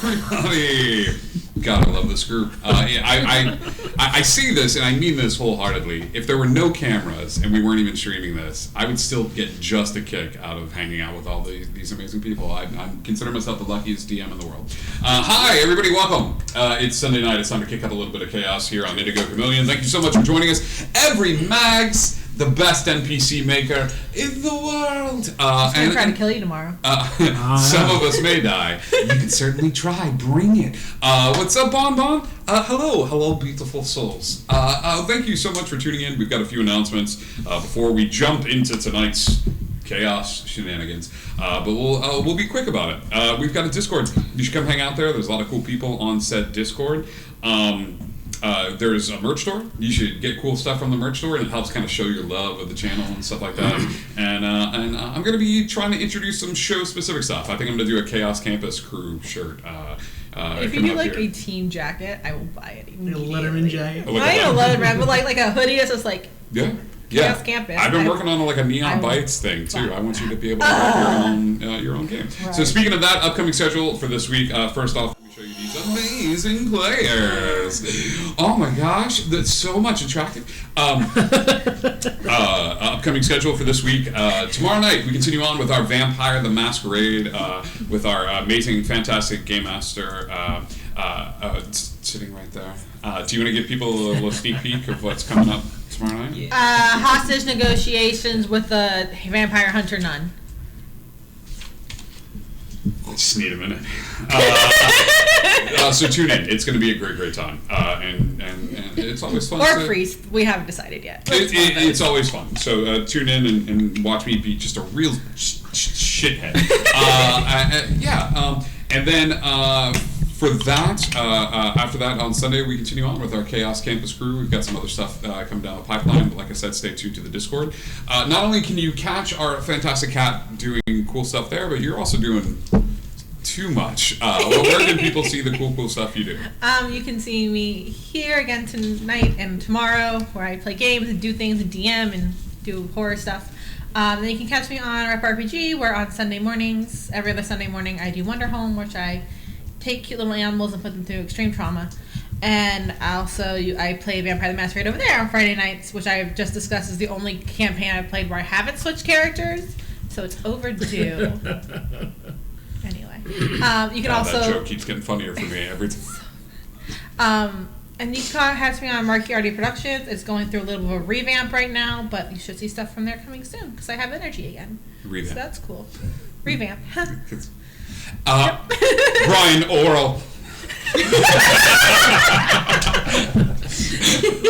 everybody. God, I love this group. I see this, and I mean this wholeheartedly. If there were no cameras and we weren't even streaming this, I would still get just a kick out of hanging out with all these amazing people. I consider myself the luckiest DM in the world. Hi, everybody, welcome. It's Sunday night. It's time to kick up a little bit of chaos here on Indigo Chameleon. Thank you so much for joining us. Every Mags, the best NPC maker in the world. He's going to try to kill you tomorrow. Some of us may die. You can certainly try. Bring it. What's up, Bon Bon? Hello, beautiful souls. Thank you so much for tuning in. We've got a few announcements before we jump into tonight's chaos shenanigans. But we'll be quick about it. We've got a Discord. You should come hang out there. There's a lot of cool people on said Discord. There's a merch store. You should get cool stuff from the merch store, and it helps kind of show your love of the channel and stuff like that. And I'm going to be trying to introduce some show-specific stuff. I think I'm going to do a Chaos Campus Crew shirt. If you do like a team jacket, I will buy it immediately. A Letterman jacket? I ain't a Letterman, but like a hoodie that's just like Chaos Campus. I've been working on like a Neon Bites thing too. I want you to be able to write your own game. Right. So speaking of that, upcoming schedule for this week, first off, let me show you these up. amazing players. Oh my gosh, that's so much attractive. Upcoming schedule for this week. Tomorrow night we continue on with our Vampire the Masquerade with our amazing, fantastic game master sitting right there. Do you want to give people a little sneak peek of what's coming up tomorrow night? Yeah. Hostage negotiations with the vampire hunter nun. Just need a minute. So tune in. It's going to be a great time. And it's always fun. Or priest. We haven't decided yet. It's always fun. So tune in and watch me be just a real shithead. And then for that, after that on Sunday, we continue on with our Chaos Campus crew. We've got some other stuff coming down the pipeline. But like I said, stay tuned to the Discord. Not only can you catch our fantastic cat doing cool stuff there, but you're also doing too much. Where can people see the cool stuff you do? You can see me here again tonight and tomorrow, where I play games and do things and DM and do horror stuff. Then you can catch me on Rep RPG, where on Sunday mornings, every other Sunday morning, I do Wonder Home, which I take cute little animals and put them through extreme trauma. And also, I play Vampire the Masquerade over there on Friday nights, which I've just discussed is the only campaign I've played where I haven't switched characters, so it's overdue. Anyway, you can also... That joke keeps getting funnier for me every time. And you can catch me on Marchiardi Productions. It's going through a little bit of a revamp right now, but you should see stuff from there coming soon, because I have energy again. Revamp. So that's cool. Revamp. Brian Oral.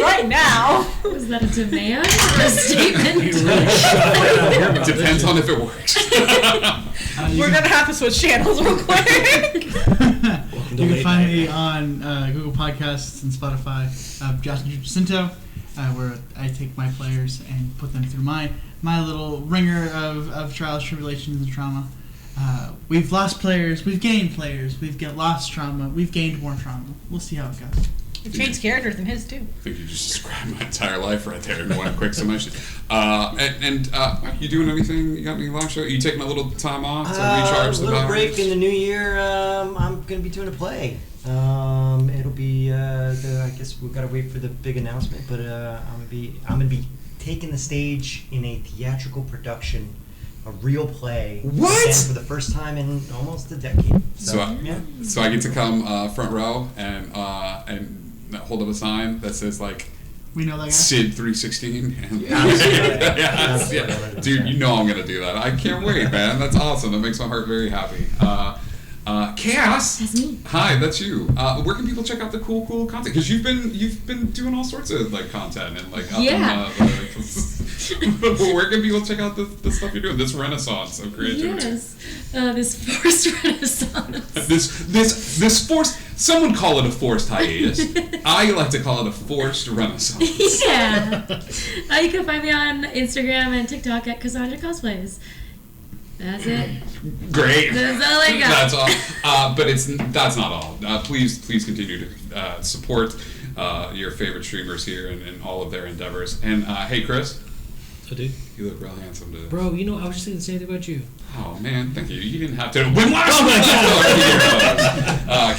Right now. Was that a demand or a statement? Depends on if it works. We're going to have to switch channels real quick. You can find me on Google Podcasts and Spotify, Justin Jacinto, where I take my players and put them through my little ringer of trials, tribulations, and trauma. We've lost players, we've gained players, we've lost trauma, we've gained more trauma. We'll see how it goes. You've changed characters in his too. I think you just described my entire life right there in one quick summation. You doing anything? You got any live show? Are you taking a little time off to recharge the batteries? A little break in the new year. I'm going to be doing a play. It'll be, I guess we've got to wait for the big announcement, but I'm going to be taking the stage in a theatrical production. A real play. What? Again, for the first time in almost a decade. So I get to come front row and hold up a sign that says like, we know that guy. Sid 316. Yes. Yeah. Dude, you know I'm gonna do that. I can't wait, man. That's awesome. That makes my heart very happy. Chaos. That's me. Hi, that's you. Where can people check out the cool content? Because you've been doing all sorts of like content and like where can people check out the stuff you're doing? This renaissance of creativity. Yes, this forced renaissance. this forced. Someone call it a forced hiatus. I like to call it a forced renaissance. Yeah. You can find me on Instagram and TikTok at Cassandra Cosplays. That's it. Great. That's all I got. That's all. But that's not all. Please continue to support your favorite streamers here and all of their endeavors. And hey, Chris. I do. You look real handsome today. Bro, you know, I was just thinking the same thing about you. Oh man, thank you. You didn't have to.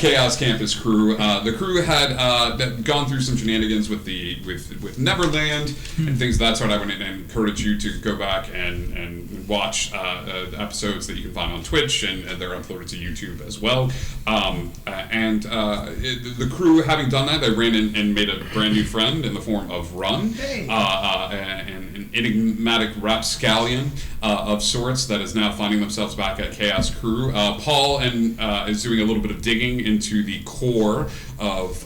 Chaos Campus crew. The crew had gone through some shenanigans with Neverland and things of that sort. I would encourage you to go back and watch episodes that you can find on Twitch, and they're uploaded to YouTube as well. The crew, having done that, they ran in and made a brand new friend in the form of Run, an enigmatic rapscallion of sorts that is now finding themselves back at Chaos Crew. Paul is doing a little bit of digging into the core of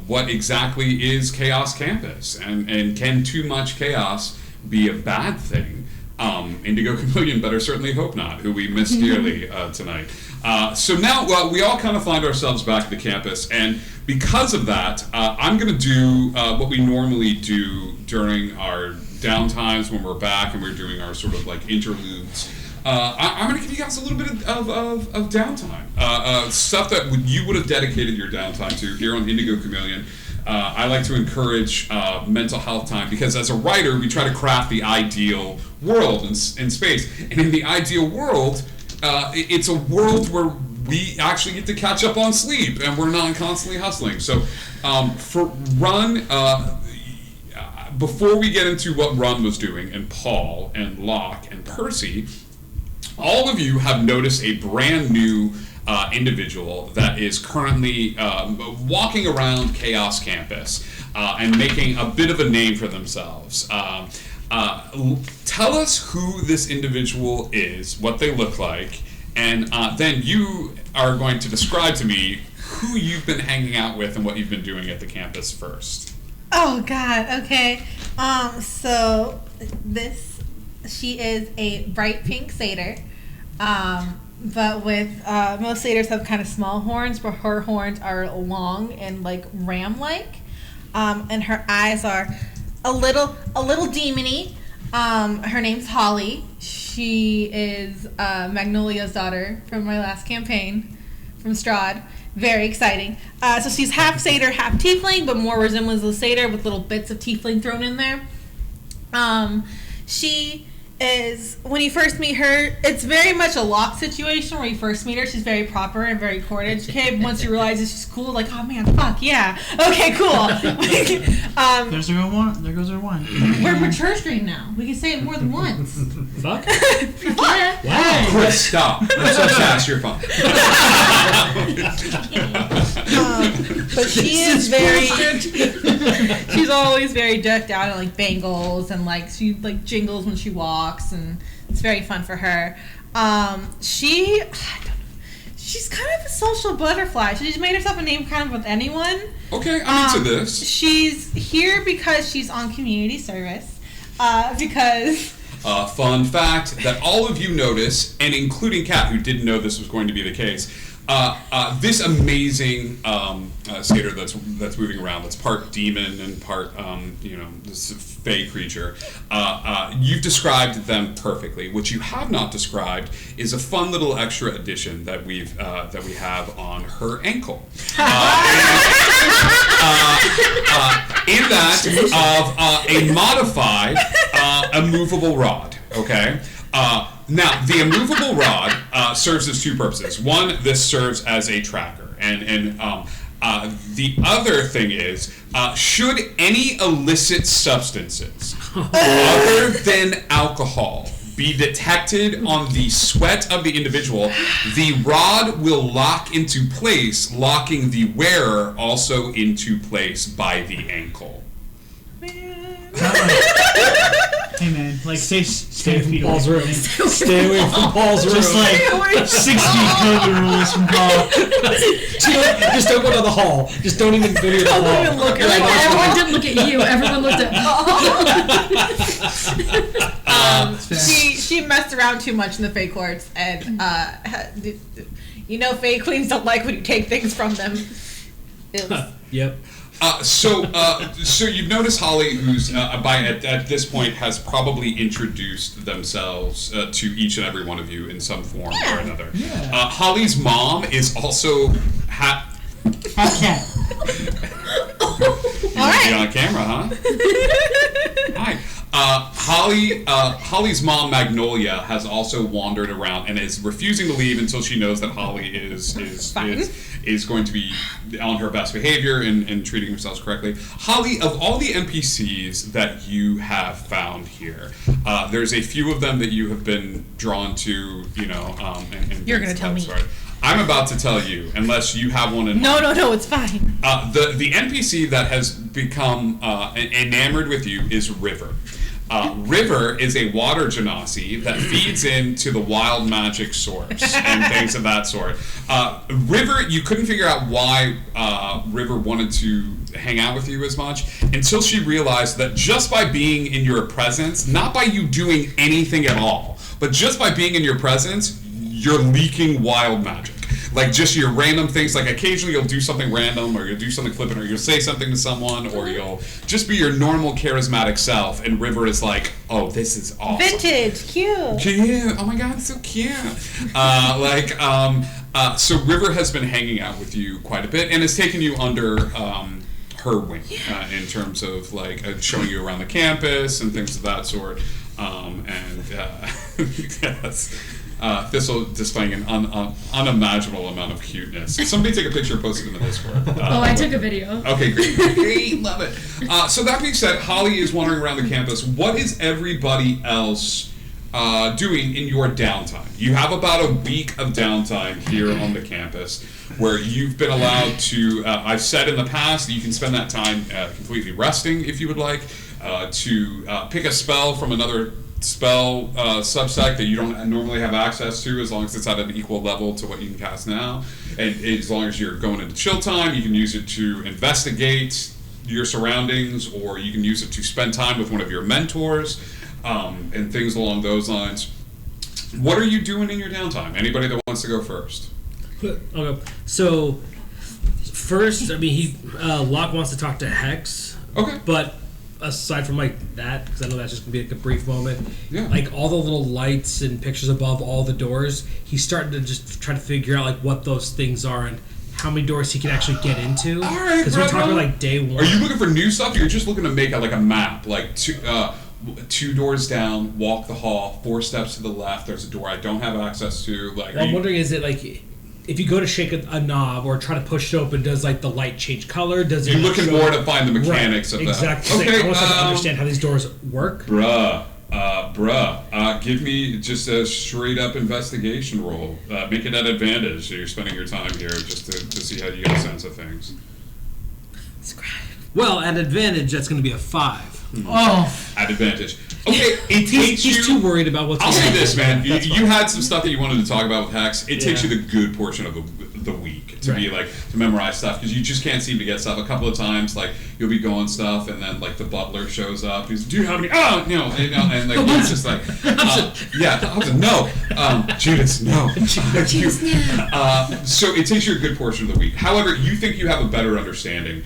what exactly is Chaos Campus, and can too much chaos be a bad thing? Indigo Chameleon better certainly hope not, who we miss dearly tonight. So now we all kind of find ourselves back at the campus, and because of that, I'm going to do what we normally do during our downtimes when we're back and we're doing our sort of like interludes. I'm going to give you guys a little bit of downtime. Stuff that you would have dedicated your downtime to here on Indigo Chameleon. I like to encourage mental health time, because as a writer, we try to craft the ideal world in space. And in the ideal world, it's a world where we actually get to catch up on sleep, and we're not constantly hustling. So, for Run, before we get into what Run was doing, and Paul, and Locke, and Percy, all of you have noticed a brand new individual that is currently walking around Chaos Campus and making a bit of a name for themselves. Tell us who this individual is, what they look like, and then you are going to describe to me who you've been hanging out with and what you've been doing at the campus first. Oh God. Okay. So she is a bright pink satyr. But with most satyrs have kind of small horns, but her horns are long and like ram-like, and her eyes are a little demony. Her name's Holly. She is Magnolia's daughter from my last campaign, from Strahd. Very exciting. So she's half satyr, half tiefling, but more resembles a satyr with little bits of tiefling thrown in there. She is, when you first meet her, it's very much a Locke situation where you first meet her. She's very proper and very courted. Okay, once you realize that she's cool, like, oh man, fuck yeah, okay, cool. There's her one. There goes her one. We're mature stream now. We can say it more than once. Fuck. Yeah. Wow. Chris, stop. I'm so fast, you're fine. But she is very. She's always very decked out in like bangles and like she like jingles when she walks, and it's very fun for her. She's kind of a social butterfly. She's made herself a name kind of with anyone. Okay, I'm into this. She's here because she's on community service. Because. Fun fact that all of you notice, and including Kat, who didn't know this was going to be the case, this amazing skater that's moving around, that's part demon and part this fey creature. You've described them perfectly. What you have not described is a fun little extra addition that we have on her ankle. In that of a modified immovable rod. Okay. Now, the immovable rod serves as two purposes. One, this serves as a tracker, and the other thing is, should any illicit substances other than alcohol be detected on the sweat of the individual, the rod will lock into place, locking the wearer also into place by the ankle. Hey man, like stay from Paul's room. Stay away from Paul's room. Just like 60 COVID rules from Paul. Just don't go to the hall. Just don't even go to the hall. Don't even look at Everyone didn't look at you. Everyone looked at she messed around too much in the Fey courts, and Fey queens don't like when you take things from them. Yep. So you've noticed Holly, who's at this point has probably introduced themselves to each and every one of you in some form or another. Yeah. Holly's mom is also Cat. All right. on camera, huh? Hi. Holly's mom, Magnolia, has also wandered around and is refusing to leave until she knows that Holly is going to be on her best behavior and treating herself correctly. Holly, of all the NPCs that you have found here, there's a few of them that you have been drawn to, and You're going to tell me. Sort. I'm about to tell you, unless you have one in mind. No, it's fine. The NPC that has become enamored with you is River. River is a water genasi that feeds into the wild magic source and things of that sort. River, you couldn't figure out why River wanted to hang out with you as much until she realized that just by being in your presence, not by you doing anything at all, but just by being in your presence, you're leaking wild magic. Like just your random things, like occasionally you'll do something random or you'll do something flippant or you'll say something to someone or you'll just be your normal charismatic self, and River is like, oh, this is awesome. Vintage, cute. Oh my god, it's so cute. So River has been hanging out with you quite a bit and has taken you under her wing in terms of like showing you around the campus and things of that sort. Yes. Thistle displaying an unimaginable amount of cuteness. Somebody take a picture and post it in the Discord. I took a video. Okay, great. Great, love it. So that being said, Holly is wandering around the campus. What is everybody else doing in your downtime? You have about a week of downtime here on the campus where you've been allowed to, I've said in the past that you can spend that time completely resting if you would like, to pick a spell from another spell subsect that you don't normally have access to, as long as it's at an equal level to what you can cast now. And as long as you're going into chill time, you can use it to investigate your surroundings, or you can use it to spend time with one of your mentors, and things along those lines. What are you doing in your downtime? Anybody that wants to go first? Okay. So, first, I mean, Locke wants to talk to Hex. Okay. But aside from like that, because I know that's just gonna be like a brief moment. Yeah. Like all the little lights and pictures above all the doors, he's starting to just try to figure out like what those things are and how many doors he can actually get into. All right, because we're talking like day one. Are you looking for new stuff? Or you're just looking to make like a map, like two doors down, walk the hall, 4 steps to the left. There's a door I don't have access to. Like, well, I'm wondering, is it like if you go to shake a knob or try to push it open, does like the light change color? Does it? You're looking more to find the mechanics of exactly. that. Okay, I want to understand how these doors work. Bruh, give me just a straight up investigation roll. Make it at advantage. So you're spending your time here just to see how you get a sense of things. Well, at advantage, that's going to be a 5. Oh, At advantage. Okay, it takes He's too worried about what's I'll going say on. this, man. You had some stuff that you wanted to talk about with Hex. It takes you the good portion of the week to be like to memorize stuff, because you just can't seem to get stuff. A couple of times, like you'll be going stuff, and then like the butler shows up. He's, do you have any? Oh, and like it's just like, no, Judas, no. So it takes you a good portion of the week. However, you think you have a better understanding.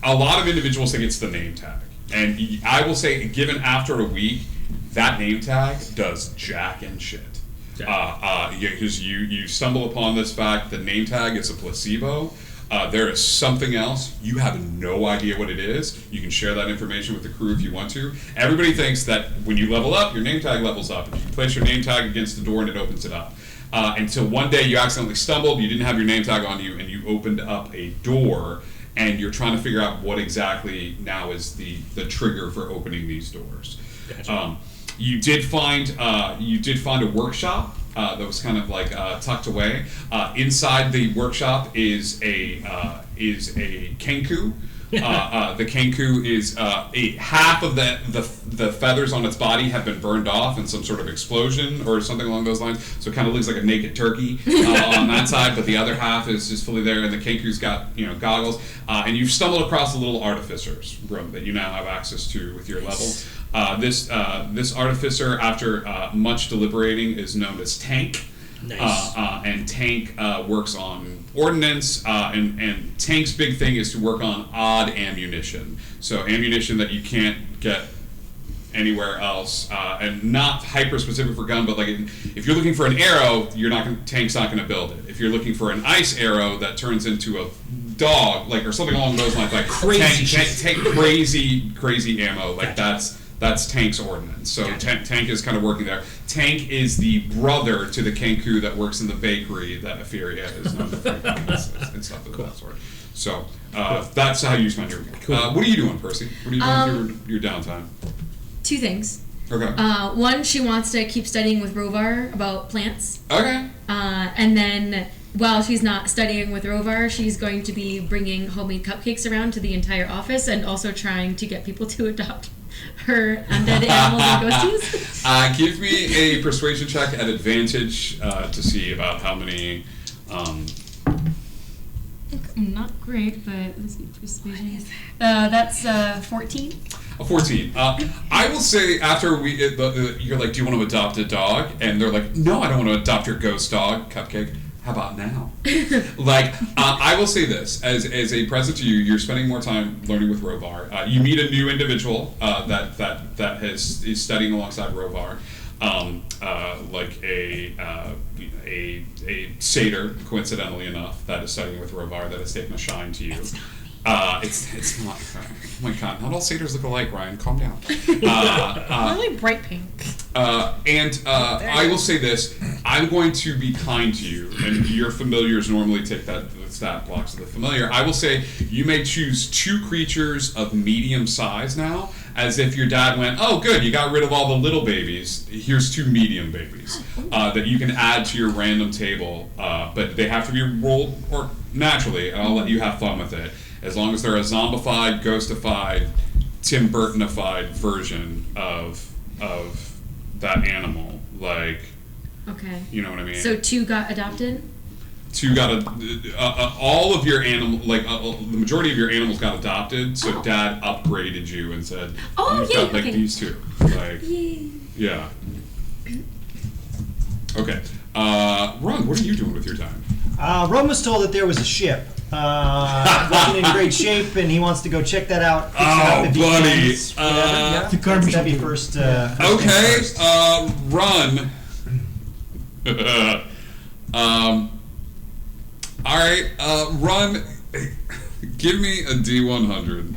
A lot of individuals think it's the name tag. And I will say, given after a week, that name tag does jack and shit. Because you stumble upon this fact, the name tag is a placebo. There is something else. You have no idea what it is. You can share that information with the crew if you want to. Everybody thinks that when you level up, your name tag levels up. And you place your name tag against the door and it opens it up. Until one day you accidentally stumbled, you didn't have your name tag on you, and you opened up a door, and you're trying to figure out what exactly now is the trigger for opening these doors. Gotcha. You did find a workshop that was kind of like tucked away. Inside the workshop is a kenku. The kenku is half of the feathers on its body have been burned off in some sort of explosion or something along those lines. So it kind of looks like a naked turkey on that side, but the other half is just fully there. And the kenku's got goggles. And you've stumbled across a little artificer's room that you now have access to with your level. This artificer, after much deliberating, is known as Tank. Nice. And Tank works on ordnance, and Tank's big thing is to work on odd ammunition. So ammunition that you can't get anywhere else, and not hyper specific for gun, but like if you're looking for an arrow, Tank's not going to build it. If you're looking for an ice arrow that turns into a dog, like, or something along those lines, like Tank crazy ammo, like that's Tank's ordnance. So Tank is kind of working there. Tank is the brother to the Kenku that works in the bakery that Etheria is known for and stuff of that sort. So that's how you spend your week. What are you doing, Percy? What are you doing for your downtime? 2 things. Okay. One, she wants to keep studying with Rovar about plants. Okay. And then while she's not studying with Rovar, she's going to be bringing homemade cupcakes around to the entire office, and also trying to get people to adopt her undead animals and ghosties. Give me a persuasion check at advantage to see about how many. I'm not great, but let's see, persuasion. That's 14. A 14. I will say after you're like, do you want to adopt a dog? And they're like, no, I don't want to adopt your ghost dog, Cupcake. How about now? I will say this as a present to you. You're spending more time learning with Rovar. You meet a new individual that is studying alongside Rovar, like a satyr, coincidentally enough, that is studying with Rovar that has taken a shine to you. It's not. Oh my God! Not all satyrs look alike, Ryan. Calm down. Really bright pink. I will say this: I'm going to be kind to you, and your familiars normally take the stat blocks of the familiar. I will say you may choose 2 creatures of medium size now, as if your dad went, "Oh, good, you got rid of all the little babies. Here's 2 medium babies that you can add to your random table, but they have to be rolled or naturally, and I'll let you have fun with it." As long as they're a zombified, ghostified, Tim Burtonified version of that animal, like, Okay. you know what I mean? So 2 got adopted? 2 got all of your animal, like the majority of your animals got adopted. So Oh. Dad upgraded you and said, Oh, "You've yay, got like okay. these 2." Like, Yay. yeah. Okay, Ron, what are you doing with your time? Ron was told that there was a ship wasn't in great shape, and he wants to go check that out. Fix it up Oh, if he buddy. can. Whatever, The garbage that'd be can. first. Okay, First. Run. All right, Run. Give me a D100.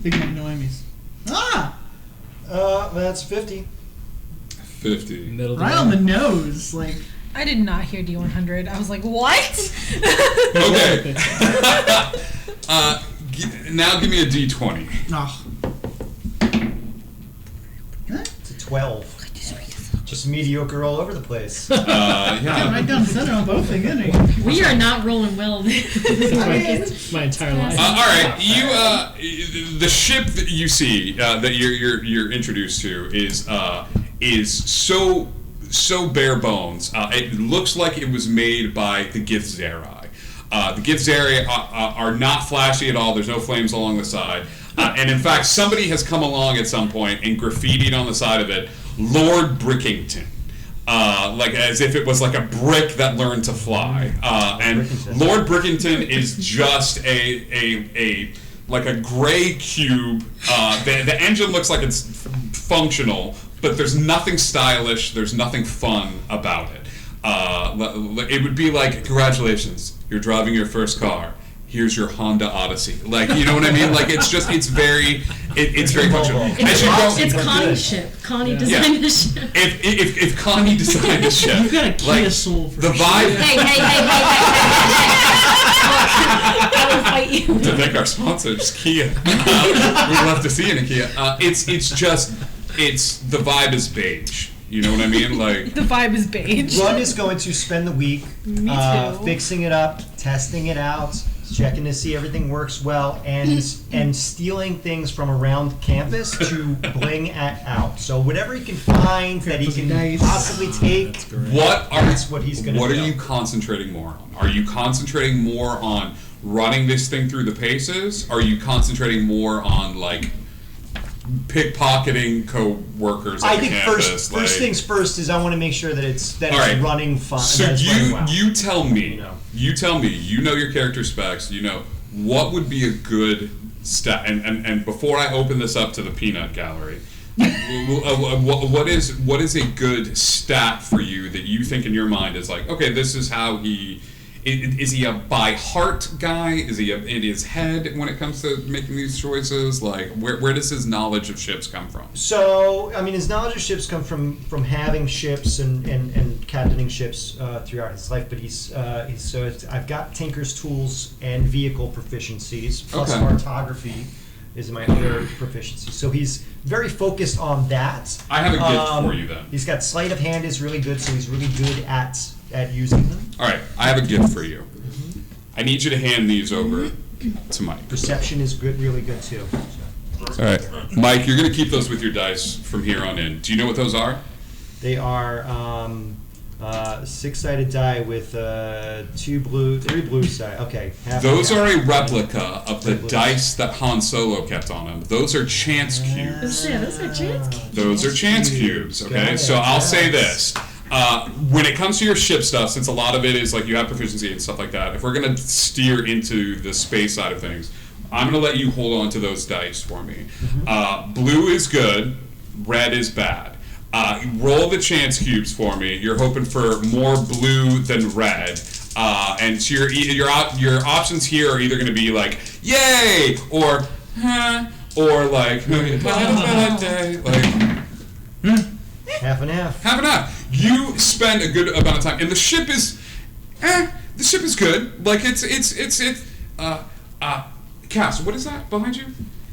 Big Noemis. Ah! That's 50. 50. Middle Right on the nose. Like, I did not hear D100. I was like, what? Okay. Now give me a D20. oh. It's a 12. Just mediocre all over the place. Yeah. Right down the center on both things, isn't it? We are not rolling well. my entire life. All right, the ship that you see that you're introduced to is so bare bones. It looks like it was made by the Githzerai. The Githzerai are not flashy at all. There's no flames along the side, and in fact, somebody has come along at some point and graffitied on the side of it, Lord Brickington. Like as if it was like a brick that learned to fly. And Lord Brickington is just a like a gray cube. The engine looks like it's functional, but there's nothing stylish. There's nothing fun about it. It would be like, congratulations, you're driving your first car. Here's your Honda Odyssey. Like, you know what I mean? Like, it's very functional. As you go, It's But Connie's good. ship. Connie designed the ship. if Connie designed a ship, You've got a Kia like, Soul for the sure. vibe. Hey. I will fight you. To thank our sponsors, Kia. We'd love to see you in a Kia. It's the vibe is beige. You know what I mean? Like, The vibe is beige. Ron is going to spend the week Me too. fixing it up, testing it out, checking to see everything works well, and stealing things from around campus to bling it out. So whatever he can find that he can Nice. possibly take, that's what he's going to do. what are you concentrating more on? Are you concentrating more on running this thing through the paces? Are you concentrating more on like pickpocketing co-workers at I the think campus? first things first is I want to make sure that it's All right. running fine. So that it's running well. you tell me, You know. you know your character specs, you know what would be a good stat, and before I open this up to the peanut gallery, what is a good stat for you that you think in your mind is like, okay, this is how he. Is he a by heart guy? Is he in his head when it comes to making these choices? Like, where does his knowledge of ships come from? So, I mean, his knowledge of ships come from having ships and captaining ships throughout his life. But I've got Tinker's tools and vehicle proficiencies, plus Okay. cartography is my other proficiency. So he's very focused on that. I have a gift for you then. He's got sleight of hand is really good, so he's really good at using them. All right, I have a gift for you. I need you to hand these over to Mike. Perception is good, really good too. All right, Mike, you're going to keep those with your dice from here on in. Do you know what those are? They are six-sided die with three blue side. Okay. Those are a replica of the dice that Han Solo kept on him. Those are chance cubes. Those are chance cubes. Those are chance cubes, okay? Got it, So I'll say yes. this. When it comes to your ship stuff, since a lot of it is like you have proficiency and stuff like that, if we're going to steer into the space side of things, I'm going to let you hold on to those dice for me. Blue is good, red is bad. Roll the chance cubes for me. You're hoping for more blue than red. And so your options here are either going to be like yay or huh, or like had a bad day, like Half and half. half and half. You spend a good amount of time, and the ship is good. Like Cass, what is that behind you?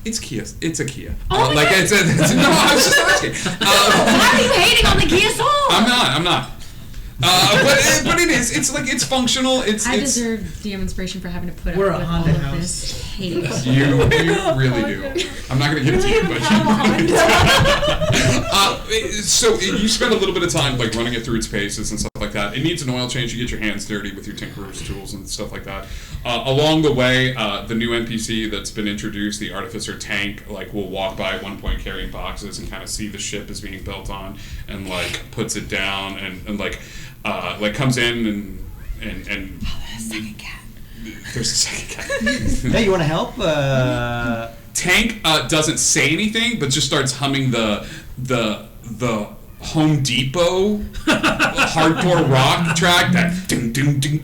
It's Kia. It's a Kia. Oh my God. it's no. I was just asking. Why are you hating on the Kia Soul? I'm not. But it is. It's like it's functional. I deserve DM inspiration for having to put We're up a with all Honda of house. this hate. You really do. I'm not gonna get into it, but so you spend a little bit of time like running it through its paces and stuff like that. It needs an oil change. You get your hands dirty with your tinkerer's tools and stuff like that. Along the way, the new NPC that's been introduced, the Artificer Tank, like will walk by at one point carrying boxes and kind of see the ship is being built on, and like puts it down and like comes in and There's a second cat. there's a second cat. Hey, you want to help? Tank doesn't say anything, but just starts humming the Home Depot hardcore rock track. That ding ding ding.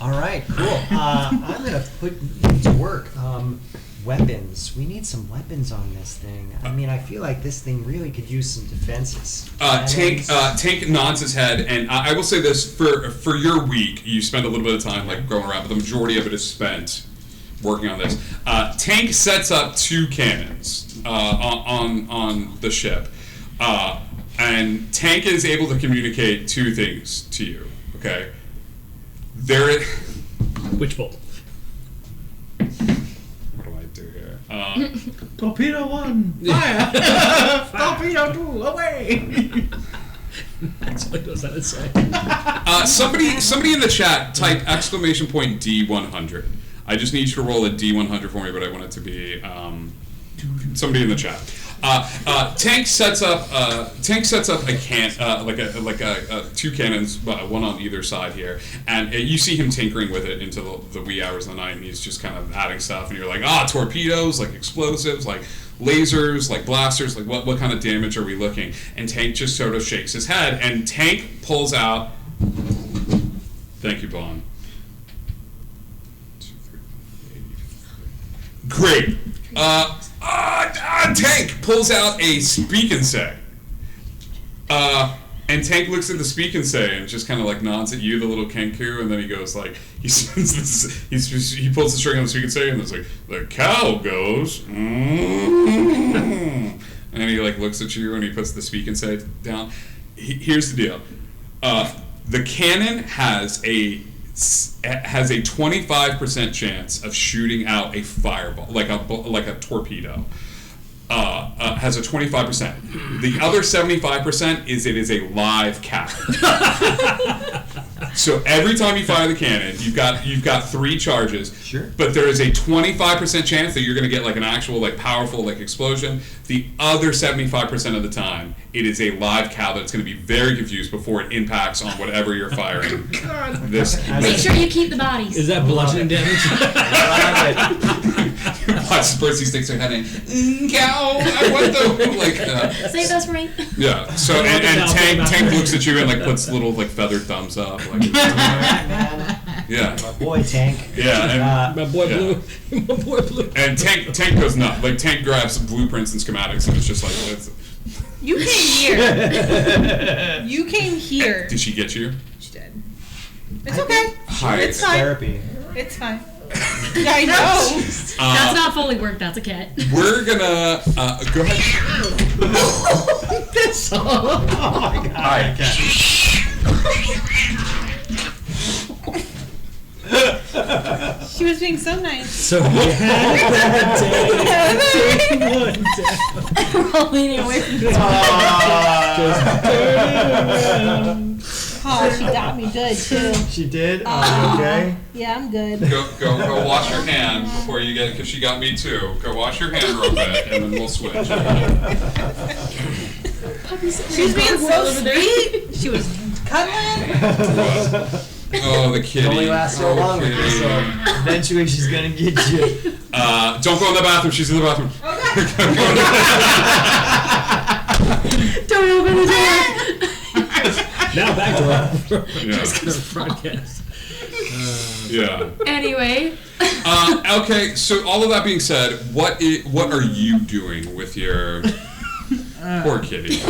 All right, cool. I'm gonna put you to work. Weapons. We need some weapons on this thing. I mean, I feel like this thing really could use some defenses. Tank nods his head, and I will say this: for your week, you spend a little bit of time like going around, but the majority of it is spent working on this. Tank sets up 2 cannons on the ship, and Tank is able to communicate 2 things to you. Okay, Which bolt? What do I do here? Torpedo 1, fire! Torpedo 2, away! That's what knows how to say. Somebody in the chat type !D100. I just need you to roll a D100 for me, but I want it to be somebody in the chat. Tank sets up a can 2 cannons, one on either side here, and you see him tinkering with it into the wee hours of the night, and he's just kind of adding stuff, and you're like, torpedoes, like explosives, like lasers, like blasters, like what kind of damage are we looking? And Tank just sort of shakes his head, and Tank pulls out. Thank you, Bond. Great. Tank pulls out a Speak and Say. And Tank looks at the Speak and Say and just kind of like nods at you, the little Kenku, and then he goes like, he spins this, he pulls the string on the Speak and Say, and it's like, the cow goes, and he like looks at you and he puts the Speak and Say down. Here's the deal. The cannon has a 25% chance of shooting out a fireball, like a torpedo. Has a 25%. The other 75% is it is a live cat. So every time you fire the cannon, you've got 3 charges. Sure. But there is a 25% chance that you're going to get like an actual like powerful like explosion. The other 75% of the time, it is a live cow that's going to be very confused before it impacts on whatever you're firing. Make sure you keep the bodies. Is that bludgeoning damage? Watch Percy sticks her head in. Cow, I want the like. Save us, right? Yeah. So and Tank looks at you and like puts little like feathered thumbs up. Like, All right, man. yeah. My boy Tank. Yeah. My boy Blue. My boy Blue. And Tank goes nuts. Like Tank grabs blueprints and schematics and it's just like. You came here. You came here. Did she get you? She did. It's okay. Hi. It's fine. Therapy. It's fine. Yeah, I know. That's not fully worked. That's a cat. We're gonna go ahead. Oh my god. Hi. She was being so nice. So we had that day. Take one down. Rolling away from the Just turn it around. Oh, she got me good too. She did? Okay. Yeah, I'm good. Go wash your hand before you get, because she got me too. Go wash your hand real quick, and then we'll switch. She was being so sweet. She was cuddling. Oh, the kitty. Only lasts so long with kitty. this, so eventually she's gonna get you. Don't go in the bathroom. She's in the bathroom. Don't open the door. Now back to our Yeah. broadcast. Yeah. Anyway, Okay, so all of that being said, what are you doing with your poor kitty?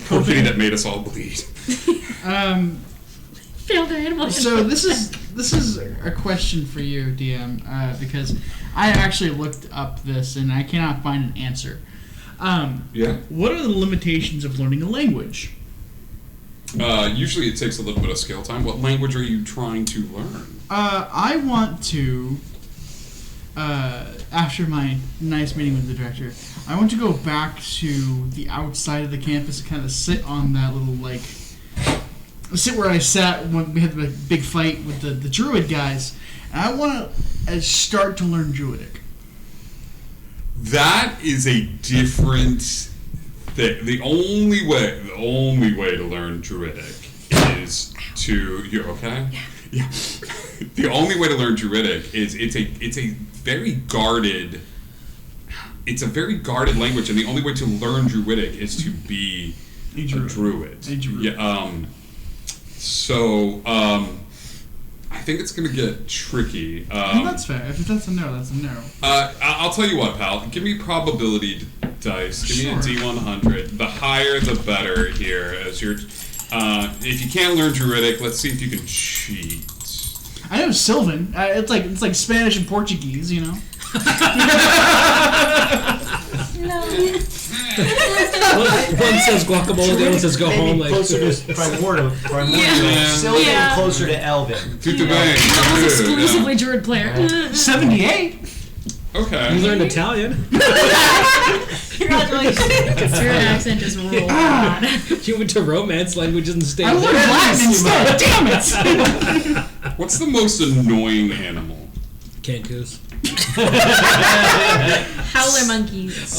Poor kitty that made us all bleed. failed our animal. So this is a question for you, DM, because I actually looked up this and I cannot find an answer. Yeah. What are the limitations of learning a language? Usually it takes a little bit of skill time. What language are you trying to learn? I want to, after my nice meeting with the director, I want to go back to the outside of the campus and kind of sit on that little, like, sit where I sat when we had the big fight with the Druid guys. And I want to start to learn Druidic. That is a different thing. The only way to learn Druidic is to. You're okay? Yeah. The only way to learn Druidic is it's a very guarded. It's a very guarded language, and the only way to learn Druidic is to be a druid. A druid. Yeah. So I think it's going to get tricky. That's fair. If that's a no, that's a no. I'll tell you what, pal. Give me probability dice. Give me a D100. The higher, the better here. As you're, if you can't learn Druidic, let's see if you can cheat. I know Sylvan. It's like Spanish and Portuguese, you know. One says guacamole, the other says go Maybe home. Like closer to Primordial. Yeah. Sylvan Yeah. closer to Elven. Toot the I was bang. exclusively druid player. 78. Okay. you learned Italian. Congratulations. Your accent is real bad. You went to Romance languages and stayed I learned there. Latin instead. Damn it! What's the most annoying animal? Cancus. Howler monkeys.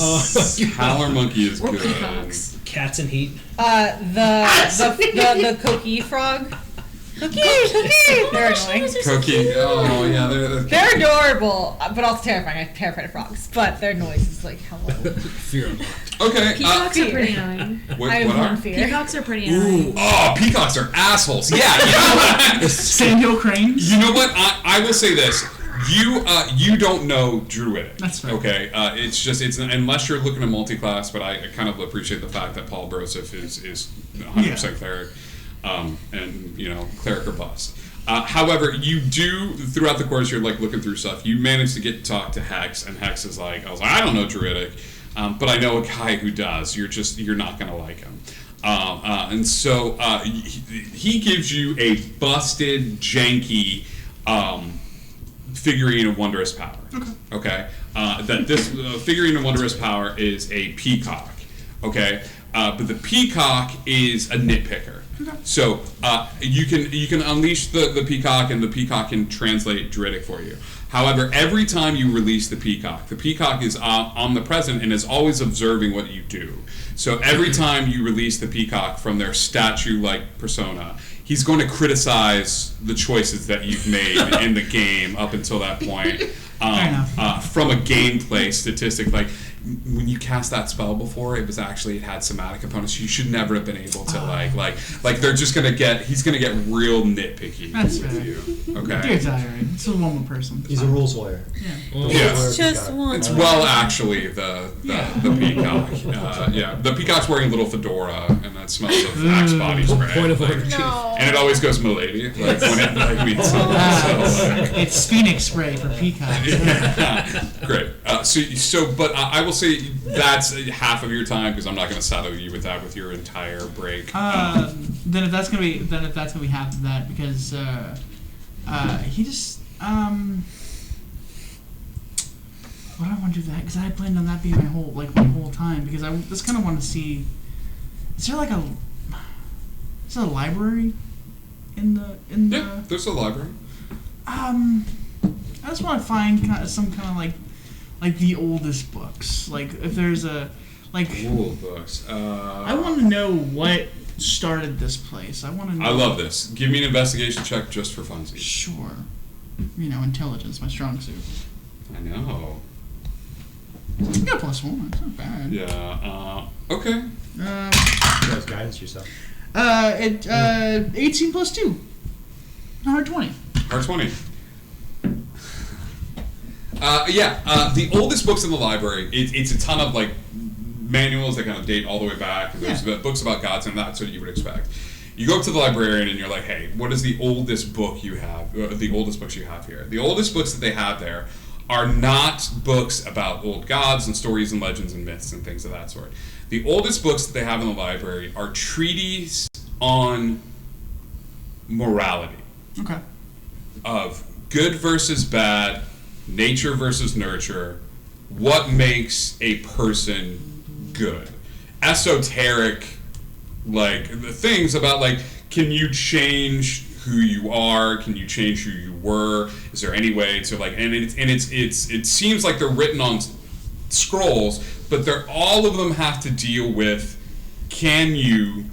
Howler monkey is Or good. peacocks. Cats and heat. The Koki frog. Koki. They're annoying. Koki. Oh yeah, They're adorable, but also terrifying. I'm terrified of frogs, but their noise is like hello. Fear unlocked. Okay. Peacocks are pretty annoying. What I have are? one fear. Peacocks are pretty annoying. Oh, peacocks are assholes. Yeah. You know what? Sandhill cranes. You know what? I will say this. You don't know Druidic. That's fair. Okay. It's unless you're looking at multi-class, but I kind of appreciate the fact that Paul Broseph is 100% cleric, and cleric or bust. However, you do throughout the course you're like looking through stuff. You manage to get to talk to Hex, and Hex is like, I don't know Druidic, but I know a guy who does. You're not gonna like him. And so he gives you a busted, janky figurine of wondrous power. Okay. That this figurine of wondrous power is a peacock. Okay. But the peacock is a nitpicker. So you can unleash the peacock, and the peacock can translate Druidic for you. However, every time you release the peacock is omnipresent and is always observing what you do. So every time you release the peacock from their statue-like persona, he's going to criticize the choices that you've made in the game up until that point. From a gameplay statistic, like when you cast that spell before, it had somatic components. You should never have been able to like they're just gonna he's gonna get real nitpicky That's with fair. you. Okay. Dear diary. It's a one more person. He's a rules lawyer. Yeah. It's just one. It's actually the peacock. The peacock's wearing a little fedora, and that smells of Axe body spray. Point of order, Like, Chief. No. and it always goes milady, like when it means something. So, like, It's Phoenix spray for peacocks. great. But I will say that's half of your time because I'm not going to saddle you with that with your entire break. Then if that's gonna be half of that, because he just why do I want to do that? Because I planned on that being my whole time, because I just kind of want to see, is there a library in the Yeah, there's a library. I just want to find some kind of like the oldest books. Like if there's Cool books. I want to know what started this place. I want to know. I love this. Give me an investigation check just for funsies. Sure. Intelligence, my strong suit. I know. You got +1. That's not bad. Yeah. Okay. You guys guidance yourself. It 18 plus 2. Hard 20. Hard 20. The oldest books in the library, it's a ton of like manuals that kind of date all the way back. And there's books about gods, and that's what you would expect. You go up to the librarian and you're like, hey, what is the oldest book you have? The oldest books you have here. The oldest books that they have there are not books about old gods and stories and legends and myths and things of that sort. The oldest books that they have in the library are treatises on morality. Okay. Of good versus bad, nature versus nurture, what makes a person good. Esoteric, like, the things about, like, can you change who you are? Can you change who you were? Is there any way to, like, it seems like they're written on scrolls, but all of them have to deal with, can you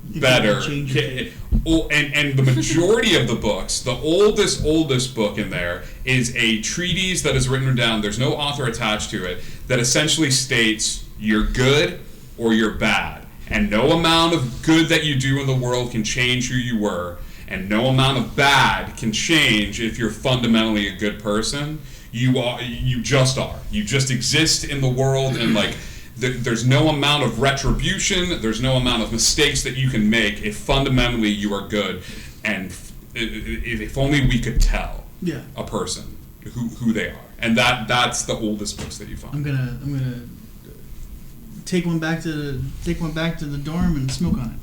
better? And the majority of the books, the oldest book in there is a treatise that is written down, there's no author attached to it, that essentially states you're good or you're bad. And no amount of good that you do in the world can change who you were, and no amount of bad can change if you're fundamentally a good person. You just are. You just exist in the world, and like there's no amount of retribution, there's no amount of mistakes that you can make if fundamentally you are good. And if only we could tell a person who they are. And that's the oldest books that you find. I'm gonna take one back to the dorm and smoke on it.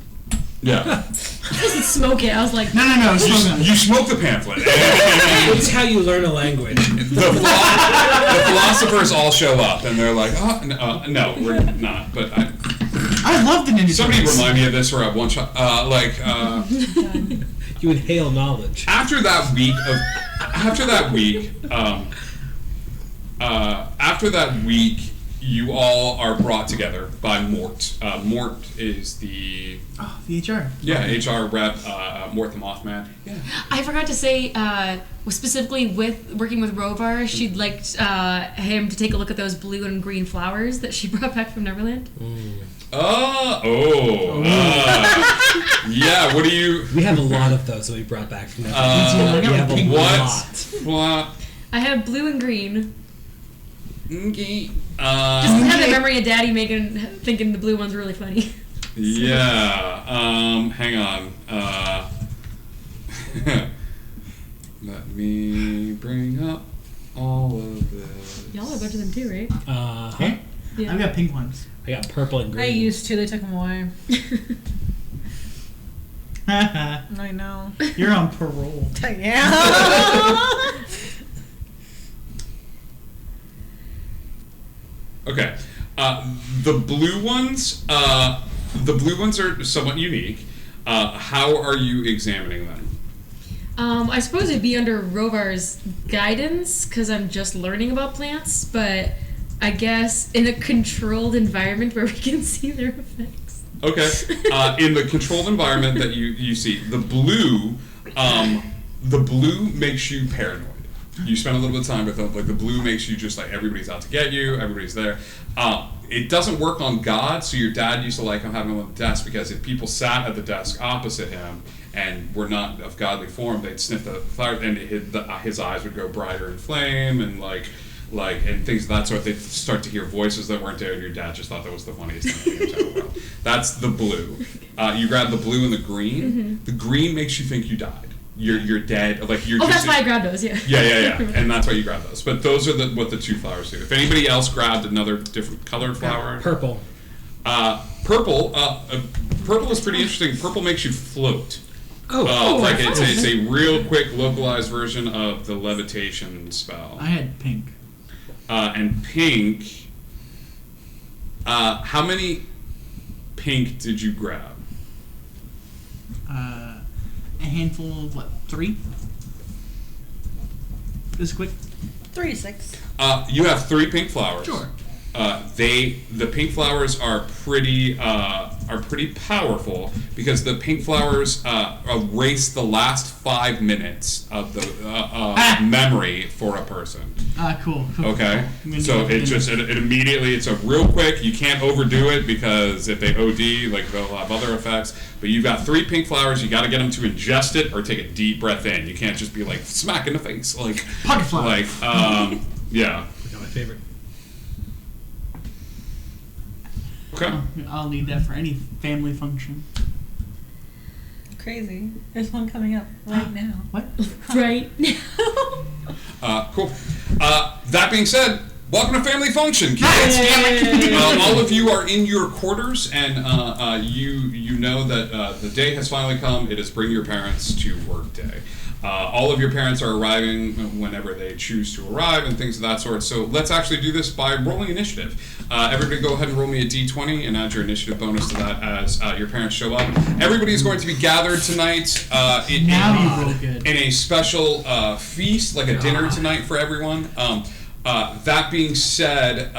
Yeah. I said smoke it. I was like, No, smoke on it. You smoke the pamphlet. It's how you learn a language. The philosophers all show up, and they're like, "Oh, no, we're not." But I love the Ninja somebody Turtles. remind me of this where I one shot. You inhale knowledge. After that week, you all are brought together by Mort. Mort is the HR. Yeah, HR rep, Mort the Mothman. Yeah. I forgot to say, specifically with working with Rovar, she'd like him to take a look at those blue and green flowers that she brought back from Neverland. Yeah. What do you? We have a lot of those that we brought back from Neverland. We have a lot. What? I have blue and green. Okay. Just have the memory of Daddy thinking the blue one's really funny. Yeah. Hang on. Let me bring up all of this. Y'all have a bunch of them too, right? Huh? Yeah. I've got pink ones. I got purple and green. I used to. They took them away. I know. You're on parole. Yeah. Okay. The blue ones are somewhat unique. How are you examining them? I suppose it'd be under Rovar's guidance because I'm just learning about plants, but I guess in a controlled environment where we can see their effects. Okay. In the controlled environment that you see, the blue makes you paranoid. You spend a little bit of time with them. Like the blue makes you just like everybody's out to get you. Everybody's there. It doesn't work on God. So your dad used to like him having him on the desk because if people sat at the desk opposite him and were not of godly form, they'd sniff the flowers and his eyes would go brighter and flame and like and things of that sort. They'd start to hear voices that weren't there, and your dad just thought that was the funniest thing in the entire world. That's the blue. You grab the blue and the green. Mm-hmm. The green makes you think you died. You're dead. Like you're. That's why I grabbed those. Yeah. Yeah, and that's why you grab those. But those are what the two flowers do. If anybody else grabbed another different colored flower, Purple. Purple is pretty interesting. Purple makes you float. It's a real quick localized version of the levitation spell. I had pink. And pink. How many pink did you grab? A handful of 3? Just quick. 3 to 6. You have 3 pink flowers. Sure. the pink flowers are pretty powerful because the pink flowers erase the last 5 minutes of the memory for a person. Cool. Okay, so it immediately, it's a real quick. You can't overdo it because if they OD, like they'll have other effects. But you've got 3 pink flowers. You got to get them to ingest it or take a deep breath in. You can't just be like smack in the face, like pocket flower. Like yeah. I got my favorite. Okay. I'll need that for any family function. Crazy. There's one coming up right now. What? Right now. Cool. That being said, welcome to Family Function, kids. All of you are in your quarters, and you know that the day has finally come. It is Bring Your Parents to Work Day. All of your parents are arriving whenever they choose to arrive and things of that sort. So let's actually do this by rolling initiative. Everybody go ahead and roll me a d20 and add your initiative bonus to that as your parents show up. Everybody is going to be gathered tonight in a special feast, like a dinner tonight for everyone. That being said,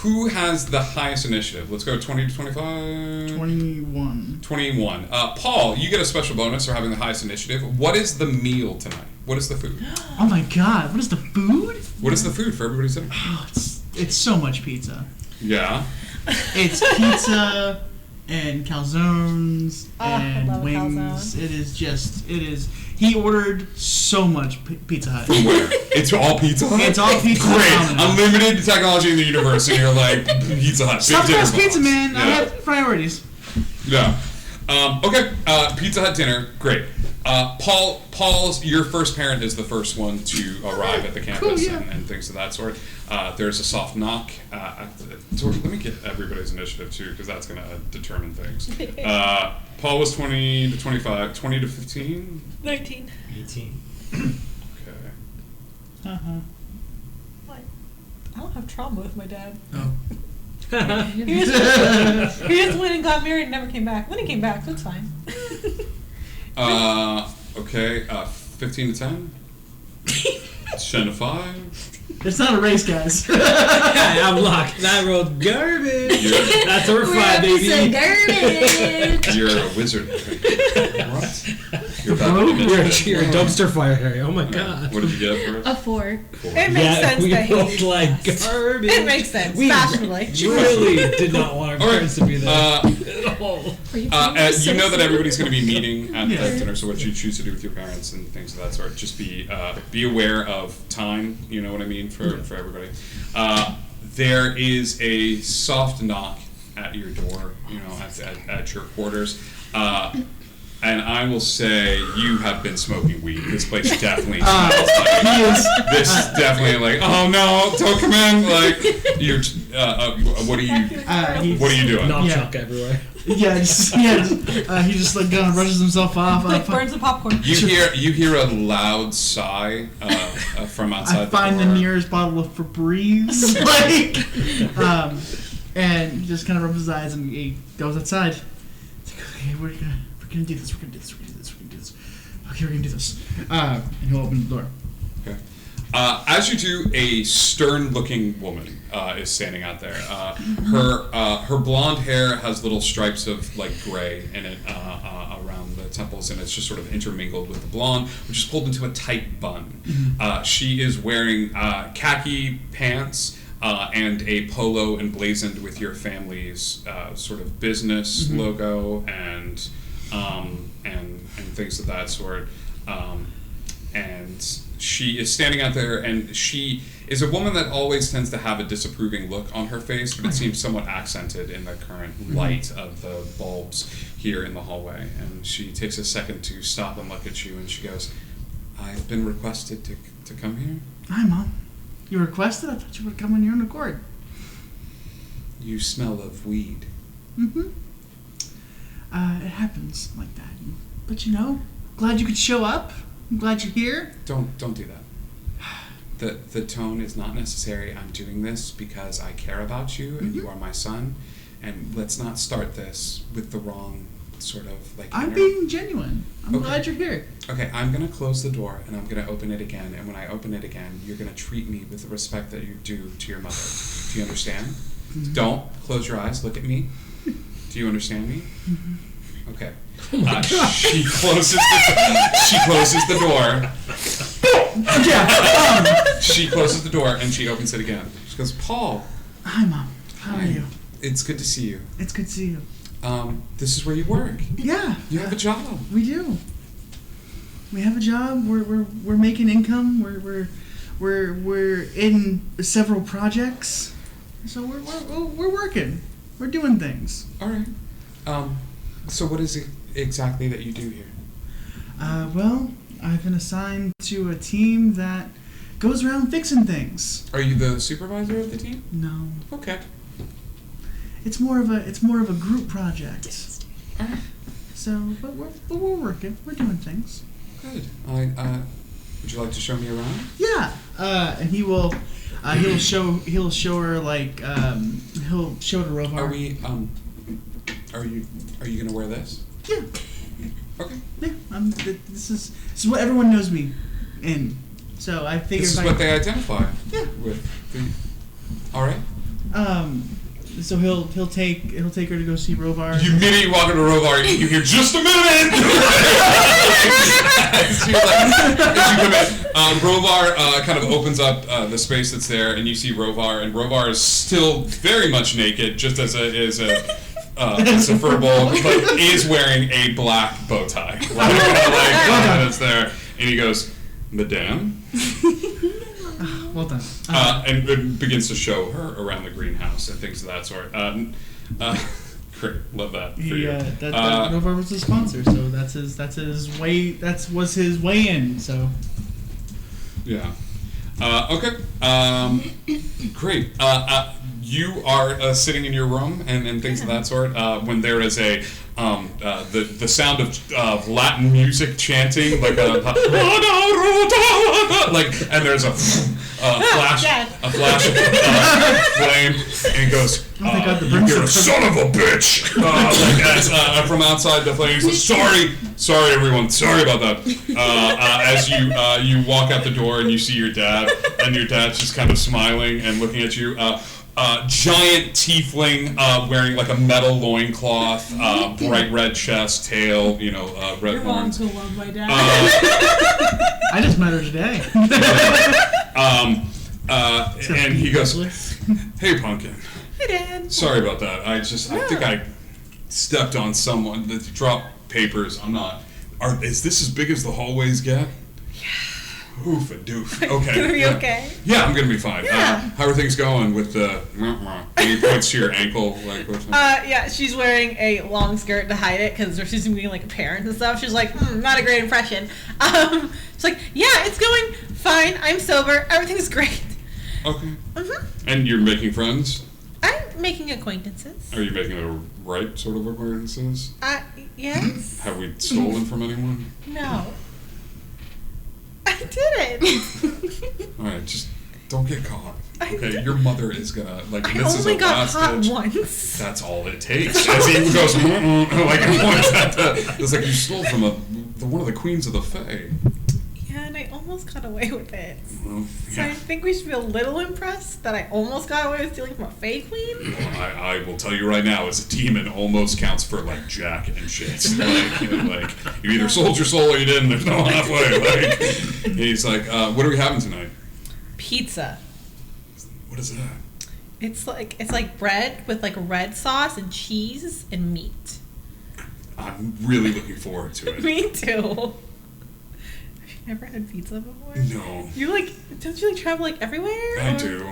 who has the highest initiative? Let's go 20 to 25? 21. 21. Paul, you get a special bonus for having the highest initiative. What is the meal tonight? What is the food? Oh my god, what is the food? What is the food for everybody sitting? Oh, it's so much pizza. Yeah. It's pizza and calzones and I love wings. It is. He ordered so much Pizza Hut. From where? It's all Pizza Hut? It's all Pizza Hut. Great. Unlimited technology in the universe, and you're like, Pizza Hut. Stop dinner fast pizza, box. man. Yeah. I have priorities. Yeah. Okay. Pizza Hut dinner. Great. Paul's, your first parent is the first one to arrive at the campus and things of that sort. There's a soft knock at the door. Let me get everybody's initiative too, because that's going to determine things. Paul was 20 to 25, 20 to 15? 19. 18. Okay. What? I don't have trauma with my dad. Oh. He just went and got married and never came back. When he came back, that's fine. Okay, 15 to 10? 10 to 5? It's not a race, guys. I'm locked. That rolled garbage. That's over 5, baby. Garbage. You're a wizard. What? You're You're a dumpster fire, Harry. Oh my god. What did you get first? A 4. It makes sense we that both he. like garbage. It makes sense. We Fashionably. really did not want our parents to be there. Are you You know that everybody's going to be meeting at Yeah. the dinner, so what you choose to do with your parents and things of that sort, just be aware of time, you know what I mean, for everybody. There is a soft knock at your door, you know, at your quarters. And I will say you have been smoking weed. This place definitely smells like this. Definitely like, oh no, don't come in. Like, you're. What are you doing? Knock Yeah. chuck everywhere. he just like brushes himself off. Like burns the popcorn. You hear a loud sigh from outside. I find the door. the nearest bottle of Febreze, and he just kind of rubs his eyes and he goes outside. It's like, okay, we're gonna do this. We're gonna do this. Okay, we're gonna do this. And he'll open the door. Okay. As you do, a stern-looking woman is standing out there. Her blonde hair has little stripes of like gray in it around the temples, and it's just sort of intermingled with the blonde, which is pulled into a tight bun. She is wearing khaki pants and a polo emblazoned with your family's sort of business logo and things of that sort. And she is standing out there, and she is a woman that always tends to have a disapproving look on her face, but it seems somewhat accented in the current light of the bulbs here in the hallway. And she takes a second to stop and look at you, and she goes, I've been requested to come here. Hi, Mom. You requested? I thought you would come on your own accord. You smell of weed. It happens like that. But you know, glad you could show up. I'm glad you're here. Don't do that. The tone is not necessary. I'm doing this because I care about you and you are my son. And let's not start this with the wrong sort of like. I'm being genuine. I'm Okay. glad you're here. Okay, I'm gonna close the door and I'm gonna open it again. And when I open it again, you're gonna treat me with the respect that you do to your mother. Do you understand? Don't close your eyes. Look at me. Do you understand me? Okay. She closes the door. She closes the door and she opens it again. She goes, Paul. Hi, Mom. How are you? It's good to see you. It's good to see you. This is where you work. Yeah. You have a job. We do. We have a job. We're making income. We're in several projects. So we're working. We're doing things. All right. So what is it exactly that you do here? Well, I've been assigned to a team that goes around fixing things. Are you the supervisor of the team? No, Okay. it's more of a group project. All right. So, but we're working. We're doing things. Good. Would you like to show me around? Yeah. And he'll show her like he'll show it to Rovar. Are you gonna wear this? Yeah. Okay. Yeah. This is what everyone knows me in. So I figured. This is what they identify Yeah. with. All right. So he'll take her to go see Rovar. You immediately walk into Rovar, you hear just a minute. as you come in, Rovar kind of opens up the space that's there, and you see Rovar, and Rovar is still very much naked, just as a fur ball, but is wearing a black bow tie. That's there, and he goes, "Madame." Well done. And begins to show her around the greenhouse and things of that sort. Great, love that for you. That Rovar was the sponsor, so that's his way. Was his way in. So. Yeah. Okay. Great. You are sitting in your room and things of that sort when there is a the sound of Latin music chanting like and there's a flash of flame and it goes. You hear a son of a bitch! From outside the flame, he says, "Sorry, everyone. Sorry about that." As you walk out the door and you see your dad, and your dad's just kind of smiling and looking at you. Giant tiefling wearing like a metal loincloth, bright red chest, tail, red horns. Your mom's gonna love my dad. I just met her today. And he goes, "Hey, Pumpkin. Hey, Dad. Sorry about that. I think I stepped on someone that dropped papers. I'm not. Is this as big as the hallways get?" Yeah. Oof a doof. Okay. Gonna be okay? Yeah, I'm gonna be fine. Yeah. How are things going with the? And he points to your ankle, like. Yeah, she's wearing a long skirt to hide it because she's meeting like parents and stuff. She's like, not a great impression. She's like, yeah, it's going fine. I'm sober. Everything's great. Okay. And you're making friends? I'm making acquaintances. Are you making the right sort of acquaintances? Yes. Have we stolen from anyone? No. I didn't. All right, just don't get caught. I Okay, did- your mother is gonna like. I This is only a got last caught ditch. once. That's all it takes. As he goes, like points at it's like you stole from one of the queens of the Fae. Yeah, and I almost got away with it. Well, So I think we should be a little impressed that I almost got away with stealing from a Fae queen. I will tell you right now, as a demon, almost counts for like jack and shit. Like you either sold your soul or you didn't. There's no halfway. Like he's like, what are we having tonight? Pizza. What is that? It's like bread with like red sauce and cheese and meat. I'm really looking forward to it. Me too. Have you never had pizza before? No, Don't you travel everywhere? I Or- do.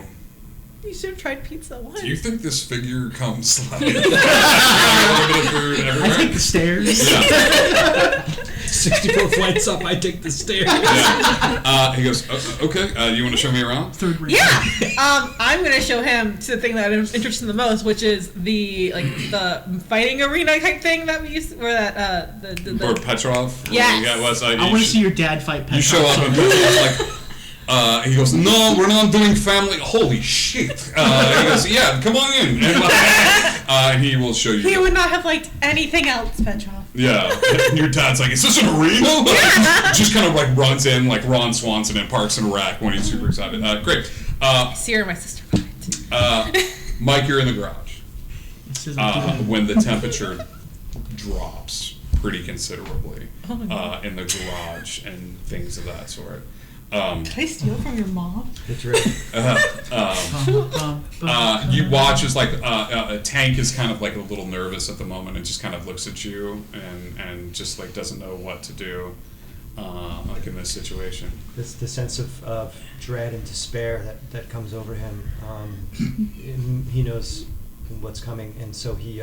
You should have tried pizza once. Do you think this figure comes like unlimited food I everywhere? take the stairs. Yeah. 64 flights up, I take the stairs. Yeah. He goes, okay, you want to show me around? Third ring. Yeah. I'm gonna show him to the thing that I'm interested in the most, which is the fighting arena type thing that we used, where that Or Petrov? Yes. Yeah, West Side. I want to see your dad fight Petrov. You show up and Petrov's like, He goes, no, we're not doing family. Holy shit. He goes, yeah, come on in. And he will show you. He would not have liked anything else, Petrov. Yeah. And your dad's like, is this an arena? Just kind of like runs in like Ron Swanson in Parks and Rec when he's super excited. Great. Sierra, my sister, got it. Mike, you're in the garage. This is When the temperature drops pretty considerably in the garage and things of that sort. Did I steal from your mom? That's right. You watch as like Tank is kind of like a little nervous at the moment and just kind of looks at you and just like doesn't know what to do like in this situation. This the sense of dread and despair that comes over him. And he knows what's coming, and so he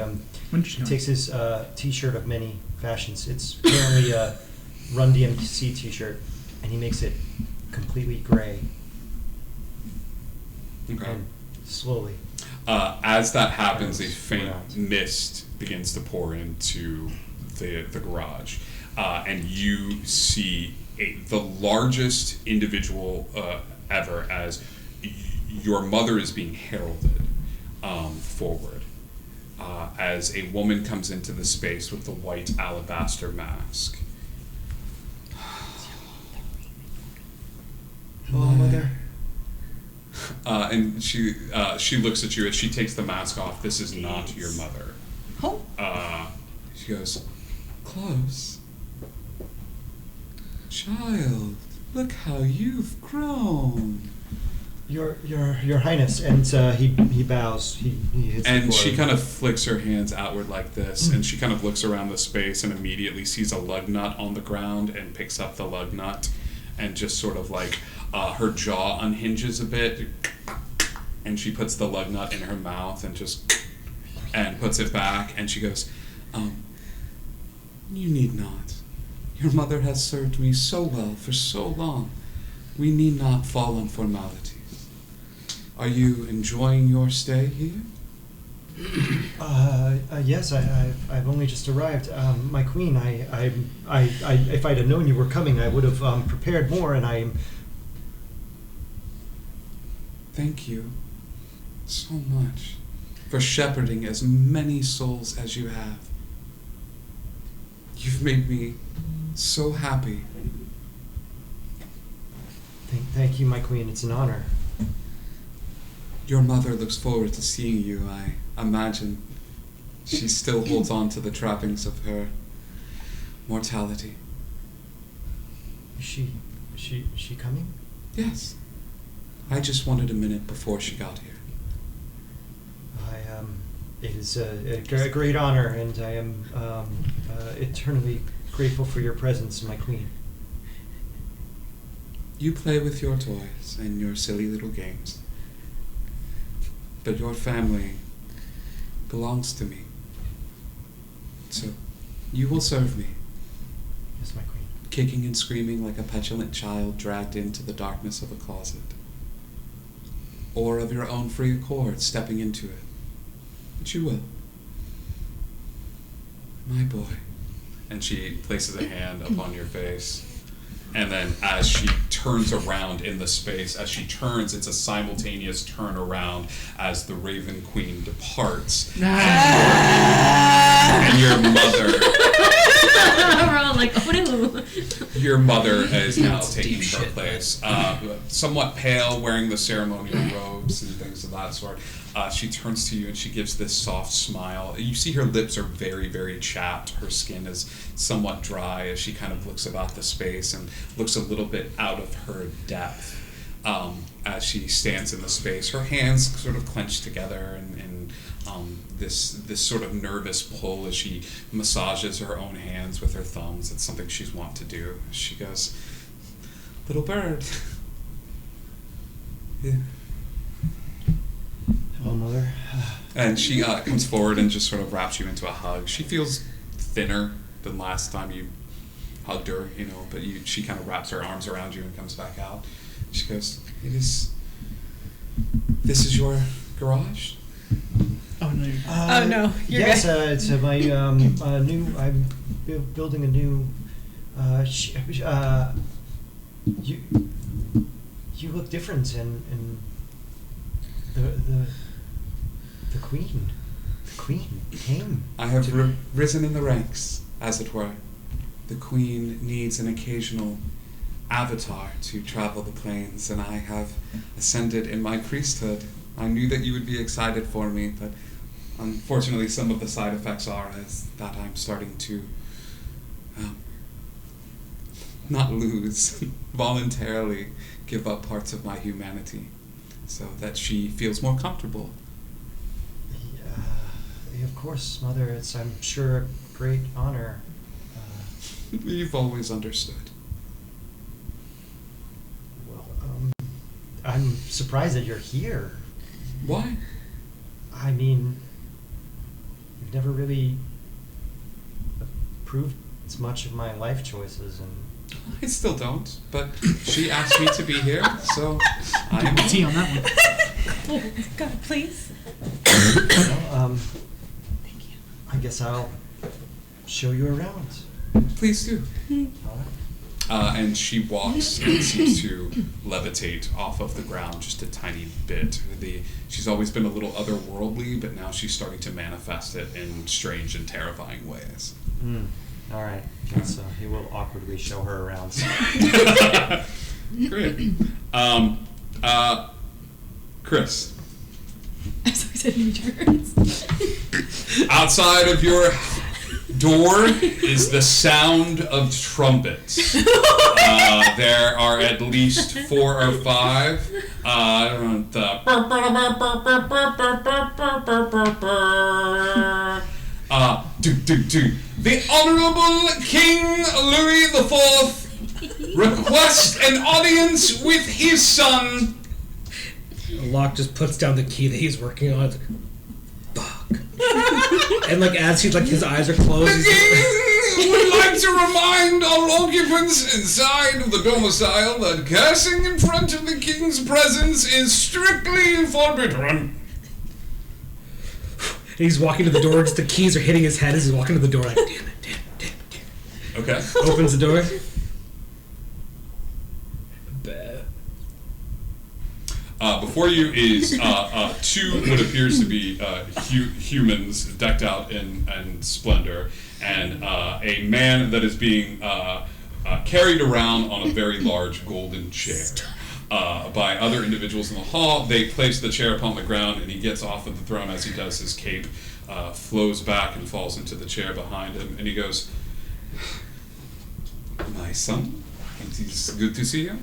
takes his T-shirt of many fashions. It's apparently a Run DMC T-shirt, and he makes it completely gray. Okay. And slowly. As that happens, a faint Right. mist begins to pour into the garage, and you see the largest individual ever as your mother is being heralded forward as a woman comes into the space with the white alabaster mask. Hello, Mother. And she looks at you as she takes the mask off. This is not your mother. Oh. She goes, close. Child, look how you've grown. Your Highness, and he bows. He hits the And floor. she kind of flicks her hands outward like this, and she kind of looks around the space and immediately sees a lug nut on the ground and picks up the lug nut, and just sort of like her jaw unhinges a bit, and she puts the lug nut in her mouth and puts it back, and she goes, you need not. Your mother has served me so well for so long. We need not fall on formalities. Are you enjoying your stay here? Yes, I've only just arrived. My queen, if I'd have known you were coming, I would have prepared more, and I am. Thank you so much for shepherding as many souls as you have. You've made me so happy. Thank you, my queen. It's an honor. Your mother looks forward to seeing you, I imagine. She still holds on to the trappings of her mortality. Is she coming? Yes. I just wanted a minute before she got here. It is a great honor, and I am eternally grateful for your presence, my queen. You play with your toys and your silly little games, but your family belongs to me. So, you will serve me, Yes, my queen. kicking and screaming like a petulant child dragged into the darkness of a closet, or of your own free accord stepping into it. But you will. My boy. And she places a hand upon your face. And then as she turns around in the space, as she turns, it's a simultaneous turn around as the Raven Queen departs. And your mother, We're all like, oh no. your mother is now That's taking deep her shit, place. Somewhat pale, wearing the ceremonial robes and things of that sort. She turns to you and she gives this soft smile. You see her lips are very, very chapped. Her skin is somewhat dry as she kind of looks about the space and looks a little bit out of her depth as she stands in the space. Her hands sort of clenched together and this sort of nervous pull as she massages her own hands with her thumbs. It's something she's wont to do. She goes, "Little bird." Yeah. Hello, Mother. And she comes forward and just sort of wraps you into a hug. She feels thinner than last time you hugged her, but she kind of wraps her arms around you and comes back out. She goes, this is your garage? Oh no. Oh, no, you're yes, good. it's my new. I'm building a new. you look different, and the queen came. I have risen in the ranks, as it were. The queen needs an occasional avatar to travel the plains, and I have ascended in my priesthood. I knew that you would be excited for me, but unfortunately some of the side effects are that I'm starting to not lose, voluntarily give up parts of my humanity so that she feels more comfortable. Of course, Mother, it's, I'm sure, a great honor. You've always understood. Well, I'm surprised that you're here. Why? I mean, you've never really approved as much of my life choices, and I still don't, but she asked me to be here, so I'm... Tea on that one. Oh, God, please. well, Thank you. I guess I'll show you around. Please do. All right. And she walks and seems to levitate off of the ground just a tiny bit. She's always been a little otherworldly, but now she's starting to manifest it in strange and terrifying ways. All right. So he will awkwardly show her around. Great. Chris. I'm so excited to meet your parents. Outside of your door is the sound of trumpets. There are at least 4 or 5. The Honorable King Louis IV requests an audience with his son. Locke just puts down the key that he's working on. Fuck. And like as he's like his eyes are closed. The king would like to remind all occupants inside of the domicile that cursing in front of the king's presence is strictly forbidden. And he's walking to the door, just the keys are hitting his head as he's walking to the door like, damn it. Okay. Opens the door. Before you is 2 what appears to be humans decked out in splendor, and a man that is being carried around on a very large golden chair by other individuals in the hall. They place the chair upon the ground, and he gets off of the throne. As he does, his cape flows back and falls into the chair behind him, and he goes, "My son, it is good to see you."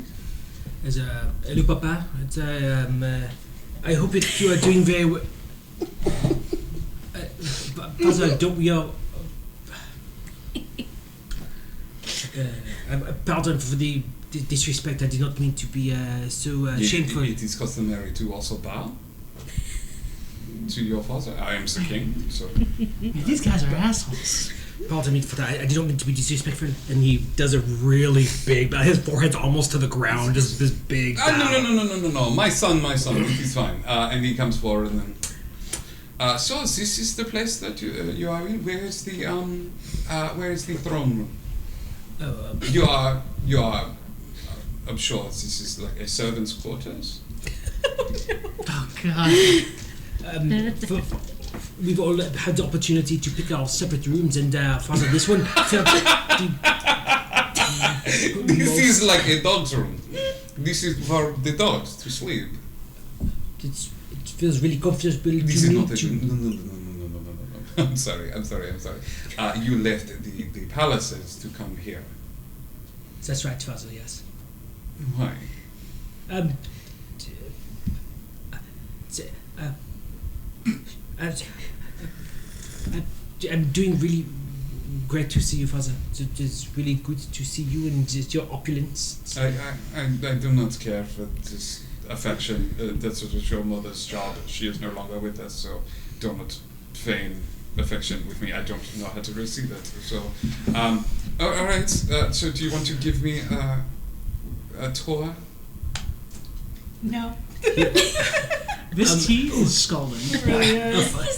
Hello, Papa. I hope that you are doing very well. Father, don't we all... pardon for the disrespect. I did not mean to be so shameful. It is customary to also bow to your father. I am the king, so... These guys are assholes. Pardon me for that. I did not mean to be disrespectful. And he does a really big bow. His forehead's almost to the ground. Just this big bow. No. My son. It is fine. And he comes forward and then... so this is the place that you are in? Where is the throne room? You are... I'm sure this is like a servant's quarters. Oh, God. We've all had the opportunity to pick our separate rooms, and Father, this one felt This is like a dog's room. This is for the dogs to sleep. It feels really comfortable. This is not a... No. I'm sorry. You left the palaces to come here. That's right, Father, yes. Why? I'm doing really great to see you, Father. It's really good to see you and just your opulence. I do not care for this affection. That's your mother's job. She is no longer with us, so do not feign affection with me. I don't know how to receive it. So, all right. So, do you want to give me a tour? No. This tea is scalding. His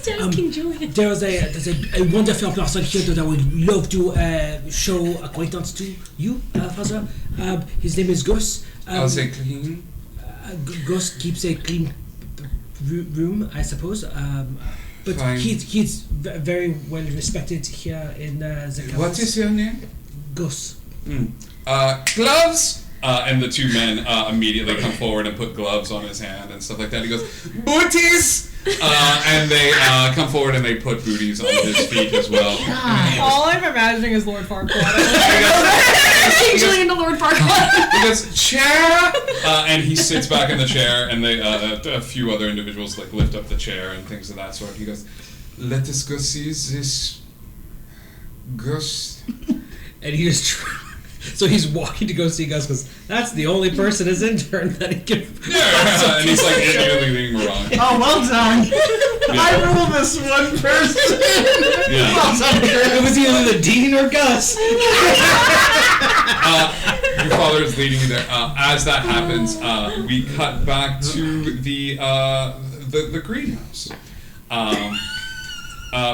dad can join it. There's a wonderful person here that I would love to show acquaintance to you, Father. His name is Gus. Are they clean? Ghost keeps a clean room, I suppose. But Fine. he's very well respected here in the campus. What is your name? Ghost? Gloves! And the two men immediately come forward and put gloves on his hand and stuff like that. He goes, booties! And they come forward and they put booties on his feet as well. All I'm imagining is Lord Farquaad. Usually into Lord Farquaad. He goes, chair! And he sits back in the chair, and they a few other individuals like lift up the chair and things of that sort. He goes, let us go see this ghost. And he just so he's walking to go see Gus because that's the only person as intern that he can. Yeah, and he's like immediately leading Moran. Oh, well done. I rule this one person. Yeah. Well done, Chris. It was either the dean or Gus. Your father is leading you there. As that happens, we cut back to the greenhouse,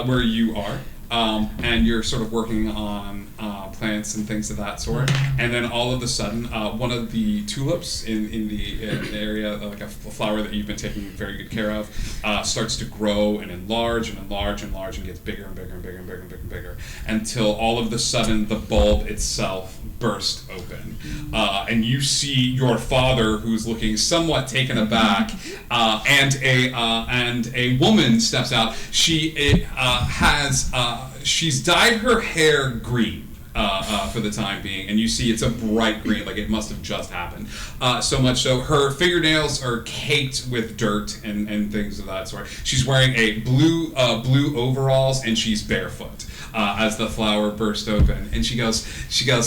where you are, and you're sort of working on plants and things of that sort. And then all of a sudden, one of the tulips in the area, like a flower that you've been taking very good care of, starts to grow and enlarge and enlarge and enlarge and gets bigger and bigger and bigger and bigger and bigger and bigger until all of a sudden the bulb itself burst open. And you see your father, who's looking somewhat taken aback, and a woman steps out. She's dyed her hair green. For the time being, and you see it's a bright green, like it must have just happened. So much so, her fingernails are caked with dirt and things of that sort. She's wearing a blue overalls, and she's barefoot as the flower burst open. And she goes,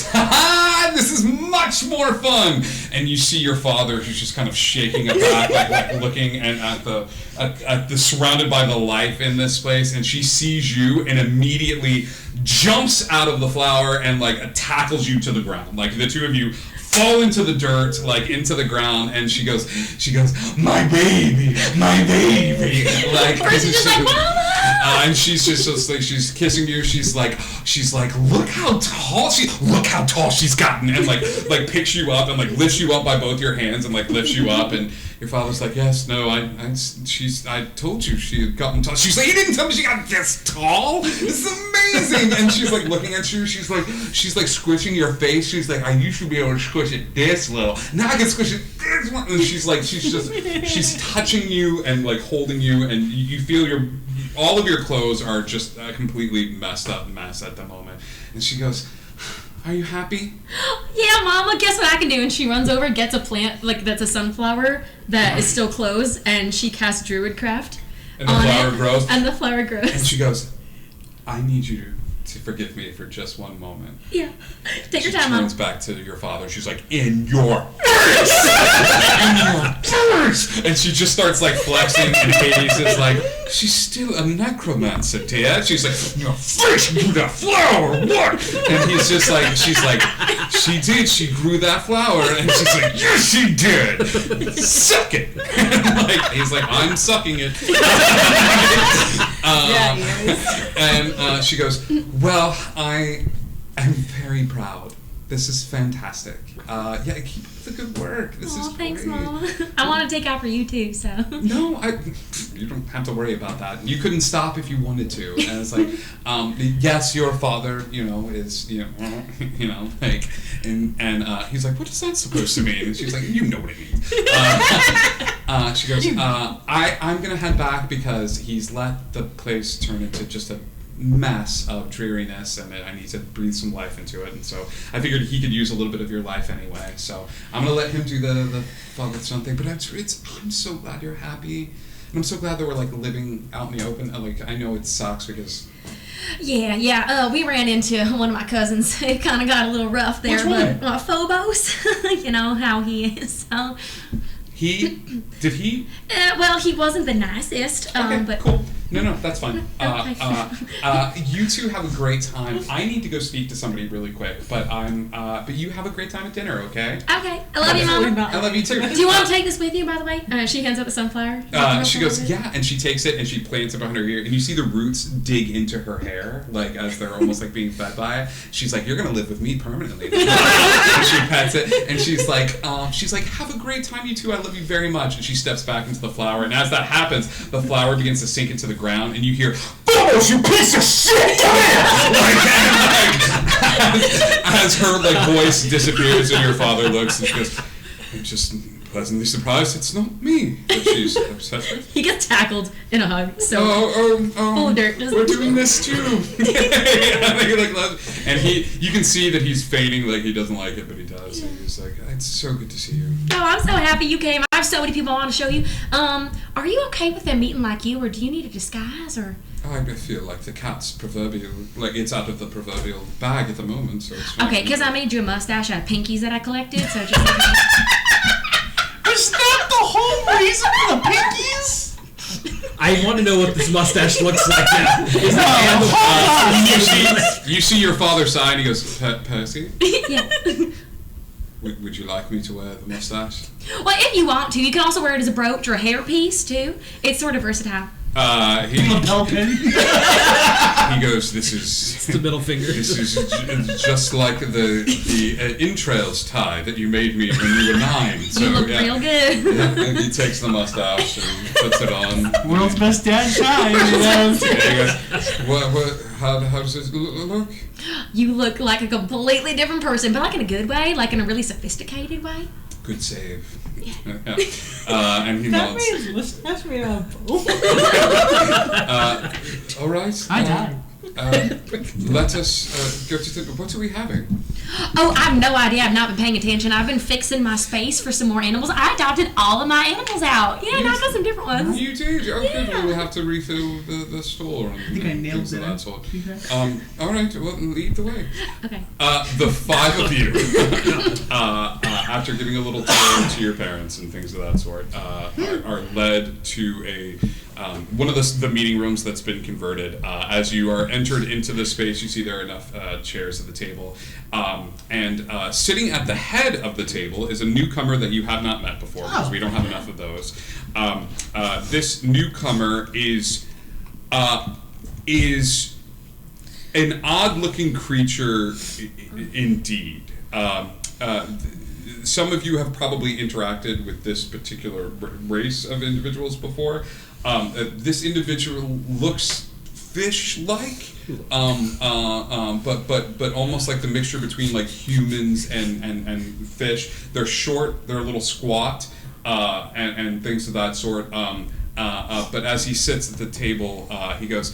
ha ha! This is much more fun. And you see your father, who's just kind of shaking it back, like looking and at the surrounded by the life in this place. And she sees you and immediately jumps out of the flower and like tackles you to the ground. Like the two of you fall into the dirt, like into the ground, and she goes, my baby, like, Or is she just like, Mama? and she's just like, she's kissing you. She's like, look how tall she's gotten, and like picks you up and like lifts you up by both your hands and like lifts you up. And your father's like, yes, no, I told you she had gotten tall. She's like, you didn't tell me she got this tall. This is amazing. And she's like looking at you. She's like squishing your face. She's like, I used to be able to squish it this little. Now I can squish it this one. And she's touching you and like holding you, and you feel all of your clothes are just a completely messed up mess at the moment. And she goes, are you happy? Yeah, Mama, guess what I can do? And she runs over, gets a plant, like that's a sunflower that is still closed, and she casts Druidcraft. And the flower grows. And the flower grows. And she goes, I need you to forgive me for just one moment. Yeah. Take your She time, Mom. turns back to your father. She's like, in your face! In your face! And she just starts like flexing, and Hades is like, she's still a necromancer, dear. She's like, your face grew that flower, what? And he's just like, she's like, she did, she grew that flower. And she's like, yes, she did! Suck it! And like, he's like, I'm sucking it. Yeah, he is. And she goes, well, I am very proud. This is fantastic. Yeah, keep up the good work. This is Thanks, great. Mama. I want to take after you too, so. No, you don't have to worry about that. You couldn't stop if you wanted to. And it's like, yes, your father, is, like, and he's like, what is that supposed to mean? And she's like, you know what it means. She goes, I'm going to head back because he's let the place turn into just a mess of dreariness, and I need to breathe some life into it. And so I figured he could use a little bit of your life anyway. So I'm going to let him do the father-son thing. But I'm so glad you're happy. And I'm so glad that we're like living out in the open. Like, I know it sucks because... Yeah. We ran into one of my cousins. It kind of got a little rough there. Which one? But Phobos, you know how he is. So. Did he? Well, he wasn't the nicest. Okay, but cool. No, that's fine. You two have a great time. I need to go speak to somebody really quick, but but you have a great time at dinner, okay? Okay, I love you, Mama. I love you too. Do you want to take this with you, by the way? She hands out the sunflower. She goes, yeah, and she takes it and she plants it behind her ear, and you see the roots dig into her hair, like as they're almost like being fed by it. She's like, "You're gonna live with me permanently." And she pets it, and she's like, "Have a great time, you two. I love you very much." And she steps back into the flower, and as that happens, the flower begins to sink into the ground, and you hear, "Bubbles, you piece of shit! Come here!" As her voice disappears, and your father looks, and she goes, "I'm just pleasantly surprised it's not me that she's obsessed with." He gets tackled in a hug, so full of dirt. We're doing this too. And you can see that he's feigning like he doesn't like it, but he does. And he's like, "It's so good to see you." Oh, I'm so happy you came. I have so many people I want to show you. Are you okay with them meeting like you, or do you need a disguise, or? I feel like the cat's proverbial, it's out of the proverbial bag at the moment, so it's fine. Okay, because I made you a mustache out of pinkies that I collected, so just Is that the whole reason for the pinkies? I want to know what this mustache looks like now. Is you see your father sigh and he goes, "Percy, yeah. would you like me to wear the mustache?" Well, if you want to, you can also wear it as a brooch or a hairpiece too. It's sort of versatile. He goes, "This is It's the middle finger. This is just like the entrails tie that you made me when you were 9." So You look real good. Yeah, and he takes the mustache and puts it on. World's best dad tie. Yeah, he goes, how does it look? You look like a completely different person, but like in a good way, like in a really sophisticated way. Good save. Yeah. And he nods. That's me up. All right. I died. Let us go to what are we having? Oh, I have no idea. I've not been paying attention. I've been fixing my space for some more animals. I adopted all of my animals out. Yeah, and I've got some different ones. You did? Okay, Yeah. we'll have to refill the store. And I think I nailed things of it. that sort. All right, well, lead the way. Okay. The 5 of you, after giving a little tour to your parents and things of that sort, are led to one of the meeting rooms that's been converted. As you are entered into the space, you see there are enough chairs at the table. And sitting at the head of the table is a newcomer that you have not met before, because we don't have enough of those. This newcomer is an odd-looking creature indeed. Some of you have probably interacted with this particular race of individuals before. This individual looks fish-like, but almost like the mixture between humans and fish. They're short, they're a little squat, and things of that sort. But as he sits at the table, he goes.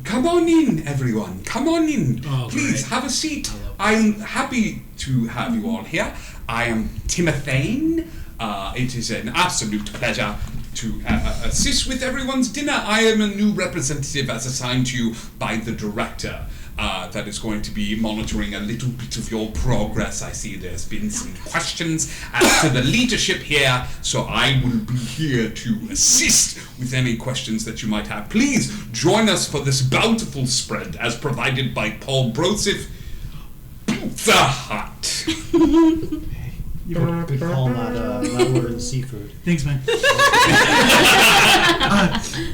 Come on in, everyone. Come on in. Oh, Please great. have a seat. I'm happy to have you all here. I am Timothane. It is an absolute pleasure to assist with everyone's dinner. I am a new representative as assigned to you by the director. That is going to be monitoring a little bit of your progress. I see there's been some questions as to the leadership here, so I will be here to assist with any questions that you might have. Please join us for this bountiful spread as provided by Paul Broseph, Pizza Hut. You were a good call not ordering seafood. Thanks, man.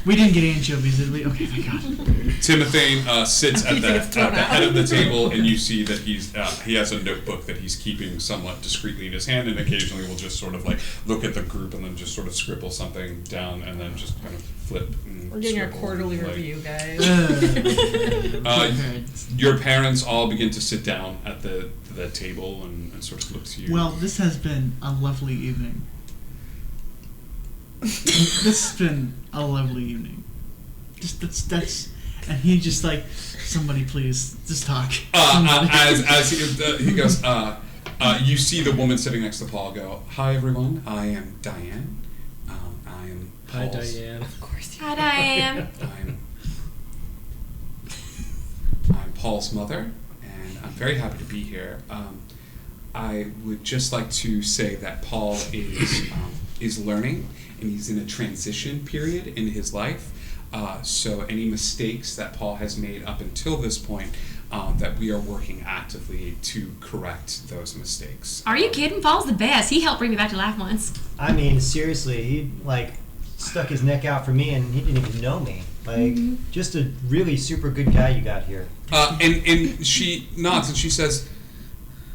We didn't get anchovies, did we? Okay, thank God. Timothane sits at the head of the table, and you see that he has a notebook that he's keeping somewhat discreetly in his hand, and occasionally will just sort of look at the group and then just sort of scribble something down, and then just kind of flip. And We're getting our scribble, quarterly review, guys. Your parents all begin to sit down at the table and sort of look to you. Well, this has been a lovely evening. This has been a lovely evening. That's and he just somebody please just talk. As he goes, you see the woman sitting next to Paul go, "Hi everyone, I am Diane. I am Hi, Paul's, Diane. Hi, Diane. I'm Paul's mother, and I'm very happy to be here. I would just like to say that Paul is learning, and he's in a transition period in his life. So any mistakes that Paul has made up until this point, that we are working actively to correct those mistakes. Are you kidding? Paul's the best. He helped bring me back to life once. I mean, seriously, he stuck his neck out for me, and he didn't even know me. Just a really super good guy you got here. And she nods and she says,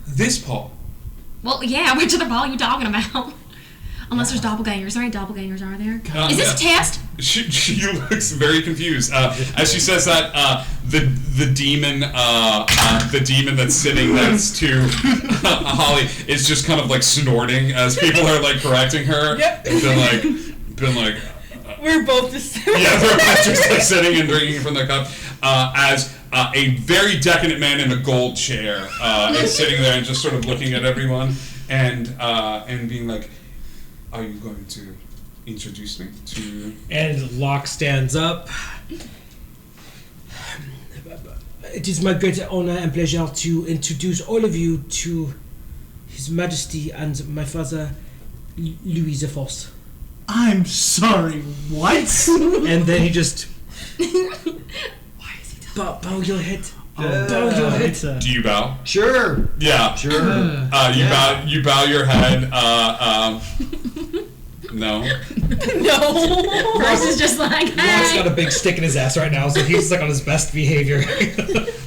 "This Paul." Well, yeah, which other Paul are you talking about? Unless there's doppelgangers. How many doppelgangers are there? Is this a test? She looks very confused as she says that. The demon that's sitting next to Holly is just kind of like snorting as people are like correcting her. Yep. And been like. We're both just Yeah, they're both just like sitting and drinking from their cup. As a very decadent man in a gold chair is sitting there and just sort of looking at everyone and being like, "Are you going to introduce me to?" And Locke stands up. It is my great honor and pleasure to introduce all of you to His Majesty and my father, Louis the Fourth. I'm sorry, what? And then he just Why is he talking? bow your head. Bow your head. It's a- Do you bow? Sure. Yeah. Sure. You bow your head. No. No. Bruce is just like, Locke's got hey. a big stick in his ass right now, so he's like on his best behavior.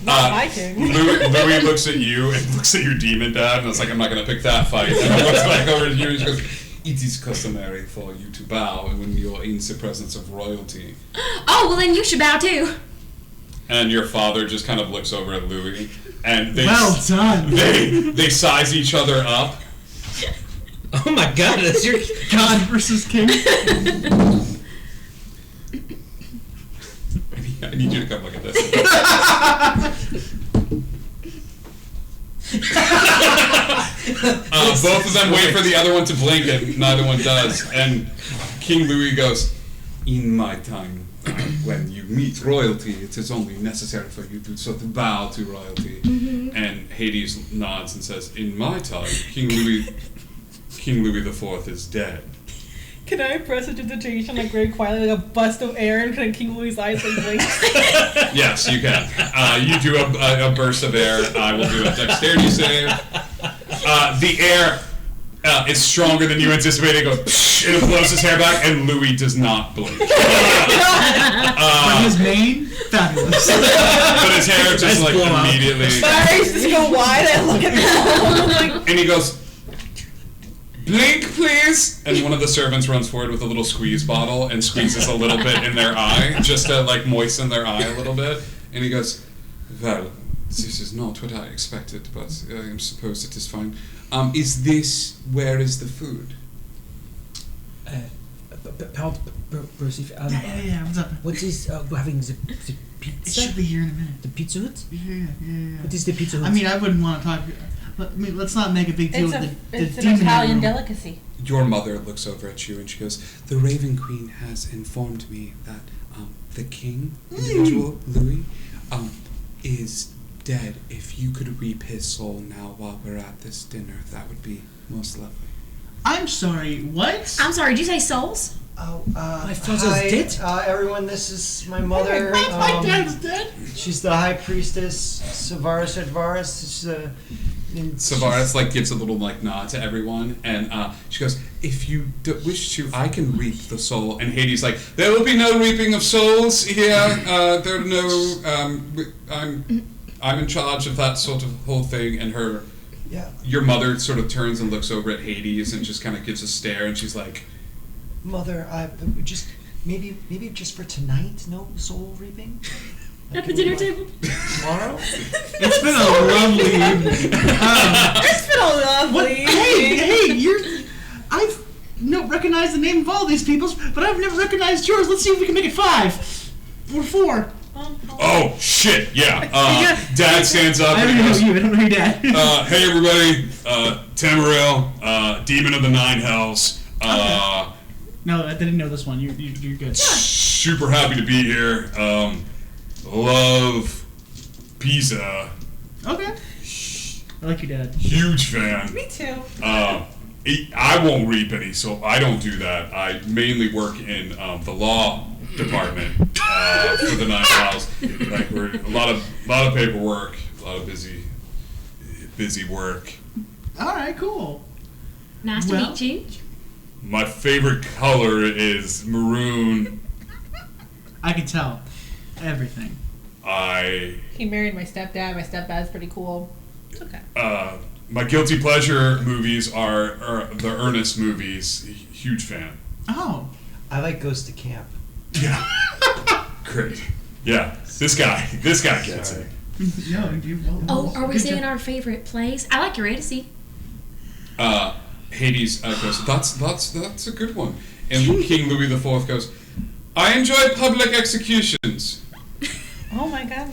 Not my king. Louis looks at you and looks at your demon dad, and it's like, I'm not going to pick that fight. And he looks back over at you and he goes, "It is customary for you to bow when you're in the presence of royalty." Oh, well then you should bow too. And your father just kind of looks over at Louis, and well done. they size each other up. Oh my god, that's your God versus king. I need you to come look at this. Both of them wait for the other one to blink, and neither one does. And King Louis goes, "In my time, when you meet royalty, it is only necessary for you to sort of bow to royalty." And Hades nods and says, "In my time, King Louis IV is dead." Can I prestidigitation like very quietly, like a bust of air, and kind of King Louis' eyes like blink? Yes, you can. You do a burst of air. I will do a dexterity save. The air is stronger than you anticipated. It goes, psh, and it blows his hair back, and Louis does not blink. But his mane, fabulous. But his hair just Nice like blowout. immediately. My eyes just go wide and look at them. Like, And he goes, "Blink, please!" And one of the servants runs forward with a little squeeze bottle and squeezes a little bit in their eye, just to like moisten their eye a little bit. And he goes, "Well, this is not what I expected, but I suppose it is fine. Where is the food?" Bruce, Yeah, what's up? what is we're having the It pizza? should be here in a minute. The Pizza Hut? Yeah. What is the Pizza Hut? I mean, I wouldn't want to talk. Let's not make a big deal it's with the it's an demon in the Italian room. delicacy. Your mother looks over at you and she goes, "The Raven Queen has informed me that the king, individual Louis, is dead. If you could reap his soul now while we're at this dinner, that would be most lovely." I'm sorry, what? I'm sorry, did you say souls? Oh, My father's hi, dead? Everyone, this is my mother. My dad's dead. She's the high priestess, Savaris Advaris. Savaris like gives a little like nod to everyone, and she goes, "If you wish to, I can reap the soul." And Hades like, "There will be no reaping of souls here. There are no. I'm in charge of that sort of whole thing." And your mother sort of turns and looks over at Hades and just kind of gives a stare, and she's like, Mother, just maybe just for tonight, no soul reaping. At the dinner table? Tomorrow. It's been a lovely evening. It's been a lovely. Hey, I've recognized the name of all these people's, but I've never recognized yours. Let's see if we can make it 5 or 4. "Oh shit, yeah." Dad stands up I and don't he know goes, you. I don't know your dad. "Hey everybody, Tamariel, Demon of the Nine Hells. No, I didn't know this one. You're good. Super happy to be here. Love pizza. Okay. I like your dad. Huge fan. Me too. I won't reap any, so I don't do that. I mainly work in the law department for the 9 files. Like we're a lot of paperwork, a lot of busy work. All right, cool. Nice to meet you. My favorite color is maroon. I can tell everything. He married my stepdad. My stepdad's pretty cool. It's okay. My guilty pleasure movies are the Ernest movies. Huge fan. Oh. I like Ghost to Camp. Yeah. Great. Yeah. This guy gets it. No, Oh, are we saying our favorite place? I like Eurydice. Hades goes, that's a good one. And King Louis IV goes, I enjoy public executions. Oh my god.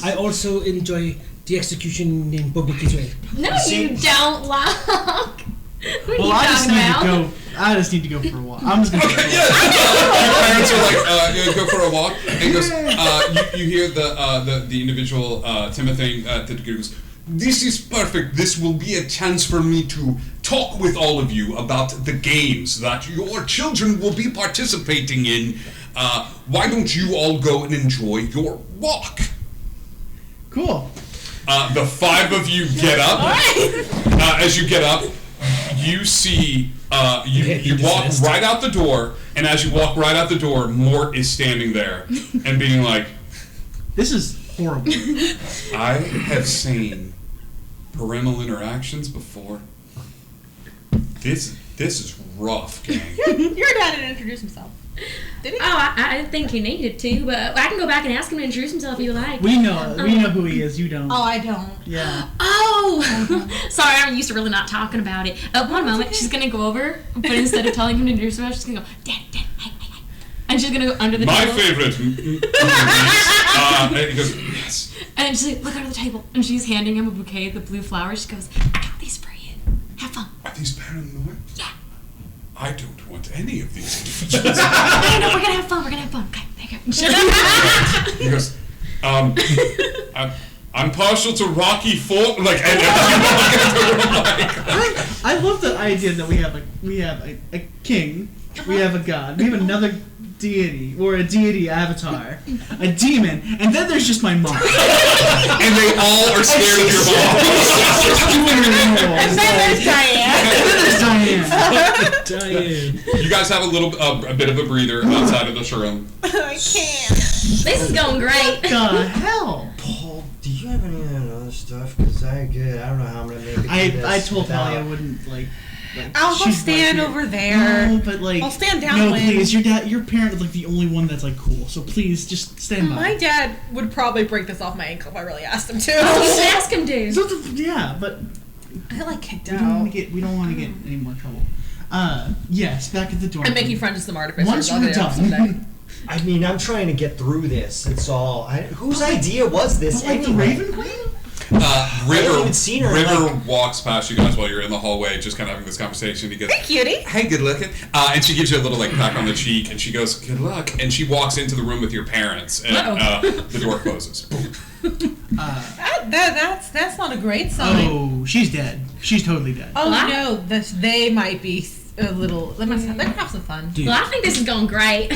I also enjoy the execution in public as well. No, you don't, Locke. What are you I just talking need to go for a walk. I'm just gonna Okay, yeah. Your parents are like, go for a walk, and he goes, you hear the individual Timothy that goes, this is perfect. This will be a chance for me to talk with all of you about the games that your children will be participating in. Why don't you all go and enjoy your walk? Cool. The 5 of you get up. As you get up, you see you walk right out the door, and as you walk right out the door, Mort is standing there and being like, This is horrible. I have seen parental interactions before. This is rough, gang. Your dad didn't introduce himself. Did he? Oh, I didn't think he needed to, but I can go back and ask him to introduce himself if you like. We know who he is. You don't. Oh, I don't. Yeah. Oh! Sorry, I'm used to really not talking about it. One moment, she's gonna go over, but instead of telling him to introduce herself, she's gonna go, Dad, hey. And she's gonna go under the My table. favorite movies. And he goes, yes. And she's like, look under the table. And she's handing him a bouquet of the blue flowers. She goes, I got these for you. Have fun. Are these paranoid? Yeah. I don't want any of these. No, we're gonna have fun. Okay, there you go. He goes, I'm partial to Rocky IV. Like, I love the idea that we have a king, we have a god, we have another deity or a deity avatar, a demon, and then there's just my mom. and they all are scared of your mom. And then there's Diane. Diane. You guys have a bit of a breather outside of the room. I can't. This is going great. What the hell? Paul, do you have any other stuff? Because I don't know how I'm gonna make it. I told Holly I wouldn't like I'll go she's stand like, over there. No, but like I'll stand No, downwind. please, your parent is like the only one that's like cool. So please, just stand by. My dad would probably break this off my ankle if I really asked him to. Oh, you should ask him to. So yeah, but I got like kicked we don't out. want to get any more trouble. Yes, back at the door. I'm making friends with some artificers. Once I'll we're get it off someday. done. I mean, I'm trying to get through this. It's all. Whose idea was this Like the anyway? Raven Queen? River, even seen her, River like- walks past you guys while you're in the hallway, just kind of having this conversation. He goes, Hey, cutie. "Hey, good looking," and she gives you a little like pat on the cheek, and she goes, "Good luck," and she walks into the room with your parents, and the door closes. That's not a great sign. Oh, she's dead. She's totally dead. Oh What? no, they might be a little. They must have, they're gonna have some fun. Dude, Well, I think this is going great.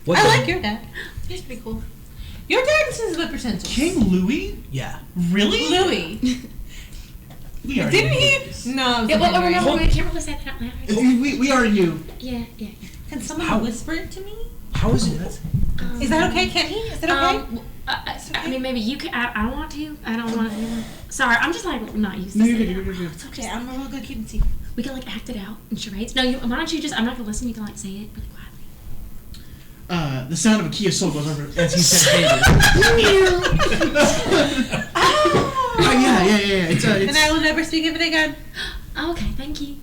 what I the- like your dad. He's pretty cool. Your dad is the percentage. King Louis? Yeah. Really? Louis. We already Didn't knew he? this. No. Yeah, well, Henry. remember, we can't really say that out loud. We already knew. Yeah. Can someone How- whisper it to me? How is it? Is that okay? Can he? Is that okay? I mean, maybe you could. I don't want to. I don't want to. Sorry, I'm just like not used to No, saying you're it. good, you're good. It's Okay, okay. I'm real good keeping secret. We can like act it out in charades. No, why don't you just? I'm not gonna listen. You can like say it really quietly. The sound of a Kia Soul goes over as he says baby. Yeah. It's And I will never speak of it again. Oh, okay, thank you.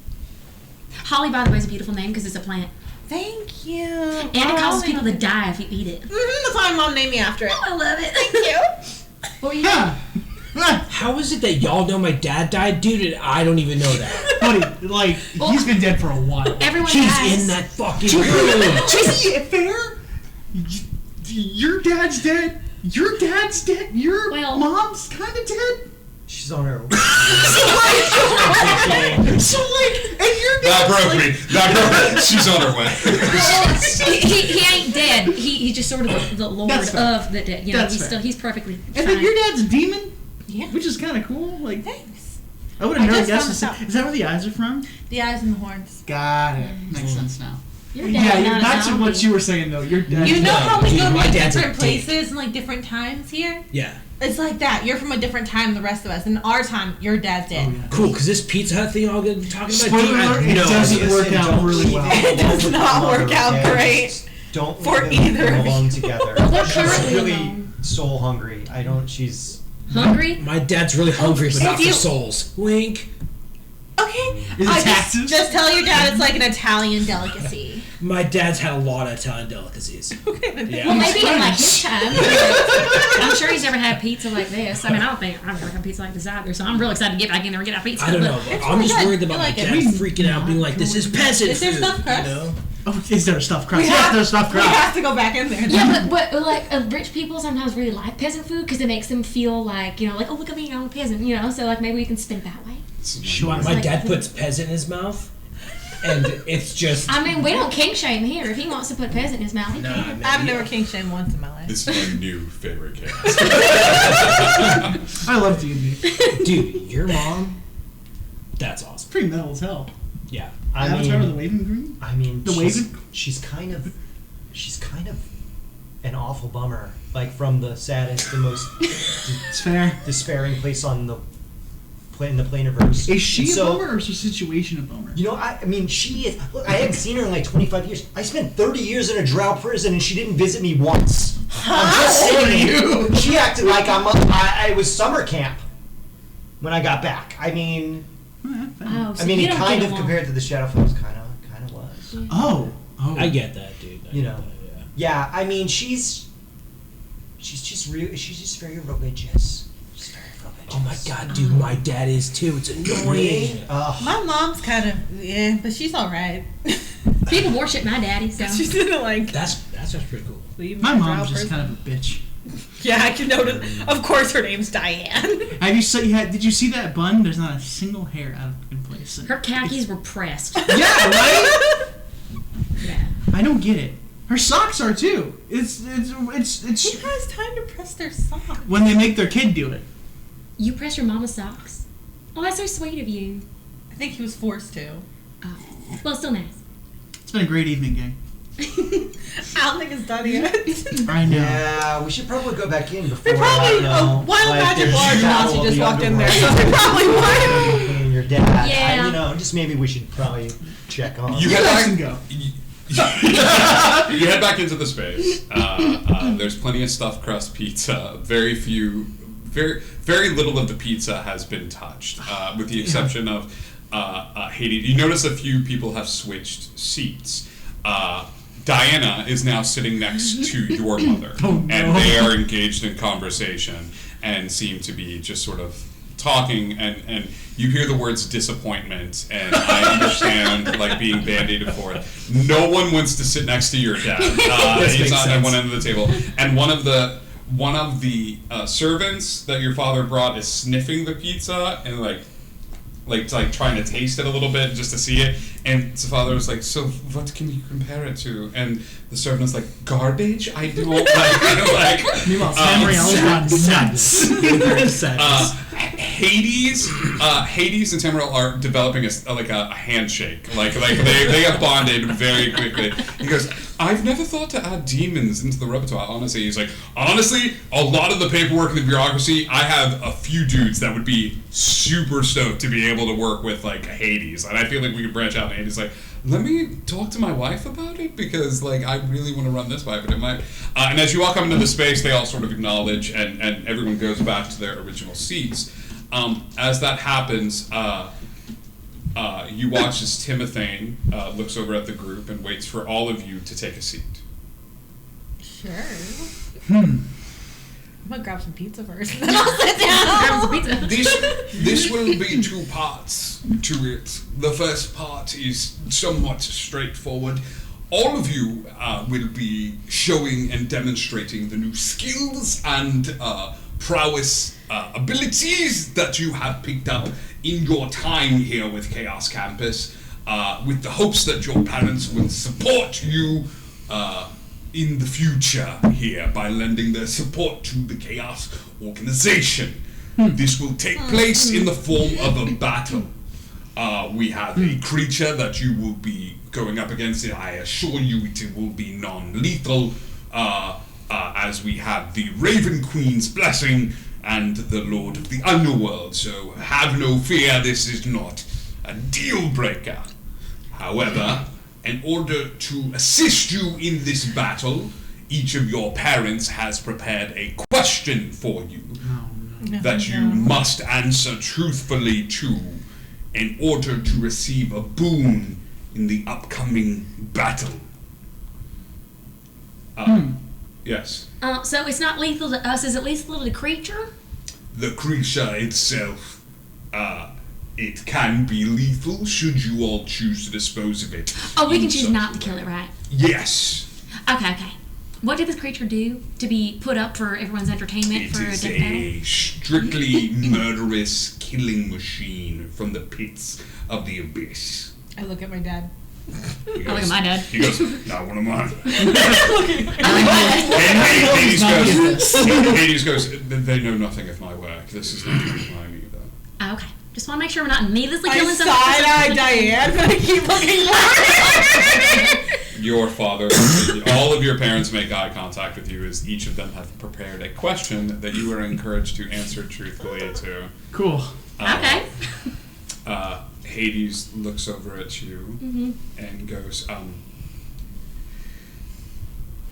Holly, by the way, is a beautiful name because it's a plant, Thank you. and it causes people to die if you eat it. That's why my mom named me after it. I love it. Thank you. What were you? How is it that y'all know my dad died, dude, and I don't even know that? Buddy, like, he's been dead for a while. Everyone He's has. in that fucking room. Is it fair? Your dad's dead. Your dad's dead. Your Well- mom's kind of dead. She's on her. So like, and your That broke me. She's on her way. he ain't dead. He's just sort of the lord That's fair. of the dead. You know, That's fair. he's perfectly And fine. then your dad's a demon, Yeah. which is kind of cool. Like, Thanks. I would have I never just guessed. found This. this out. Is that where the eyes are from? The eyes and the horns. Got it. Makes sense now. Your Yeah, dad's you're not a back to zombie. what you were saying though. Your dad. You know how we dude, go to my like dad's a different dick. places and like different times here? Yeah. It's like that. You're from a different time than the rest of us. In our time, your dad's dead. Oh, yeah. Cool, because this Pizza Hut thing all good talking about. Spoiler dude, I have alert, it no doesn't idea. work out really well. It does not work out great. Don't for leave them either of alone you. together. They're She's currently really alone. soul hungry. I don't. She's. Hungry? My dad's really hungry, but if not for you- souls. Wink. Okay. Is it taxes? Just tell your dad it's like an Italian delicacy. My dad's had a lot of Italian delicacies. Okay. Then. Yeah. Well, maybe in like his time. I'm sure he's never had pizza like this. I mean, I don't think I've ever had pizza like this either. So I'm real excited to get back in there and get our pizza. I don't but- know. But It's I'm really just good. worried I about my like it. dad freaking out, being like, "This is peasant Is there food." stuffed crust? You know? Oh, is there a stuffed crust? We Yes, have- there's stuffed We crust. have to go back in there. Yeah, but like rich people sometimes really like peasant food because it makes them feel like, you know, like, oh, look at me, I'm a peasant, you know. So like maybe we can spin it that way. Sure. My dad puts peasant in his mouth, and it's just. I mean, we don't king shame here. If he wants to put peasant in his mouth, he Nah, can. man, I've yeah. never king shamed once in my life. This is my new favorite cast. I love D&D. Dude, your mom. That's awesome. Pretty metal as hell. Yeah. I Avatar of the mean. Waving Green. I mean. The she's, Waven? she's kind of an awful bummer. Like from the saddest, the most It's fair. despairing place on the in the planiverse. Is she And a so, bummer or is her situation a bummer? You know, I mean, she is. Look, I hadn't seen her in like 25 years. I spent 30 years in a drow prison, and she didn't visit me once. I'm just saying. She acted like I was summer camp when I got back. I mean, Oh, so I mean, you it don't kind get of along. compared to the Shadowfalls, kind of was. Oh. I get that, dude. I You get know. that, yeah. Yeah, I mean, she's just very religious. She's very religious. Oh my god, dude, my dad is too. It's annoying. Really? My mom's kind of but she's all right. People worship my daddy, so. She didn't like That's pretty cool. leave My my mom's drow just person. kind of a bitch. Yeah, I can notice. Of course, her name's Diane. Have you did you see that bun? There's not a single hair out of place. Her khakis were pressed. Yeah, right? Yeah. I don't get it. Her socks are too. It's Who has time to press their socks? when they make their kid do it. You press your mama's socks? Oh, that's so sweet of you. I think he was forced to. Oh. Well, still nice. It's been a great evening, gang. I don't think it's done yet. I know. Yeah, we should probably go back in before. They probably I don't know, wild like, magic there's large battle Nazi of just the walked in there, so underworld. they probably would. And your dad. Yeah. You know, just maybe we should probably check on. You You head guys can back. go. You head back into the space. There's plenty of stuffed crust pizza. Very little of the pizza has been touched, with the exception of Haiti. You notice a few people have switched seats. Diana is now sitting next to your mother, Oh, no. and they are engaged in conversation and seem to be just sort of talking, and you hear the words disappointment, and I understand like being band-aided for it. No one wants to sit next to your dad. This He's makes on sense. one end of the table, and one of the servants that your father brought is sniffing the pizza and like trying to taste it a little bit just to see it. And the father was like, "So what can you compare it to?" And the servant was like, "Garbage. I don't like." Meanwhile, Sam Rael's gone nuts. Hades and Tamriel are developing a handshake. Like they have bonded very quickly. He goes, "I've never thought to add demons into the repertoire, honestly." He's like, "Honestly, a lot of the paperwork and the bureaucracy, I have a few dudes that would be super stoked to be able to work with like Hades. And I feel like we could branch out." And Hades like, "Let me talk to my wife about it because like I really want to run this by, but it might." And as you all come into the space, they all sort of acknowledge, and everyone goes back to their original seats. As that happens, you watch as Timothane looks over at the group and waits for all of you to take a seat. Sure. I'm gonna grab some pizza first, and then I'll sit down. Grab some pizza. This will be two parts to it. The first part is somewhat straightforward. All of you will be showing and demonstrating the new skills and prowess abilities that you have picked up in your time here with Chaos Campus. with the hopes that your parents will support you in the future here by lending their support to the Chaos Organization. This will take place in the form of a battle. We have a creature that you will be going up against, and I assure you it will be non-lethal, as we have the Raven Queen's blessing and the Lord of the Underworld, so have no fear, this is not a deal breaker. However, in order to assist you in this battle, each of your parents has prepared a question for you that you must answer truthfully to in order to receive a boon in the upcoming battle. Yes. So it's not lethal to us. Is it lethal to the creature? The creature itself, it can be lethal should you all choose to dispose of it. Oh, we in can choose such not a to kill way. it, right? Yes. Okay. What did this creature do to be put up for everyone's entertainment It for a is death battle? a strictly murderous killing machine from the pits of the abyss. I look at my dad. He I look at my dad. He goes, not one of mine. I Hades goes, they know nothing of my work. This is not mine either. Oh, okay. Just want to make sure we're not needlessly I killing someone. side-eye Diane, but I keep looking for her. Your father, all of your parents make eye contact with you as each of them have prepared a question that you are encouraged to answer truthfully to. Cool. Okay. Hades looks over at you and goes,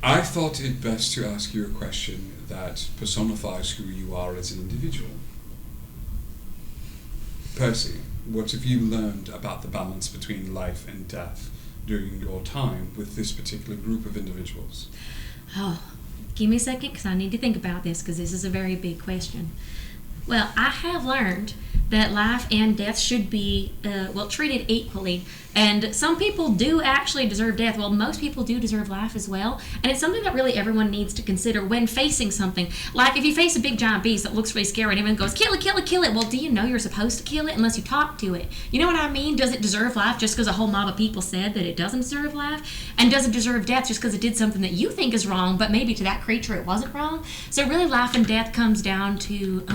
I thought it best to ask you a question that personifies who you are as an individual. Percy, what have you learned about the balance between life and death during your time with this particular group of individuals? Oh, give me a second because I need to think about this because this is a very big question. Well, I have learned that life and death should be, treated equally. And some people do actually deserve death. Well, most people do deserve life as well. And it's something that really everyone needs to consider when facing something. Like if you face a big giant beast that looks really scary and everyone goes, kill it, kill it, kill it. Well, do you know you're supposed to kill it unless you talk to it? You know what I mean? Does it deserve life just because a whole mob of people said that it doesn't deserve life? And does it deserve death just because it did something that you think is wrong, but maybe to that creature it wasn't wrong? So really life and death comes down to,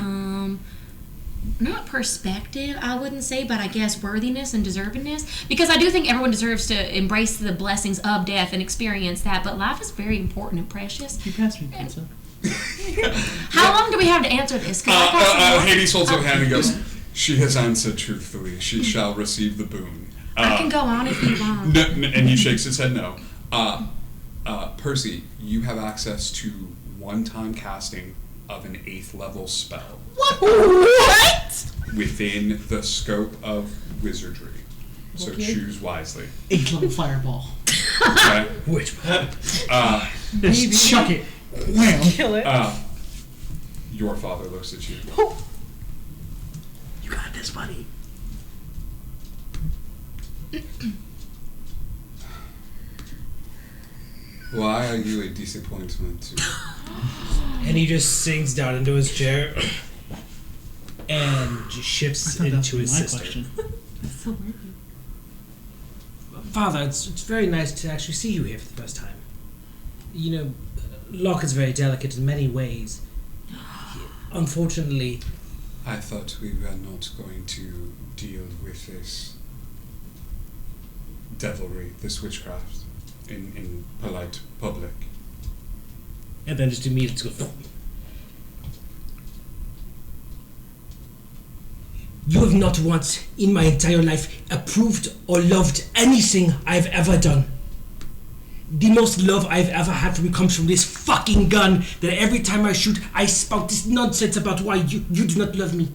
not perspective, I wouldn't say, but I guess worthiness and deservedness. Because I do think everyone deserves to embrace the blessings of death and experience that, but life is very important and precious. You passed me pizza. How long do we have to answer this? 'Cause I got some more. Hades holds up a hand and goes, she has answered truthfully. She shall receive the boon. I can go on if you want. And he shakes his head no. Percy, you have access to one-time casting of an 8th level spell. What? Within the scope of wizardry. So Okay. choose wisely. 8th level fireball. Okay? Which Just chuck it. Kill it. Your father looks at you. You got this, buddy. Why are you a disappointment to me? And he just sinks down into his chair and just I shifts thought that into was his my sister. question. Father, it's very nice to actually see you here for the first time. You know, Locke is very delicate in many ways. Unfortunately, I thought we were not going to deal with this devilry, this witchcraft, in polite public. and then just immediately go. You have not once in my entire life approved or loved anything I've ever done. The most love I've ever had from you comes from this fucking gun that every time I shoot, I spout this nonsense about why you do not love me.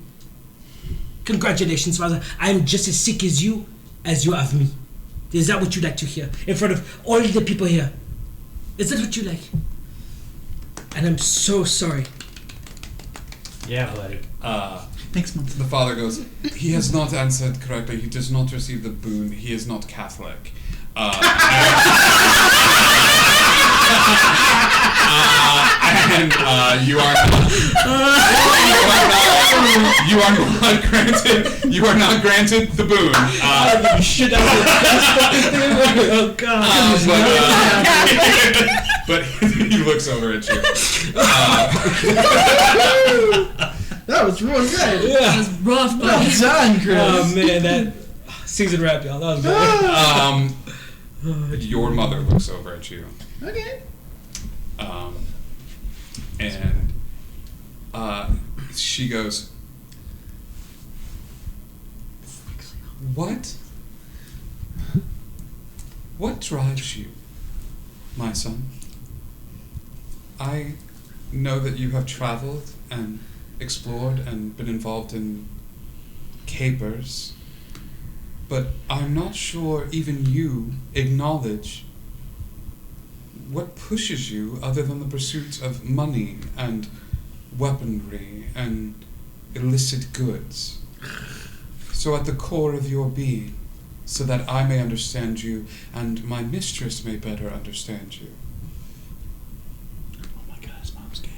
Congratulations, Father. I am just as sick as you are of me. Is that what you'd like to hear? In front of all the people here? Is that what you like? And I'm so sorry. Yeah, buddy. Thanks, Mom. The father goes, he has not answered correctly. He does not receive the boon. He is not Catholic. And and you are not granted the boon. You shit out of oh god. But he looks over at you. That was real good. That Yeah. was rough, Well buddy. done, Chris. Oh man, that seasoned rap, y'all. That was good. Your mother looks over at you. Okay. And she goes, What drives you, my son? I know that you have traveled and explored and been involved in capers, but I'm not sure even you acknowledge what pushes you other than the pursuit of money and weaponry and illicit goods. So at the core of your being, so that I may understand you and my mistress may better understand you. Oh my god, his mom's gay.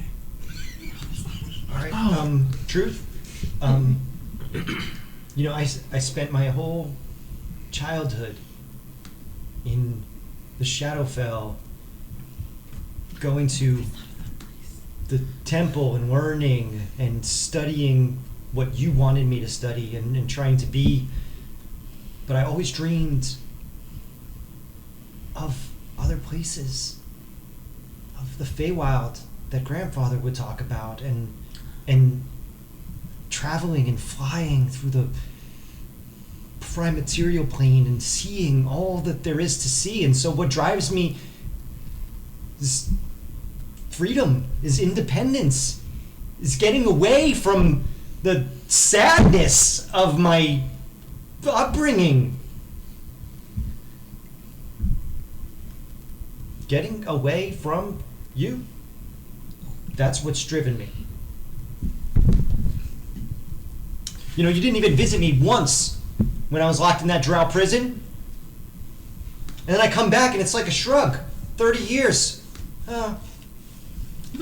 All right. Oh. Truth. You know, I spent my whole childhood in the Shadowfell, going to the temple and learning and studying what you wanted me to study and trying to be. But I always dreamed of other places, of the Feywild that grandfather would talk about, and traveling and flying through the prime material plane and seeing all that there is to see. And so what drives me is freedom, is independence, is getting away from the sadness of my upbringing. Getting away from you. That's what's driven me. You know, you didn't even visit me once when I was locked in that drow prison. And then I come back and it's like a shrug. 30 years. Oh,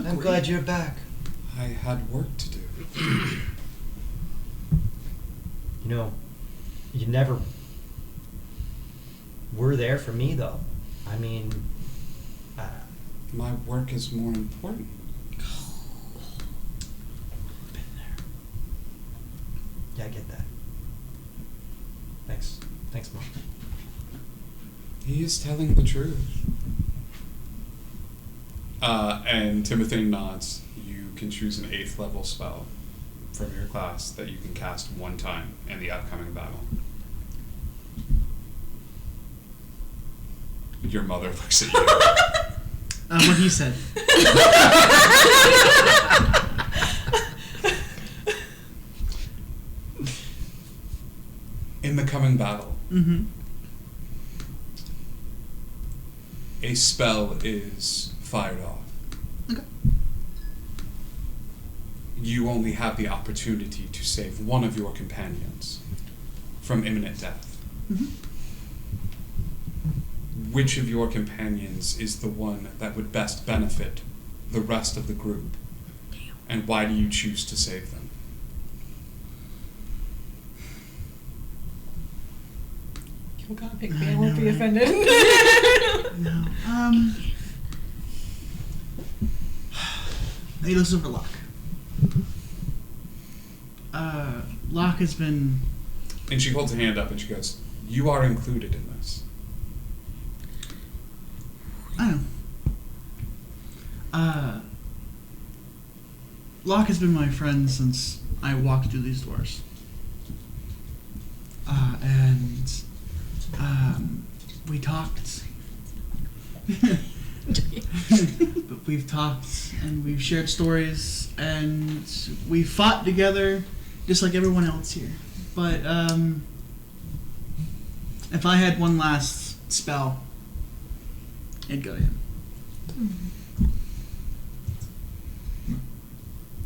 I'm glad you're back. I had work to do. You know, you never were there for me, though. I mean, My work is more important. yeah, I get that. Thanks. Thanks, Mom. He is telling the truth. And Timothy nods. You can choose an 8th level spell from your class that you can cast one time in the upcoming battle. Your mother looks at you. What he said. In the coming battle, Mm-hmm. a spell is fired off. Okay. You only have the opportunity to save one of your companions from imminent death. Mm-hmm. Which of your companions is the one that would best benefit the rest of the group? And why do you choose to save them? You gotta pick me. I won't be offended. No. He looks over Locke. Locke has been. And she holds a hand up and she goes, "You are included in this." I know. Locke has been my friend since I walked through these doors. And we talked. But we've talked and we've shared stories and we fought together just like everyone else here. But if I had one last spell, it'd go to him.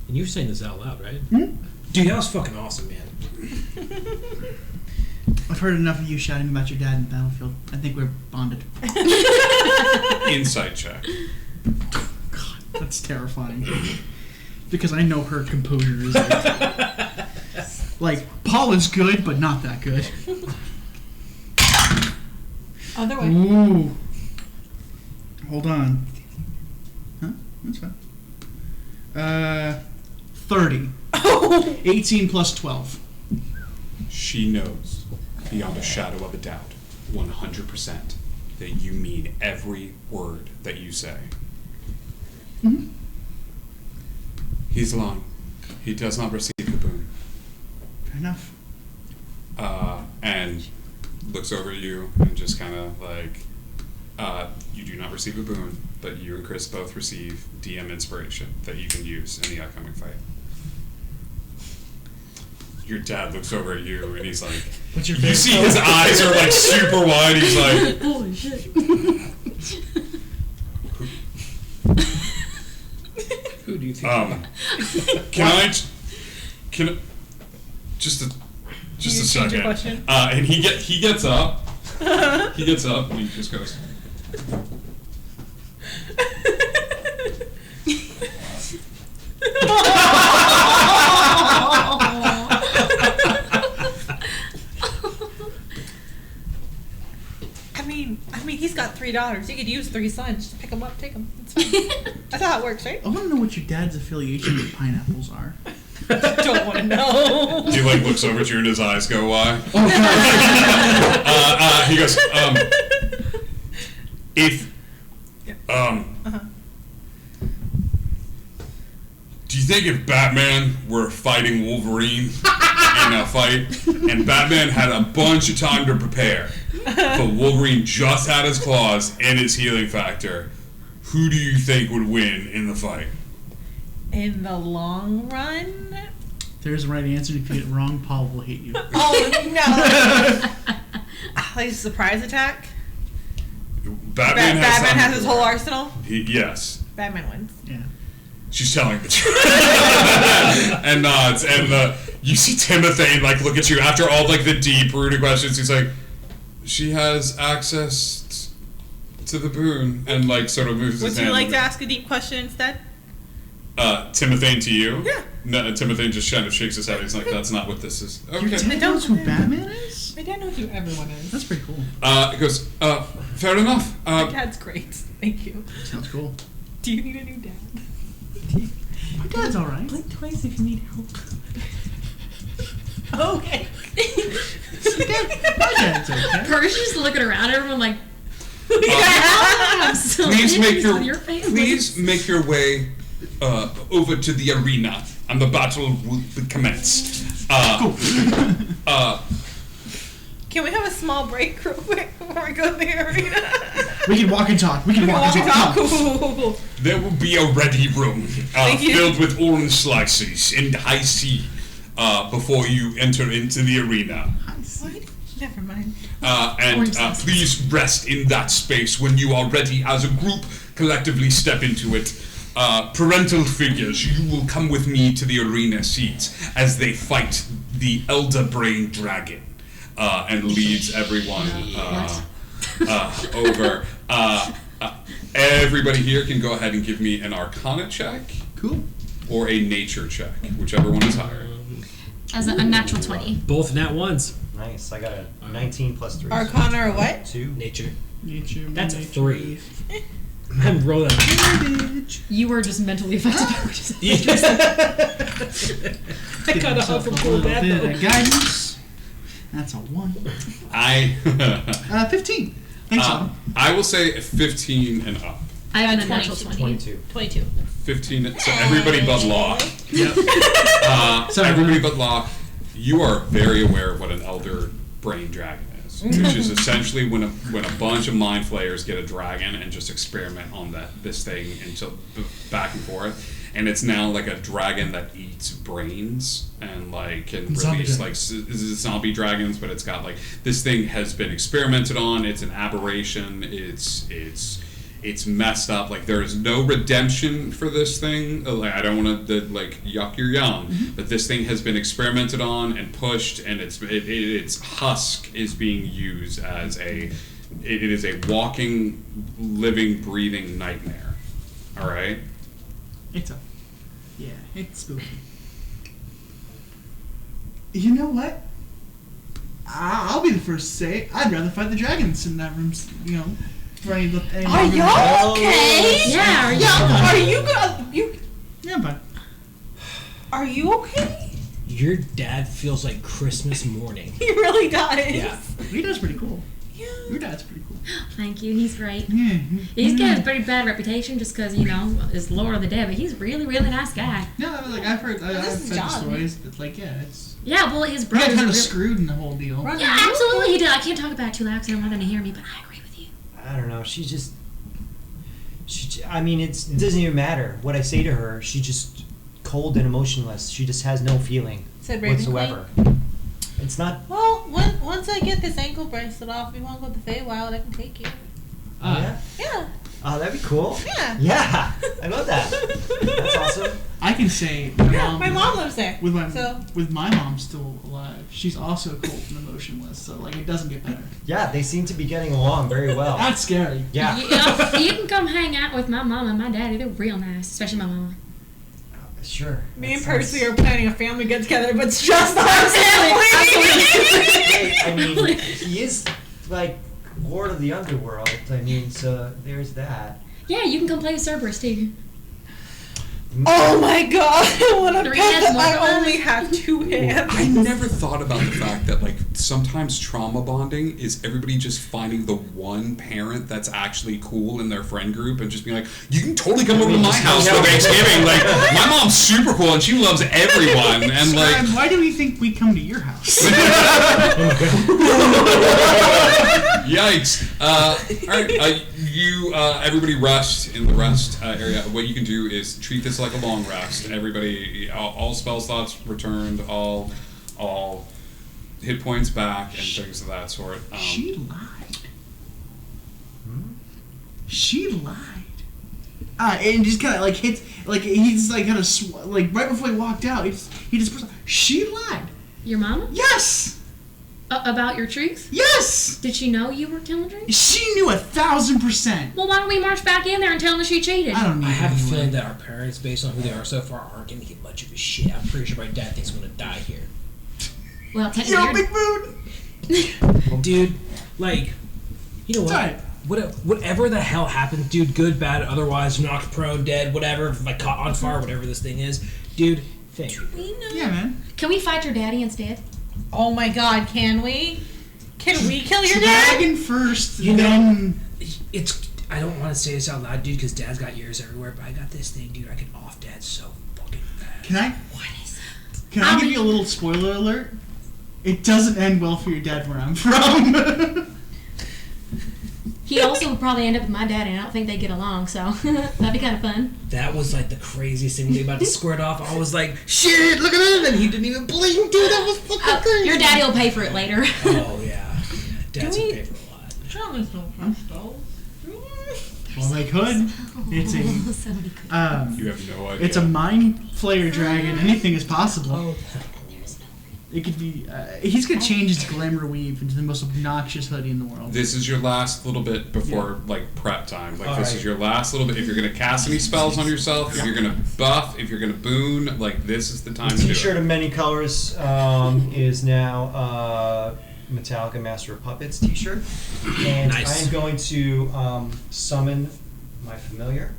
And you're saying this out loud, right? Hmm? Dude, that was fucking awesome, man. I've heard enough of you shouting about your dad in the battlefield. I think we're bonded. Insight check. God, That's terrifying. Because I know her composure is like Paul is good, but not that good. Other way. Ooh. Hold on. Huh? That's fine. 30. 18 plus 12. She knows, beyond a shadow of a doubt, 100%, that you mean every word that you say. Mm-hmm. He's lying. He does not receive the boon. Fair enough. And looks over at you and just kind of like, you do not receive a boon, but you and Chris both receive DM inspiration that you can use in the upcoming fight. Your dad looks over at you and he's like, What's your you see his eyes are like super wide. He's like, Holy shit. Who do you think? Can I just a You change second. your question? And he gets up. He gets up and he just goes. I mean, he's got $3. You could use 3 cents. Just pick them up, take them. It's fine. That's how it works, right? I want to know what your dad's affiliation with pineapples are. Don't want to know. He like looks over at you and his eyes go wide. He goes, do you think if Batman were fighting Wolverine in a fight, and Batman had a bunch of time to prepare, but Wolverine just had his claws and his healing factor, who do you think would win in the fight? In the long run? There's the right answer. If you get it wrong, Paul will hate you. Oh, no. Like a surprise attack? Batman has Batman time has to his whole prepare. arsenal? Yes. Batman wins. Yeah. She's telling the truth. And nods. And you see Timothy like look at you after all like the deep rooted questions. He's like, she has access to the boon, and like sort of moves his Would hand. you like to ask a deep question instead? Timothy to you? Yeah. No, Timothy just kind of shakes his head. He's like, that's not what this is. Your Okay. dad knows who Batman is? My dad knows who everyone is. That's pretty cool. He goes, fair enough. My dad's great. Thank you. Sounds cool. Do you need a new dad? My dad's alright. Blink twice if you need help. Okay. My dad's okay. Percy's just looking around at everyone like, Please make your way over to the arena, and the battle will commence. Can we have a small break real quick before we go to the arena? We can walk and talk. We can walk and talk. Cool. There will be a ready room you. filled with orange slices in high C before you enter into the arena. What? Never mind. And Orange slices. please rest in that space when you are ready as a group. Collectively step into it. Parental figures, you will come with me to the arena seats as they fight the Elder Brain Dragon. And leads everyone over. Everybody here can go ahead and give me an Arcana check Cool. or a Nature check, whichever one is higher. as a natural 20. Both nat ones. Nice. I got a 19 plus 3. Arcana or what? 2. Nature. Nature. That's a nature. 3. I'm rolling. You were just mentally affected by what you said. I got a Myself help a from little that bit though. of guidance. That's a 1. 15. Thanks, Autumn. I will say 15 and up. I have a natural 20. 22. 22. 15. So everybody but Law. Yep. So everybody but Law, you are very aware of what an Elder Brain Dragon is, which is essentially when a bunch of mind flayers get a dragon and just experiment on this thing until back and forth. And it's now like a dragon that eats brains and like can Zombie release dragon. like zombie dragons, but it's got like this thing has been experimented on. It's an aberration. It's messed up. Like there is no redemption for this thing. Like I don't want to like yuck your yum, but this thing has been experimented on and pushed, and its husk is being used as it is a walking, living, breathing nightmare. All right. It's spooky. You know what? I'll be the first to say I'd rather fight the dragons in that room. You know, for any Are you okay? Yeah, are you? Are you good? You Yeah, but are you okay? Your dad feels like Christmas morning. He really does. Yeah. your dad's pretty cool. Yeah. Your dad's pretty cool. Thank you. He's great. Yeah. He's got a pretty bad reputation just because, you know, is Lord of the Dead, but he's really, really nice guy. No, like I've heard This is the John. stories. But like, yeah, it's Yeah, well, his he got brother's kind of really... screwed in the whole deal. Run. Yeah, absolutely he did. I can't talk about it too loud because I don't want them to hear me, but I agree with you. I don't know. I mean, it doesn't even matter what I say to her. She just cold and emotionless. She just has no feeling Said Ravenclaw. whatsoever. It's not. Well, once I get this ankle bracelet off, we won't go to the Feywild. I can take you. Yeah. Yeah. Oh, that'd be cool. Yeah. Yeah, I love that. That's awesome. I can say My mom lives there. with my So- mom still alive. She's also cold and emotionless. So like it doesn't get better. Yeah, they seem to be getting along very well. That's scary. Yeah. You know, you can come hang out with my mom and my daddy. They're real nice, especially my mama. Sure. Me and That sounds- Percy are planning a family get together, but it's just our family. I mean, he is like Lord of the Underworld. I mean, so there's that. Yeah, you can come play with Cerberus too. Oh my god! What a Three pet hands, that more I than only have 2 hands. I never thought about the fact that like sometimes trauma bonding is everybody just finding the one parent that's actually cool in their friend group and just being like, you can totally come over to my house for Thanksgiving. Like my mom's super cool and she loves everyone and like Why do we think we come to your house? yikes. All right, everybody rest in the rest area. What you can do is treat this like a long rest. Everybody, all spell slots returned, all hit points back, and things of that sort. She lied. She lied. And just kind of like hits, like he's like kind of like right before he walked out, he just she lied. Your mama? Yes. About your truth? Yes. Did she know you were telling the truth? She knew 1,000%. Well, why don't we march back in there and tell them she cheated? I don't need I have a anyone. feeling that our parents, based on who they are so far, aren't going to get much of a shit. I'm pretty sure my dad thinks I'm going to die here. Well, Yo, technically, big mood. Dude, like, you know what? Sorry. Whatever the hell happened, dude, good, bad, otherwise, knocked prone, dead, whatever, like caught on fire, whatever this thing is, dude, thank you. we know. Yeah, man. Can we fight your daddy instead? Oh my god, can we? Can we kill your dad? Dragon first, You know- then It's, I don't want to say this out loud, dude, because dad's got ears everywhere, but I got this thing, dude, I can off dad so fucking fast. can I? What is that? Can I give you a little spoiler alert? It doesn't end well for your dad where I'm from. He also would probably end up with my daddy, and I don't think they get along, so that'd be kind of fun. That was like the craziest thing when they about to squirt off. I was like, shit, look at that, and he didn't even blink, dude, that was fucking crazy. Your daddy will pay for it later. Oh, yeah. Dad's we- a pay for a lot. Charlie's no crystals. Well, they could. It's a Somebody could. you have no idea. it's a mind flayer dragon. Anything is possible. Oh, There's no. It could be. He's gonna change his glamour weave into the most obnoxious hoodie in the world. This is your last little bit before like prep time. Like All this right. is your last little bit. If you're gonna cast any spells on yourself, if you're gonna buff, if you're gonna boon, like this is the time to do T-shirt it. of many colors is now Metallica Master of Puppets T-shirt, and Nice. I am going to summon my familiar.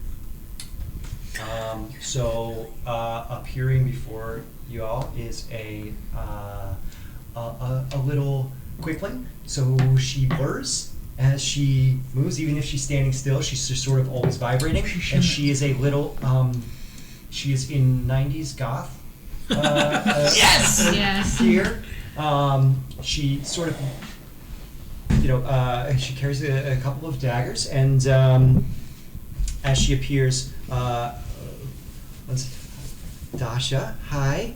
So appearing before you all is a little quickling. So she blurs as she moves, even if she's standing still. She's just sort of always vibrating, and she is a little. She is in '90s goth. Yes! Yes. Here, she sort of, she carries a couple of daggers, and as she appears, Dasha, hi.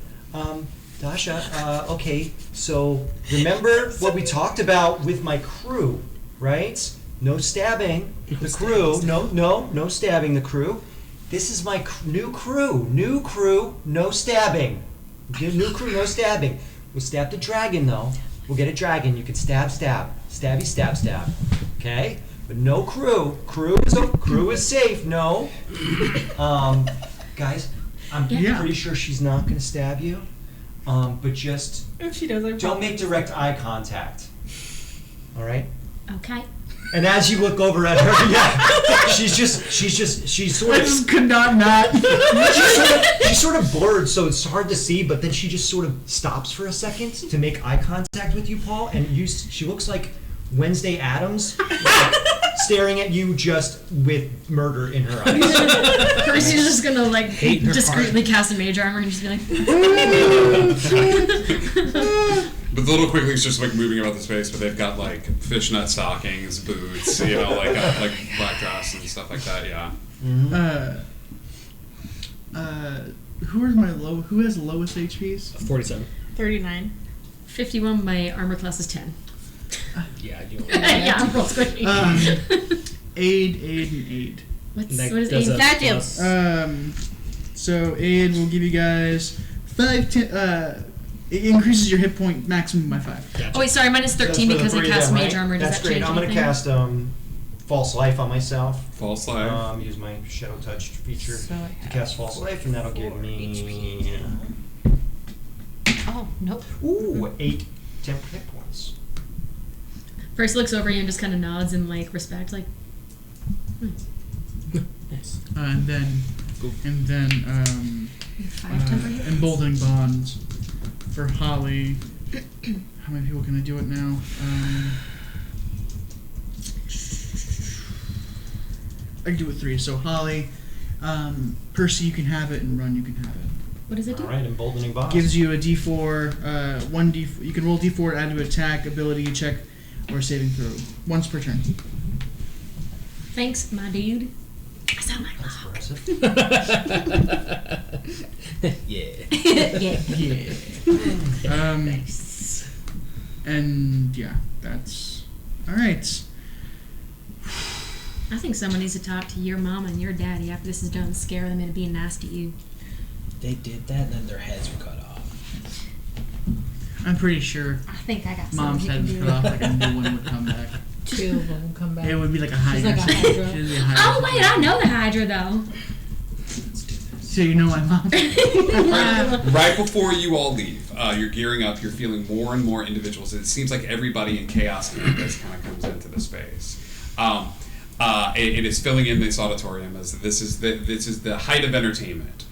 Dasha, okay, so remember what we talked about with my crew, right? No stabbing the crew. No stabbing the crew. This is my new crew. New crew, no stabbing. New crew, no stabbing. We'll stab the dragon, though. We'll get a dragon. You can stab. Stabby, stab. Okay? But no crew. Crew is safe. No. guys, I'm Yeah. pretty sure she's not going to stab you. But just If she does, I don't make direct eye contact. All right? Okay. And as you look over at her, yeah, she's sort I of just could not. she's sort of blurred, so it's hard to see. But then she just sort of stops for a second to make eye contact with you, Paul. And she looks like Wednesday Addams, like, staring at you just with murder in her eyes. Percy's just gonna like Hate in her discreetly cast a mage armor and just be like, But the little Quickling's just like moving about the space, but they've got like fishnet stockings, boots, like black dress and stuff like that. Yeah. Who has lowest HPs? 47. 39. 51. My armor class is 10. Yeah, you Yeah, roll squishy. Aid, and aid. What is does aid? a That do. plus- So aid will give you guys 5. It increases your hit point maximum by 5. Gotcha. Oh wait, sorry, mine is 13 That's for the because I three of cast them, mage right? armor. Does That's that great. change I'm gonna anything? cast False Life on myself. False life. Use my Shadow Touch feature So I to have cast False Life, and that'll give 4 me Oh, nope. 8 temp hit points. First looks over you and just kind of nods in like respect, like, Nice. And then 5 temper hit points. emboldening bonds for Holly. How many people can I do it now? I can do it 3. So Holly, Percy, you can have it, and Run, you can have it. What does it do? All right, Emboldening Boss. Gives you a D4, 1D. You can roll D4 to add to attack, ability check, or saving throw once per turn. Thanks, my dude. I sound like That's love. impressive. Yeah. Yeah. Nice. And yeah, that's all right. I think someone needs to talk to your mom and your daddy after this is done, scare them into being nasty to you. They did that, and then their heads were cut off. I'm pretty sure I think I got Mom's something head you was can cut do. off, like a new one would come back. 2 of them come back. It would be like a Hydra. like a Hydra. She'd be a Hydra. Oh wait, I know the Hydra though. So you know my mom. Right before you all leave, you're gearing up. You're feeling more and more individuals. It seems like everybody in Chaos Campus kind of comes into the space. It is filling in this auditorium as this is the height of entertainment.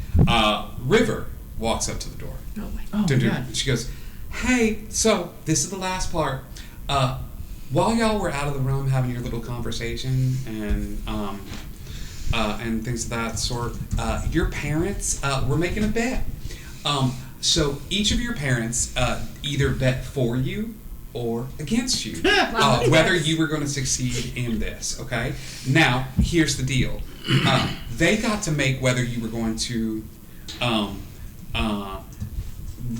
River walks up to the door. Oh wait. Oh Dun-dun. God. And she goes, "Hey, so this is the last part. While y'all were out of the room having your little conversation and things of that sort, your parents were making a bet. So each of your parents either bet for you or against you, whether you were going to succeed in this. Okay. Now here's the deal. They got to make whether you were going to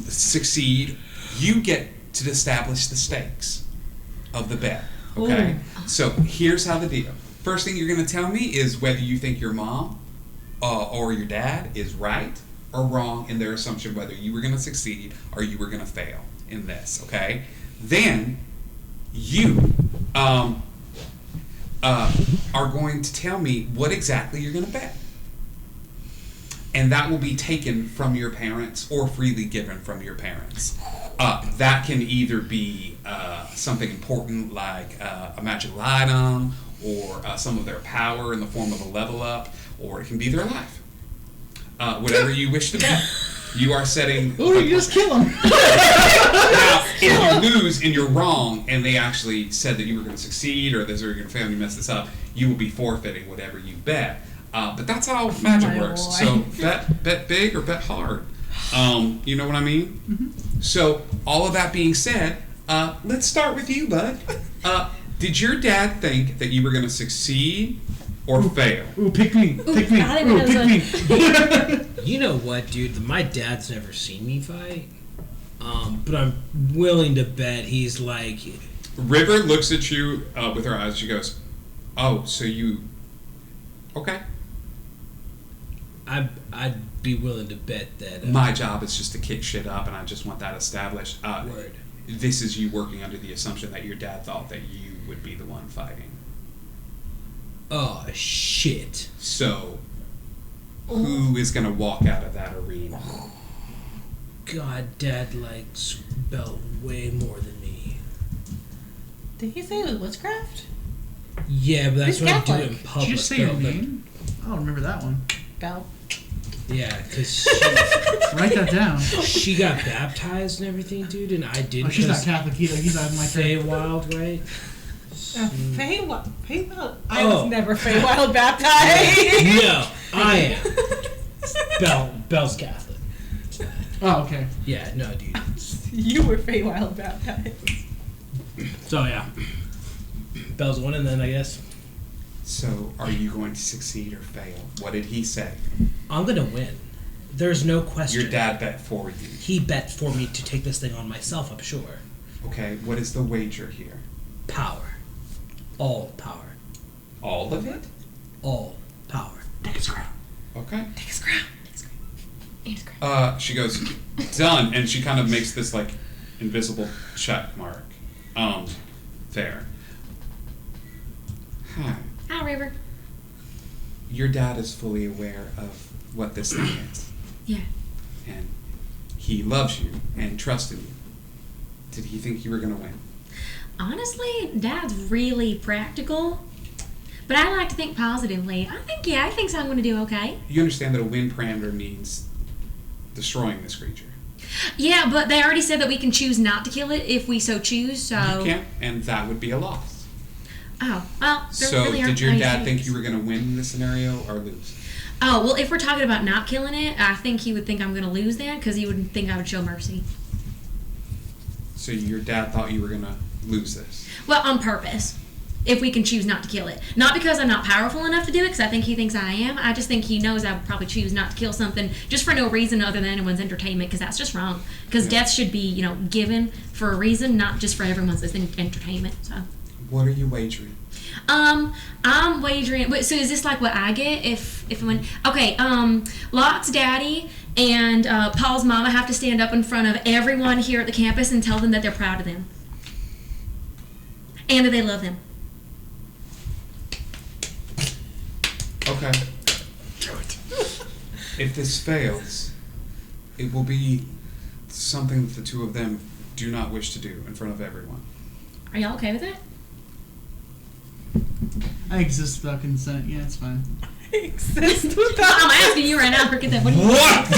succeed. You get to establish the stakes of the bet. Okay. So here's how the deal. First thing you're going to tell me is whether you think your mom or your dad is right or wrong in their assumption whether you were going to succeed or you were going to fail in this. Okay. Then you are going to tell me what exactly you're going to bet. And that will be taken from your parents or freely given from your parents. That can either be something important like a magical item or some of their power in the form of a level up, or it can be their life. Whatever you wish to bet. You are setting... Oh, you just kill him. Now, if you lose and you're wrong, and they actually said that you were going to succeed or this or you're going to fail and you mess this up, you will be forfeiting whatever you bet. But that's how magic My works. boy. So bet big or bet hard. You know what I mean? Mm-hmm. So all of that being said, let's start with you, bud. Did your dad think that you were going to succeed or fail? Ooh, pick me. Pick me. I think Ooh, that's pick me. You know what, dude? My dad's never seen me fight. But I'm willing to bet he's like... River looks at you with her eyes. She goes, "Oh, so you... Okay. I'd be willing to bet that... My job is just to kick shit up, and I just want that established. Word. This is you working under the assumption that your dad thought that you would be the one fighting. Oh, shit. So, who is going to walk out of that arena. God, Dad likes Belle way more than me. Did he say it was witchcraft? Yeah, but that's He's what I do Catholic. in Did public. you just say your though, but- name? I don't remember that one. Belle. Yeah, because Write that down. she got baptized and everything, dude, and I didn't. Oh, she's not 'cause Catholic either. He's not like her. Feywild, right? Feywild. I Oh. was never Feywild baptized. No, I am. Belle's Catholic. Oh, okay. Yeah, no, dude. You were Feywild baptized. So yeah, Belle's winning then, I guess. So, are you going to succeed or fail? What did he say? I'm gonna win. There's no question. Your dad bet for you. He bet for me to take this thing on myself, I'm sure. Okay, what is the wager here? Power. All power. All of it? All power. Take his crown. Okay. Take his crown. Take his crown. She goes, done, and she kind of makes this like invisible check mark. There. Hi. Hi, River. Your dad is fully aware of what this thing is. Yeah. And he loves you and trusted you. Did he think you were gonna win? Honestly, Dad's really practical. But I like to think positively. I think I'm going to do okay. You understand that a win parameter means destroying this creature. Yeah, but they already said that we can choose not to kill it if we so choose, so... You can't, and that would be a loss. Oh, well, there So, really did aren't your any dad think choices. you were gonna win in this scenario or lose? Oh, well, if we're talking about not killing it, I think he would think I'm going to lose then, because he would think I would show mercy. So your dad thought you were gonna lose this. Well, on purpose, if we can choose not to kill it. Not because I'm not powerful enough to do it, because I think he thinks I am. I just think he knows I would probably choose not to kill something just for no reason other than anyone's entertainment, because that's just wrong. Because Yeah. death should be, given for a reason, not just for everyone's entertainment. So, What are you wagering? I'm wagering. Wait, so is this like what I get if I win? Okay, Locke's daddy and Paul's mama have to stand up in front of everyone here at the campus and tell them that they're proud of them and that they love them. Okay. If this fails, it will be something that the two of them do not wish to do in front of everyone. Are y'all okay with that? I exist without consent. Yeah, it's fine. Exist I'm without. asking you right now. Forget that. What do you What the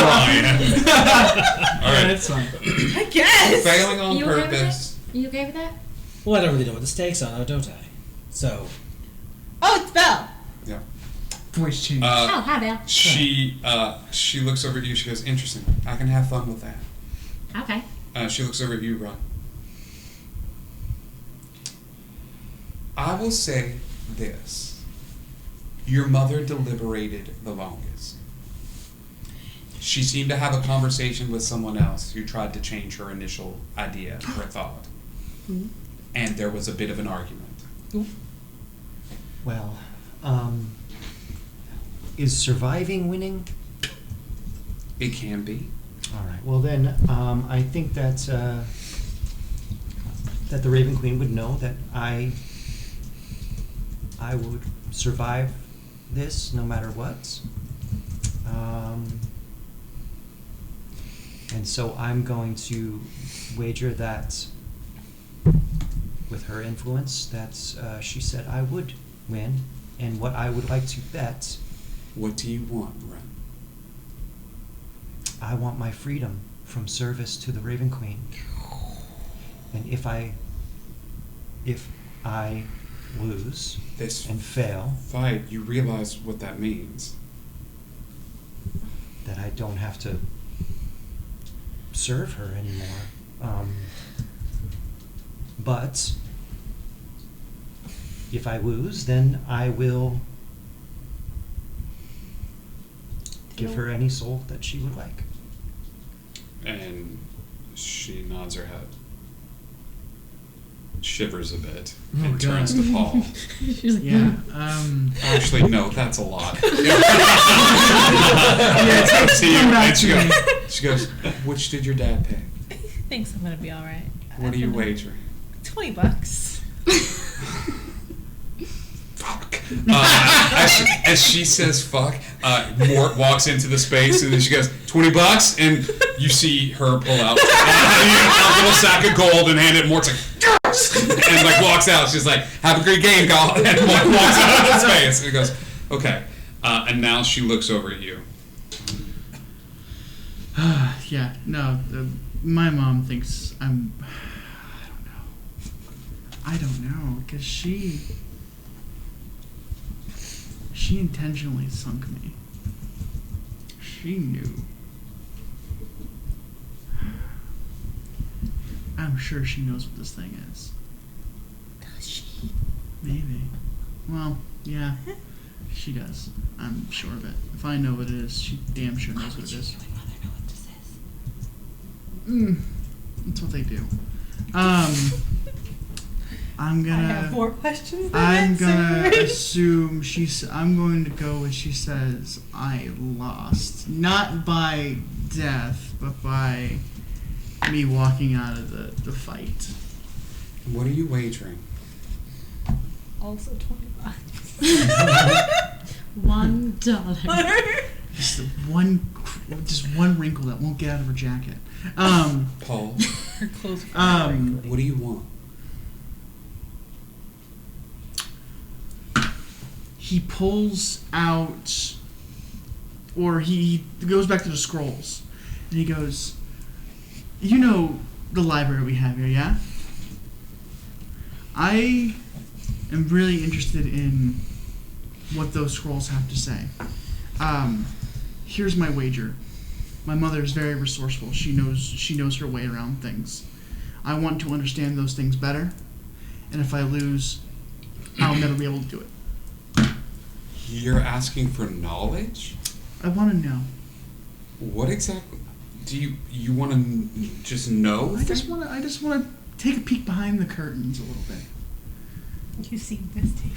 Brian. Yeah, Alright. it's fine. I guess. Failing on You okay with purpose. You okay with that? Well, I don't really know what the stakes are, though, don't I? So, Oh, it's Belle. Yeah. Voice change. Oh, hi, Belle. She looks over at you, she goes, interesting. I can have fun with that. Okay. She looks over at you, Ron. I will say this. Your mother deliberated the longest. She seemed to have a conversation with someone else who tried to change her initial idea or thought. Mhm. And there was a bit of an argument. Well, is surviving winning? It can be. All right. Well, then I think that that the Raven Queen would know that I would survive this no matter what. And so I'm going to wager that with her influence that she said I would win. And what I would like to bet, What do you want, Ren? I want my freedom from service to the Raven Queen. And if I lose This and fail, fight, you realize what that means. that I don't have to serve her anymore. But if I lose, then I will give her any soul that she would like. And she nods her head, shivers a bit, Oh, and turns God. to Paul. She's like, Yeah. Actually, no, that's a lot. Yeah, it's To you, come back and she to me. goes, she goes, which did your dad pay? Thinks I'm gonna be all right. What are you wagering? $20. Fuck. As she says fuck, Mort walks into the space and then she goes, $20, and you see her pull out a little sack of gold and hand it. Mort's like, yes! And like walks out. She's like, have a great game, Gal. And Mort walks out of the space and he goes, okay. And now she looks over at you. Yeah, no, my mom thinks I'm. I don't know, because she intentionally sunk me. She knew. I'm sure she knows what this thing is. Does she? Maybe. Well, yeah, she does. I'm sure of it. If I know what it is, she damn sure knows what it is. My mother know what this is. That's what they do. I'm gonna. I have more questions than I'm gonna answers. assume I'm going to go with she says I lost, not by death, but by me walking out of the fight. What are you wagering? Also $20. $1. Just one wrinkle that won't get out of her jacket. Paul, Her clothes are wrinkly. what do you want? He pulls out, or he goes back to the scrolls, and he goes, you know the library we have here, yeah? I am really interested in what those scrolls have to say. Here's my wager. My mother is very resourceful. She knows her way around things. I want to understand those things better, and if I lose, I'll never be able to do it. You're asking for knowledge? I want to know. What exactly? Do you want to just know? I just want to take a peek behind the curtains a little bit. You see this table.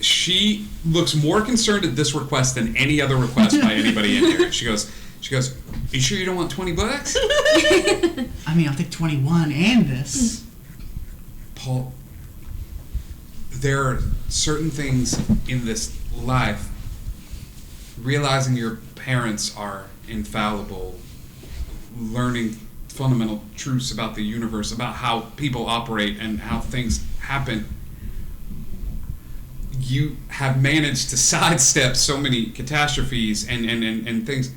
She looks more concerned at this request than any other request by anybody in here. She goes, are you sure you don't want $20? I mean, I'll take 21 and this. Paul, there are certain things in this life, realizing your parents are infallible, learning fundamental truths about the universe, about how people operate and how things happen. You have managed to sidestep so many catastrophes and things.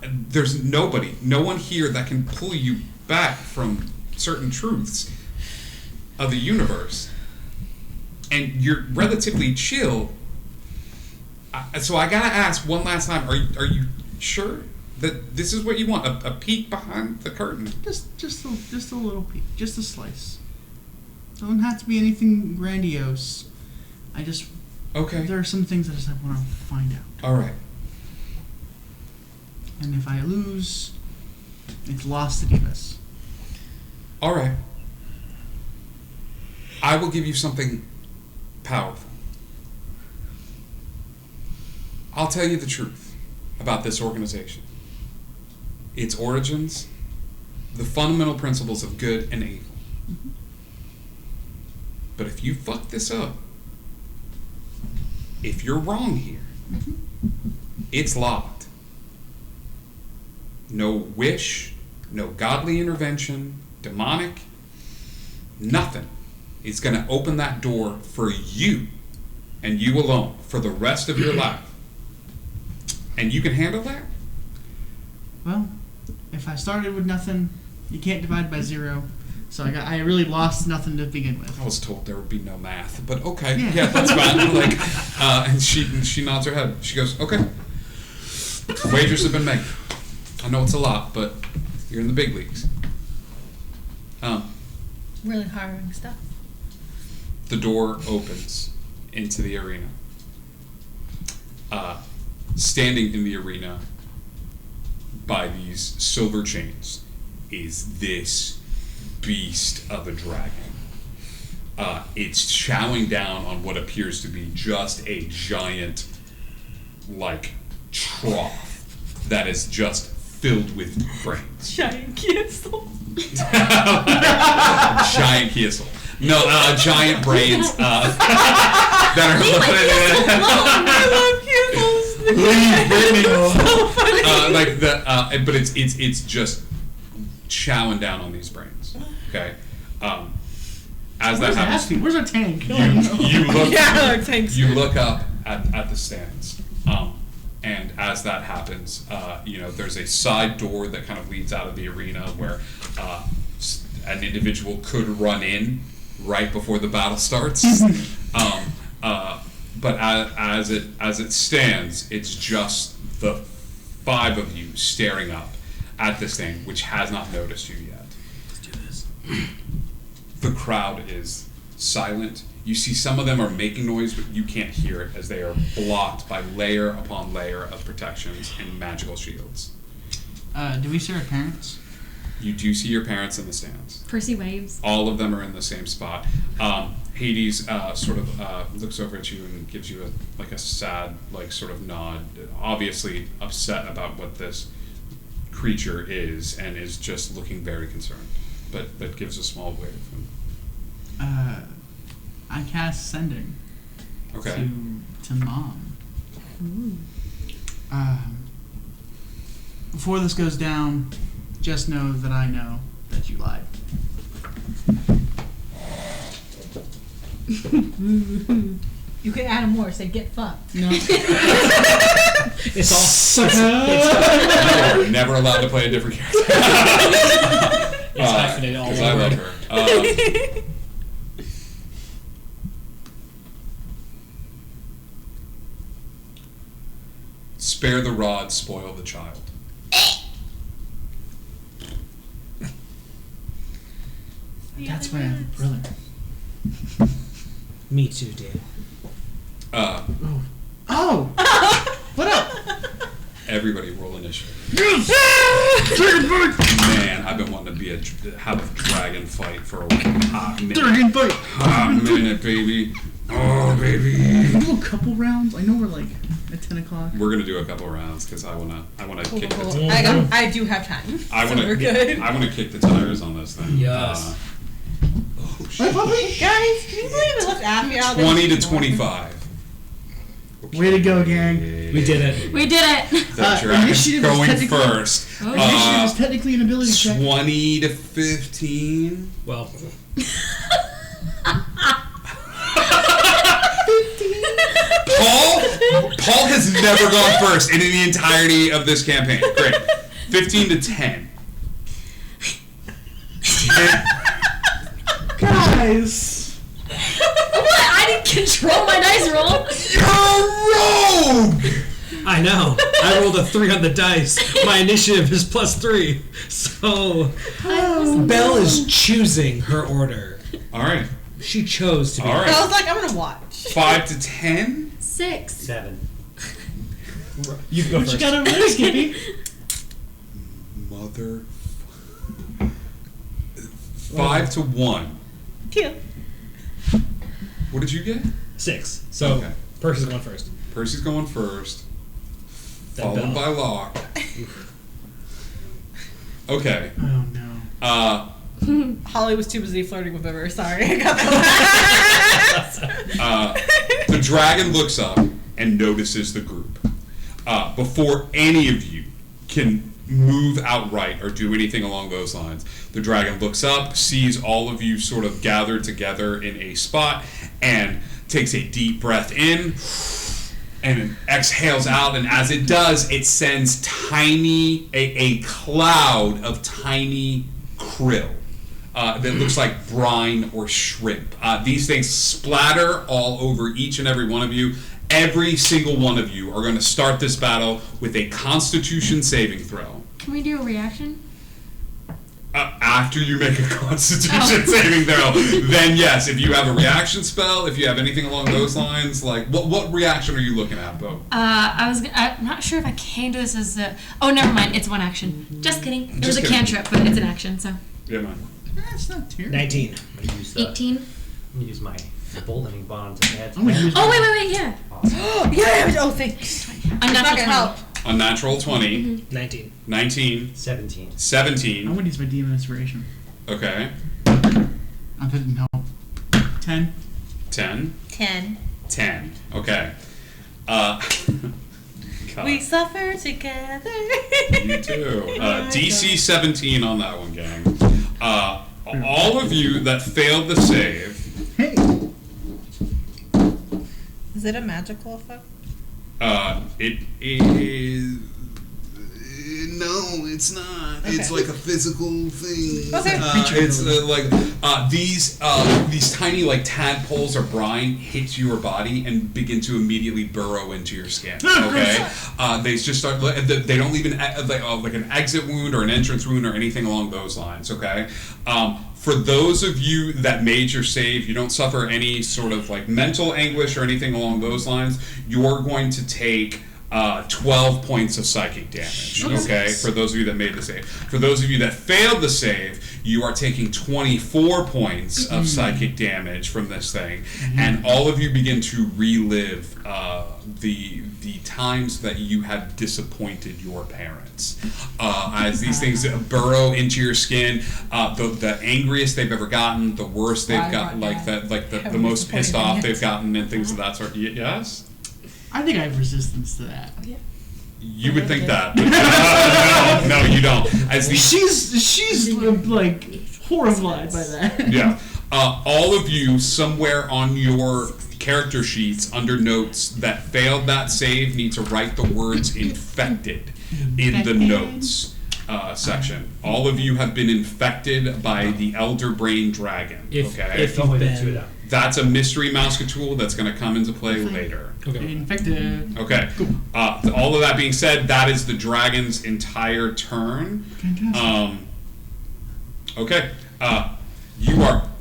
There's no one here that can pull you back from certain truths of the universe. And you're relatively chill. So I gotta ask one last time: Are you sure that this is what you want? A peek behind the curtain? Just a little peek, just a slice. Doesn't have to be anything grandiose. Okay. There are some things I want to find out. All right. And if I lose, it's lost to Divas. All right. I will give you something powerful. I'll tell you the truth about this organization. Its origins, the fundamental principles of good and evil. Mm-hmm. But if you fuck this up, if you're wrong here, it's locked. No wish, no godly intervention, demonic, nothing is going to open that door for you and you alone for the rest of your life. And you can handle that? Well, if I started with nothing, you can't divide by 0. So I really lost nothing to begin with. I was told there would be no math, but okay, yeah, that's fine. Like, and she nods her head. She goes, okay. Wagers have been made. I know it's a lot, but you're in the big leagues. Really harrowing stuff. The door opens into the arena. Standing in the arena by these silver chains is this beast of a dragon. It's chowing down on what appears to be just a giant, like, trough that is just filled with brains. Giant Kiesel. Giant Kiesel. No, giant brains that are like the but it's just chowing down on these brains. Okay, as that happens, Where's our tank? you look up at the stands, and as that happens, there's a side door that kind of leads out of the arena where an individual could run in right before the battle starts. But as it stands, it's just the 5 of you staring up at this thing, which has not noticed you yet. Let's do this. The crowd is silent. You see some of them are making noise, but you can't hear it as they are blocked by layer upon layer of protections and magical shields. Do we see our parents? You do see your parents in the stands. Percy waves. All of them are in the same spot. Hades sort of looks over at you and gives you a sad, sort of nod, obviously upset about what this creature is, and is just looking very concerned, but gives a small wave. I cast Sending. Okay. To Mom. Before this goes down, just know that I know that you lied. You could add more. Say get fucked. No. It's all. You are never allowed to play a different character. It's hyphenated all Because I over. love her. Spare the rod, spoil the child. That's my brother. Me too, Dave. Oh! What up? Everybody roll initiative. Yes! Man, I've been wanting to have a dragon fight for a hot minute. Dragon fight! Hot minute, baby. Oh, baby. Can we do a couple rounds? I know we're at 10 o'clock. We're gonna do a couple rounds because I wanna kick Cool. the I do have time. we're good. I wanna kick the tires on this thing. Yes. Oh shit. Guys, can you believe it left Appy out? 20 to 25. Way to go, gang. We did it. We did it. The dragon's initiative is going technically- first. Oh. Initiative is technically an ability check. 20 to 15. Well, Paul has never gone first in the entirety of this campaign. Great. 15 to 10. Guys! What? I didn't control my dice roll. You're a rogue! I know. I rolled a 3 on the dice. My initiative is +3. So, Belle is choosing her order. All right. She chose to be. All right. I was like, I'm gonna watch. 5 to 10. 6. 7. You can go What first. you got over there, Skippy? Mother. 5 to 1. Two. What did you get? 6. So, Okay. Percy's going first. Percy's going first, Then followed Belle. by Locke. Okay. Oh no. Holly was too busy flirting with River. Sorry, I got that. The dragon looks up and notices the group. Before any of you can move outright or do anything along those lines, the dragon looks up, sees all of you sort of gathered together in a spot, and takes a deep breath in and exhales out, and as it does, it sends a cloud of tiny krill that looks like brine or shrimp. These things splatter all over each and every one of you. Every single one of you are going to start this battle with a Constitution saving throw. Can we do a reaction? After you make a Constitution saving throw, then yes, if you have a reaction spell, if you have anything along those lines, like what reaction are you looking at, Bo? I'm not sure if I can do this as a. Oh, never mind. It's one action. Just kidding. It was a cantrip, but it's an action. So. Yeah, man. That's not terrible. 19. I'm gonna use 18. I'm gonna use my emboldening bond to add. I'm gonna use Oh wait, yeah. Awesome. Yeah. Oh, thanks. I'm Not not gonna help. A natural 20, 19. 19, 17. 17. I'm gonna use my demon inspiration. Okay. That didn't help. 10. 10? 10. 10. Okay. God. We suffer together. You too. DC 17 on that one, gang. All of you that failed the save. Hey. Is it a magical effect? It is. No, it's not. Okay. It's like a physical thing. Okay. It's these tiny like tadpoles or brine hit your body and begin to immediately burrow into your skin. Okay, they just start. They don't leave like an exit wound or an entrance wound or anything along those lines. Okay. For those of you that made your save, you don't suffer any sort of like mental anguish or anything along those lines. You're going to take 12 points of psychic damage. Okay, for those of you that made the save. For those of you that failed the save, you are taking 24 points of psychic damage from this thing, and all of you begin to relive the times that you have disappointed your parents. As these things burrow into your skin, the angriest they've ever gotten, the worst they've gotten, the most pissed off they've gotten, and things of that sort. Yes. I think I have resistance to that. You would think that. No, you don't. She's like horrified by that. Yeah. All of you, somewhere on your character sheets under notes that failed that save, need to write the words infected in the notes section. All of you have been infected by the Elder Brain Dragon. That's a mystery mouse tool that's going to come into play later. Okay. Infected. Okay. Cool. All of that being said, that is the dragon's entire turn. Fantastic. Okay.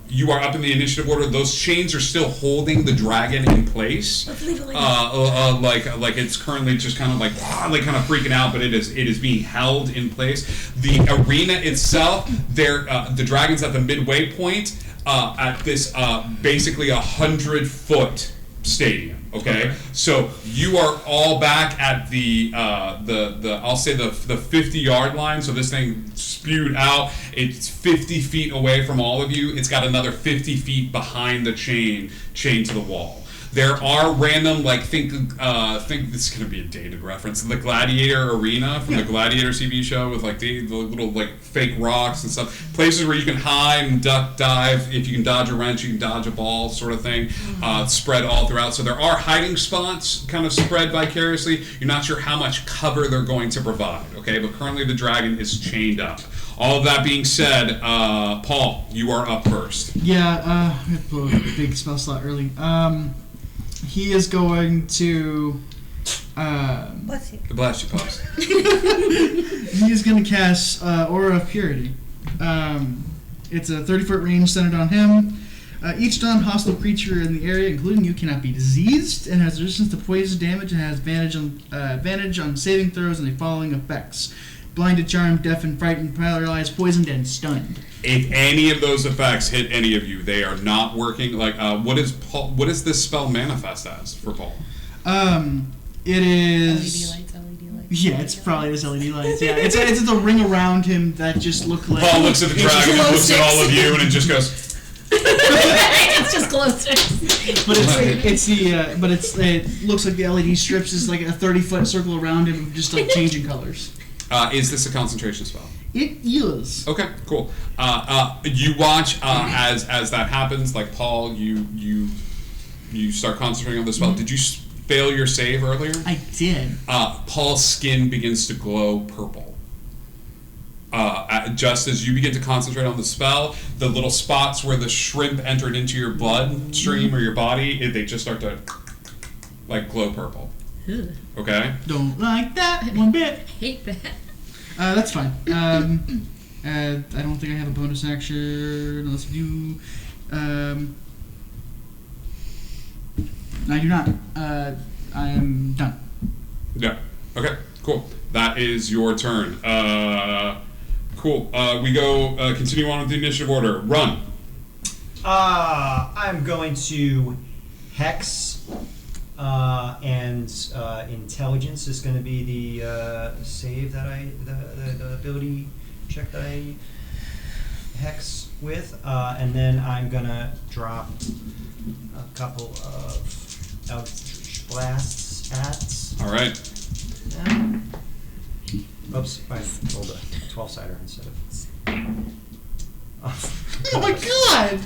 You are up in the initiative order. Those chains are still holding the dragon in place. Let's leave it like that. Like it's currently just kind of like kind of freaking out, but it is being held in place. The arena itself, the dragon's at the midway point at this basically 100-foot stadium. Okay, so you are all back at the I'll say the 50-yard line. So this thing spewed out. It's 50 feet away from all of you. It's got another 50 feet behind the chain to the wall. There are random think this is gonna be a dated reference. The Gladiator Arena from the Gladiator TV show with the little fake rocks and stuff. Places where you can hide and duck, dive. If you can dodge a wrench, you can dodge a ball, sort of thing. Spread all throughout. So there are hiding spots kind of spread vicariously. You're not sure how much cover they're going to provide. Okay, but currently the dragon is chained up. All of that being said, Paul, you are up first. Yeah, I have to blow a big spell slot early. He is going to. Bless you. Bless you, Pops. He is going to cast Aura of Purity. It's a 30-foot range centered on him. Each non-hostile creature in the area, including you, cannot be diseased and has resistance to poison damage and has advantage on saving throws and the following effects: blinded, charmed, deafened, frightened, paralyzed, poisoned, and stunned. If any of those effects hit any of you, they are not working. What does this spell manifest as for Paul? It is LED lights. Yeah, it's probably his LED lights. Yeah, it's the ring around him that just look like. Paul looks at the dragon, and looks at all of you, and it just goes. It's just glow sticks. But it looks like the LED strips is like a 30-foot circle around him, just changing colors. Is this a concentration spell? It is. Okay, cool. You watch as that happens. Paul, you start concentrating on the spell. Mm-hmm. Did you fail your save earlier? I did. Paul's skin begins to glow purple. Just as you begin to concentrate on the spell, the little spots where the shrimp entered into your bloodstream or your body, they just start to glow purple. Ugh. Okay? Don't like that one bit. Hate that. That's fine. I don't think I have a bonus action unless you do. I do not. I am done. Yeah. Okay. Cool. That is your turn. Cool. We go. Continue on with the initiative order. Run. I'm going to Hex, and Intelligence is going to be the save that the ability check that I hex with, and then I'm gonna drop a couple of Eldritch Blasts at. All right. them. Oops, I rolled a 12-sider instead of. Oh my god!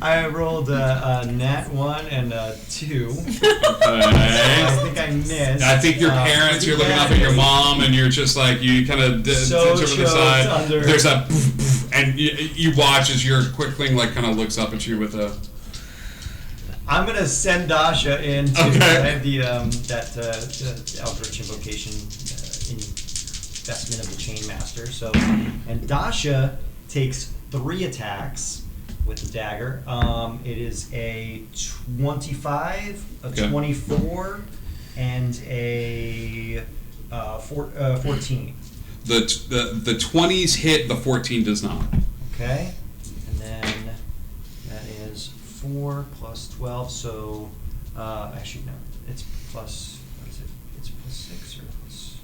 I rolled a nat 1 and a 2. I Okay. think I missed. I think your parents, you're looking up at your mom, and you're just like, you kind of So over the choked side. under. There's a poof, poof, and you watch as your quickling like kind of looks up at you with a. I'm gonna send Dasha into Okay. the Eldritch Invocation investment of the Chainmaster. So, and Dasha takes 3 attacks with the dagger. It is a 25, a Okay. 24, and a 14. The 20s hit, the 14 does not. Okay, and then that is 4 plus 12. So, actually no, it's plus. What is it? It's plus 6 or plus.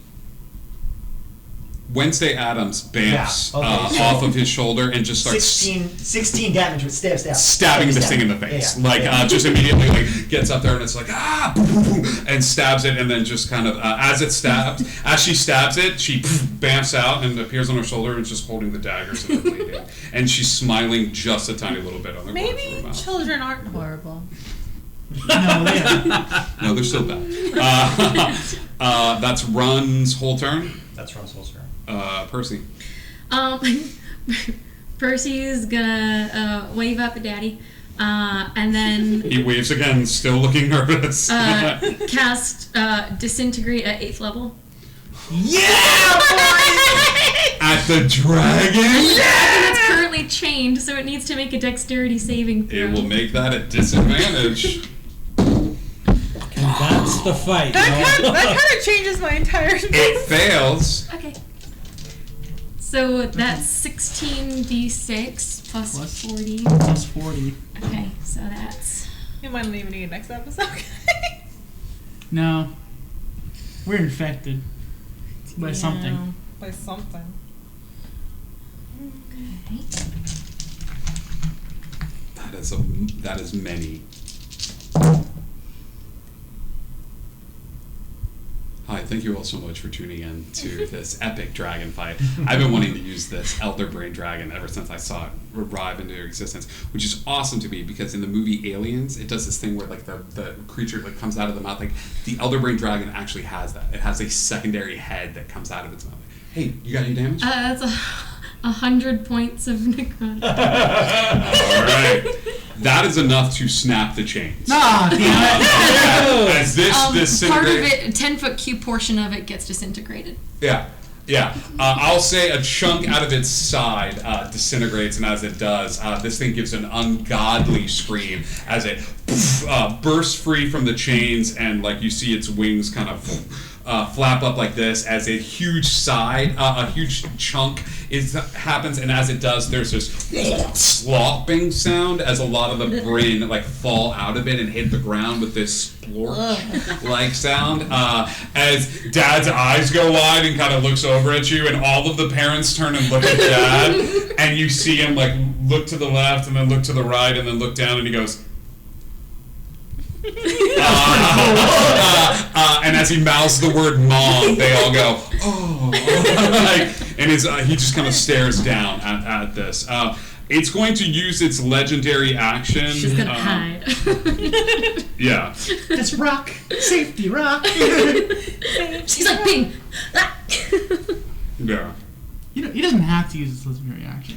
Wednesday Adams bamfs Yeah, okay, so- off of his shoulder and just starts 16 damage with stab. stabbing this thing in the face. Just immediately like gets up there and it's like boom, boom, boom, and stabs it, and then just kind of as she stabs it, she bamfs out and appears on her shoulder and is just holding the dagger so they're bleeding, and she's smiling just a tiny little bit on the corner of her Maybe mouth. children aren't horrible. No, yeah. No, they're still bad. That's Run's whole turn. That's Ron's whole turn. Percy. Percy's gonna wave up at Daddy, and then He waves again, still looking nervous. cast Disintegrate at 8th level. At the dragon? It's currently chained, so it needs to make a dexterity saving throw. It will make that a disadvantage. And that's the fight. That kind of changes my entire. It fails. Okay. So that's 16d6 plus Plus- 40. Plus 40. Okay, so that's. You might not even need next episode. No. We're infected. By something. By something. Okay. That is many. Hi, thank you all so much for tuning in to this epic dragon fight. I've been wanting to use this Elder Brain Dragon ever since I saw it arrive into existence, which is awesome to me because in the movie Aliens, it does this thing where like the creature like comes out of the mouth. Like the Elder Brain Dragon actually has that. It has a secondary head that comes out of its mouth. Hey, you got any damage? That's 100 points of necrotic. All right. That is enough to snap the chains. Nah, damn it. As this Part of disintegrates. it, 10-foot cube portion of it gets disintegrated. Yeah. I'll say a chunk out of its side disintegrates, and as it does, this thing gives an ungodly scream as it bursts free from the chains, and like you see its wings kind of flap up like this as a huge chunk happens, and as it does, there's this slopping sound as a lot of the brain like fall out of it and hit the ground with this splorch-like sound. As Dad's eyes go wide and kind of looks over at you, and all of the parents turn and look at Dad, and you see him like look to the left and then look to the right and then look down, and he goes. And as he mouths the word "mom," they all go, "Oh!" And he just kind of stares down at this. It's going to use its legendary action. She's gonna hide. Yeah. It's rock. Safety rock. She's like, ping! Yeah. He doesn't have to use his legendary action.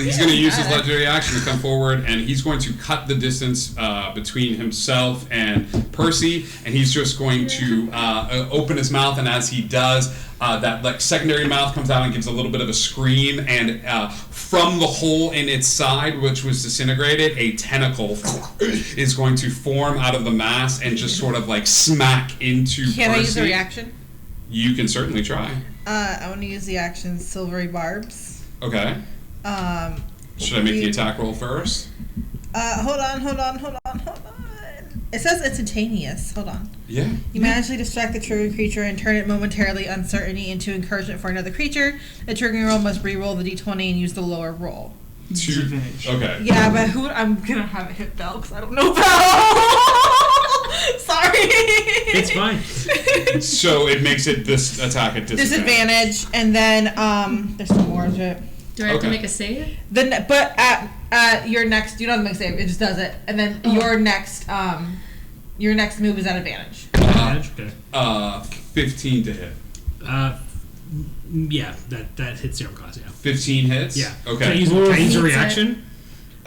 He's going to use his legendary action to come forward, and he's going to cut the distance between himself and Percy, and he's just going to open his mouth, and as he does, that like secondary mouth comes out and gives a little bit of a scream, and from the hole in its side, which was disintegrated, a tentacle is going to form out of the mass and just sort of like smack into Percy. Can I use a reaction? You can certainly try. I want to use the action Silvery Barbs. Okay. Should I make the attack roll first? Hold on. It says instantaneous. Hold on. Yeah. You magically distract the trigger creature and turn it momentarily uncertainty into encouragement for another creature. The triggering roll must re-roll the d20 and use the lower roll. Disadvantage. Okay. Yeah, but I'm gonna have it hit Belle because I don't know Belle. Sorry. It's fine. So it makes it this attack at disadvantage. And then there's some more of it. Do I have to Okay. make a save? But at your next, you don't have to make a save. It just does it, and then your next move is at advantage. Okay. 15 to hit. Yeah, that hits zero cost. Yeah. 15 hits. Yeah. Okay. Can I use a reaction?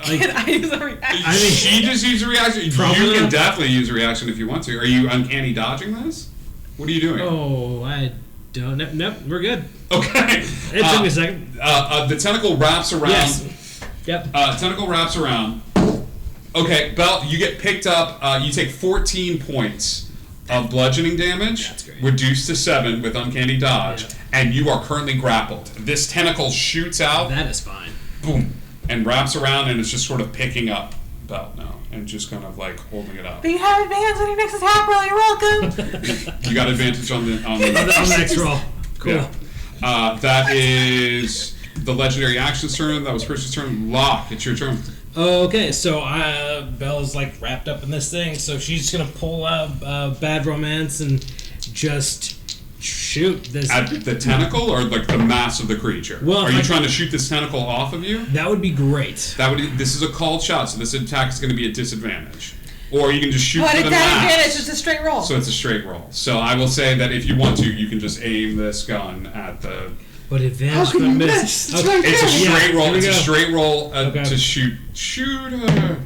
Can I use a reaction? I mean, She just used a reaction. Probably You can not. definitely use a reaction if you want to. Are you uncanny dodging this? What are you doing? Oh, I don't. Nope, we're good. Okay. It took me a second. The tentacle wraps around. Yes. Yep. Tentacle wraps around. Okay, Belle, you get picked up. You take 14 points of bludgeoning damage, That's great. reduced to 7 with uncanny dodge, Yeah. and you are currently grappled. This tentacle shoots out, That is fine. boom, and wraps around, and it's just sort of picking up Belle now, and just kind of like holding it up. But you have advantage on your next attack roll. You're welcome. You got advantage on the On the next roll. Cool. Yeah. That is the legendary action's turn. That was Chris's turn. Locke, it's your turn. Okay, so Bella's like wrapped up in this thing, so she's just gonna pull out Bad Romance and just shoot this. At the tentacle or like the mass of the creature? Well, are if you I- trying to shoot this tentacle off of you? That would be great. This is a called shot, so this attack is going to be at disadvantage. Or you can just shoot But for it's the at mass. advantage. It's a straight roll. So it's a straight roll. So I will say that if you want to, you can just aim this gun at the. But advantage How can but you miss. miss? It's Okay. right It's a there. Yeah, straight roll. here we It's a go. straight roll Okay. to shoot. Shoot her.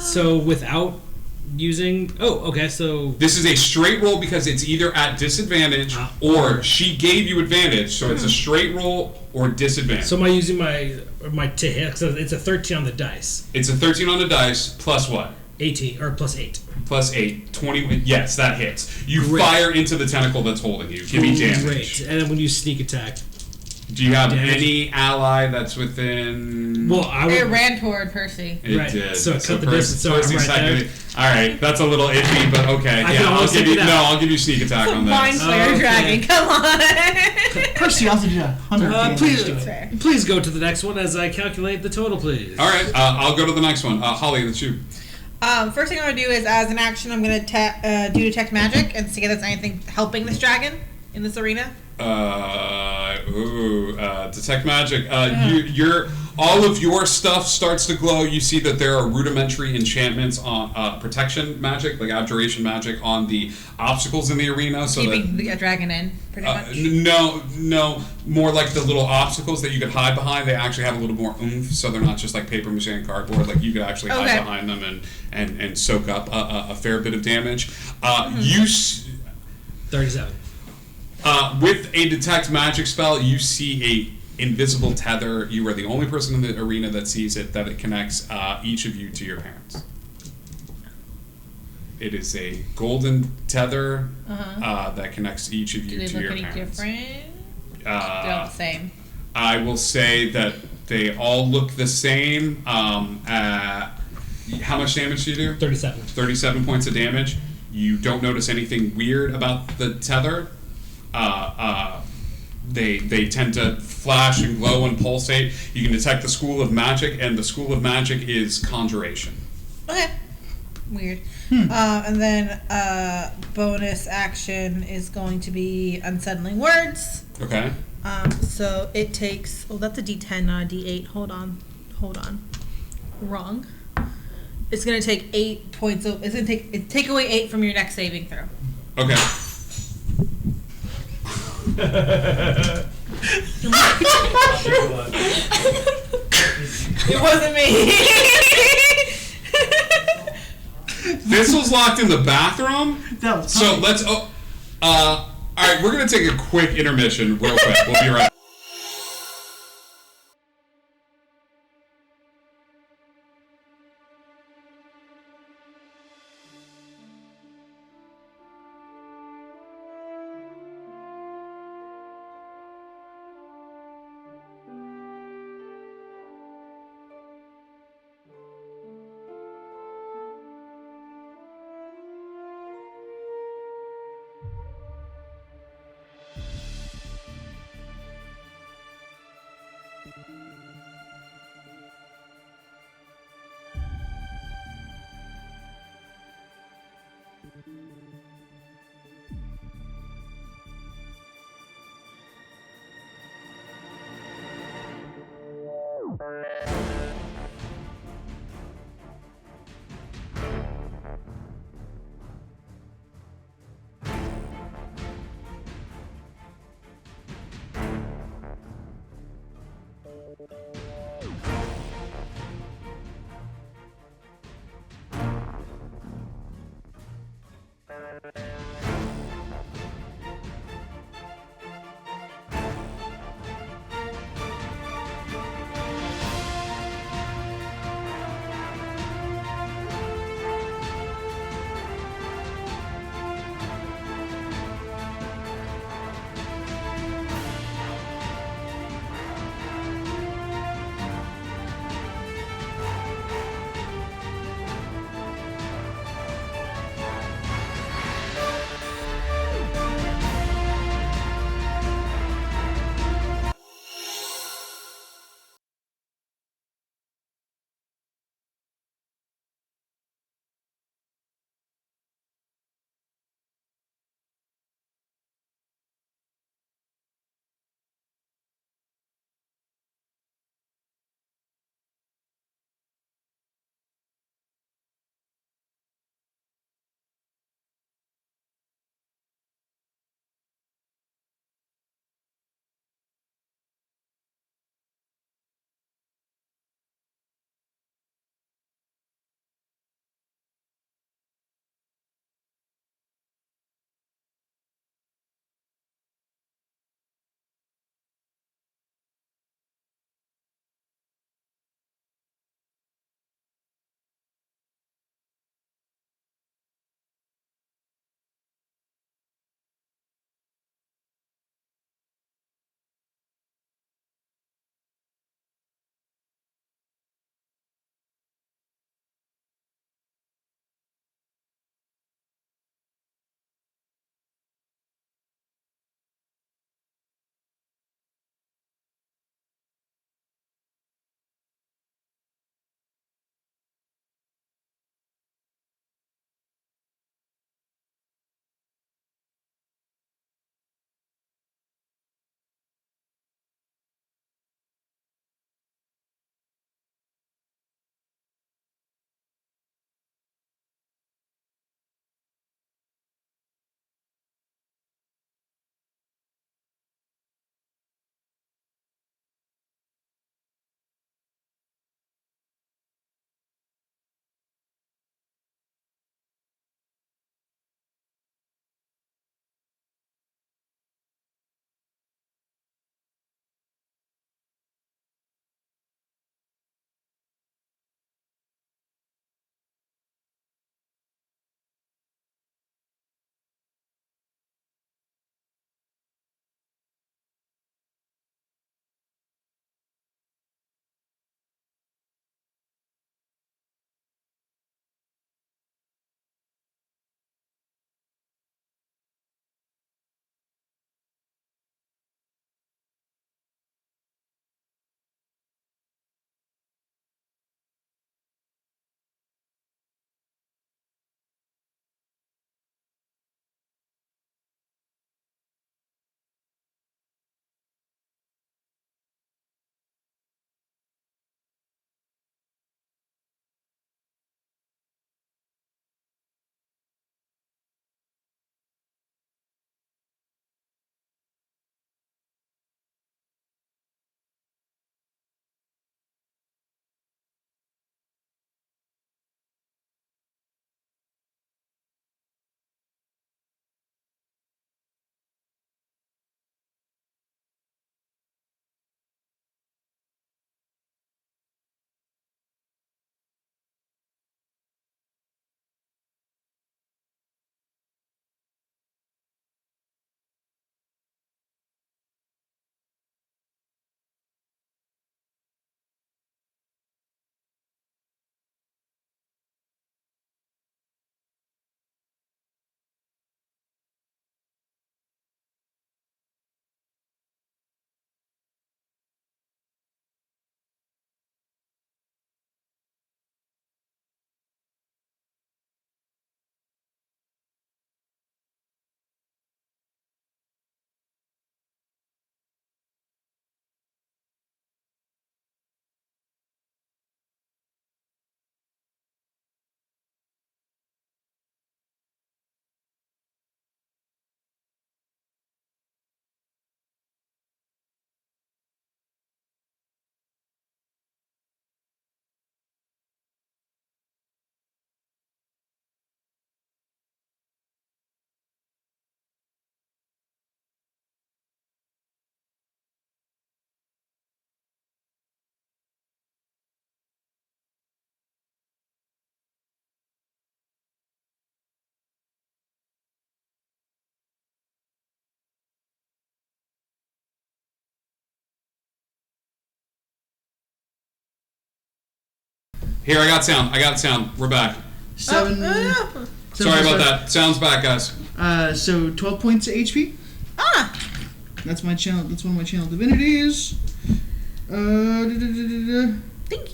So without using. Oh, okay. So This is a straight roll because it's either at disadvantage or she gave you advantage. So it's a straight roll or disadvantage. am I using my to hit? So it's a 13 on the dice. It's a 13 on the dice plus what? 18 or plus 8. Plus 8, 20. Yes, that hits. You Great. fire into the tentacle that's holding you. Give me damage. Great. And then when you sneak attack. Do you have Damage. any ally that's within? Well, I It would. ran toward Percy. It right. did. So it cut the distance, so I'm Percy's right there. second. All right, that's a little iffy, but okay. I can Yeah, I'll almost give take you. it No, out. I'll give you sneak attack on Mind this. Flayer Okay. Dragon. Come on. Percy also did 100 damage Please, to it. Fair. please go to the next one as I calculate the total, please. All right, I'll go to the next one. Holly, that's you. First thing I'm gonna do is, as an action, I'm gonna do detect magic and see if there's anything helping this dragon in this arena. Detect magic. Your all of your stuff starts to glow. You see that there are rudimentary enchantments on protection magic, like abjuration magic, on the obstacles in the arena. So Keeping that the dragon in, pretty much. no, more like the little obstacles that you could hide behind. They actually have a little more oomph, so they're not just like paper mache and cardboard. Like you could actually hide Okay. behind them and soak up a fair bit of damage. Mm-hmm. 37. With a detect magic spell, you see a invisible tether. You are the only person in the arena that sees it. That it connects each of you to your parents. It is a golden tether that connects each of Do you they to look your any parents. different? They're all the same. I will say that they all look the same. How much damage do you do? 37. 37 points of damage. You don't notice anything weird about the tether. They tend to flash and glow and pulsate. You can detect the School of Magic, and the School of Magic is Conjuration. Okay. Weird. And then bonus action is going to be Unsettling Words. Okay? So it takes. Oh, that's a D10, not a D8. Hold on. Wrong. It's gonna take 8 points. It's gonna take away 8 from your next saving throw. Okay. It wasn't me. This was locked in the bathroom. That was So fine. let's. All right, we're gonna take a quick intermission, real quick. We'll be right. Here, I got sound. We're back. Seven. Sorry about that. Sound's back, guys. So 12 points of HP. Ah! That's my channel. That's one of my channel divinities. Thank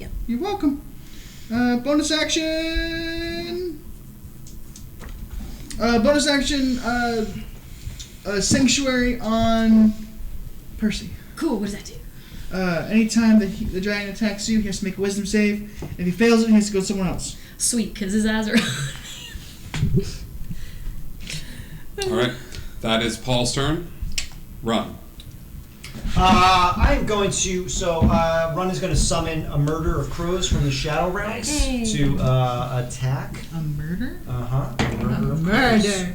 you. You're welcome. Bonus action. Sanctuary on Percy. Cool. What does that do? Anytime the dragon attacks you, he has to make a wisdom save. If he fails it, he has to go somewhere else. Sweet, because his eyes are. All right. That is Paul's turn. Run. I'm going to. Run is going to summon a murder of crows from the Shadow Realms to attack. A murder? Murder.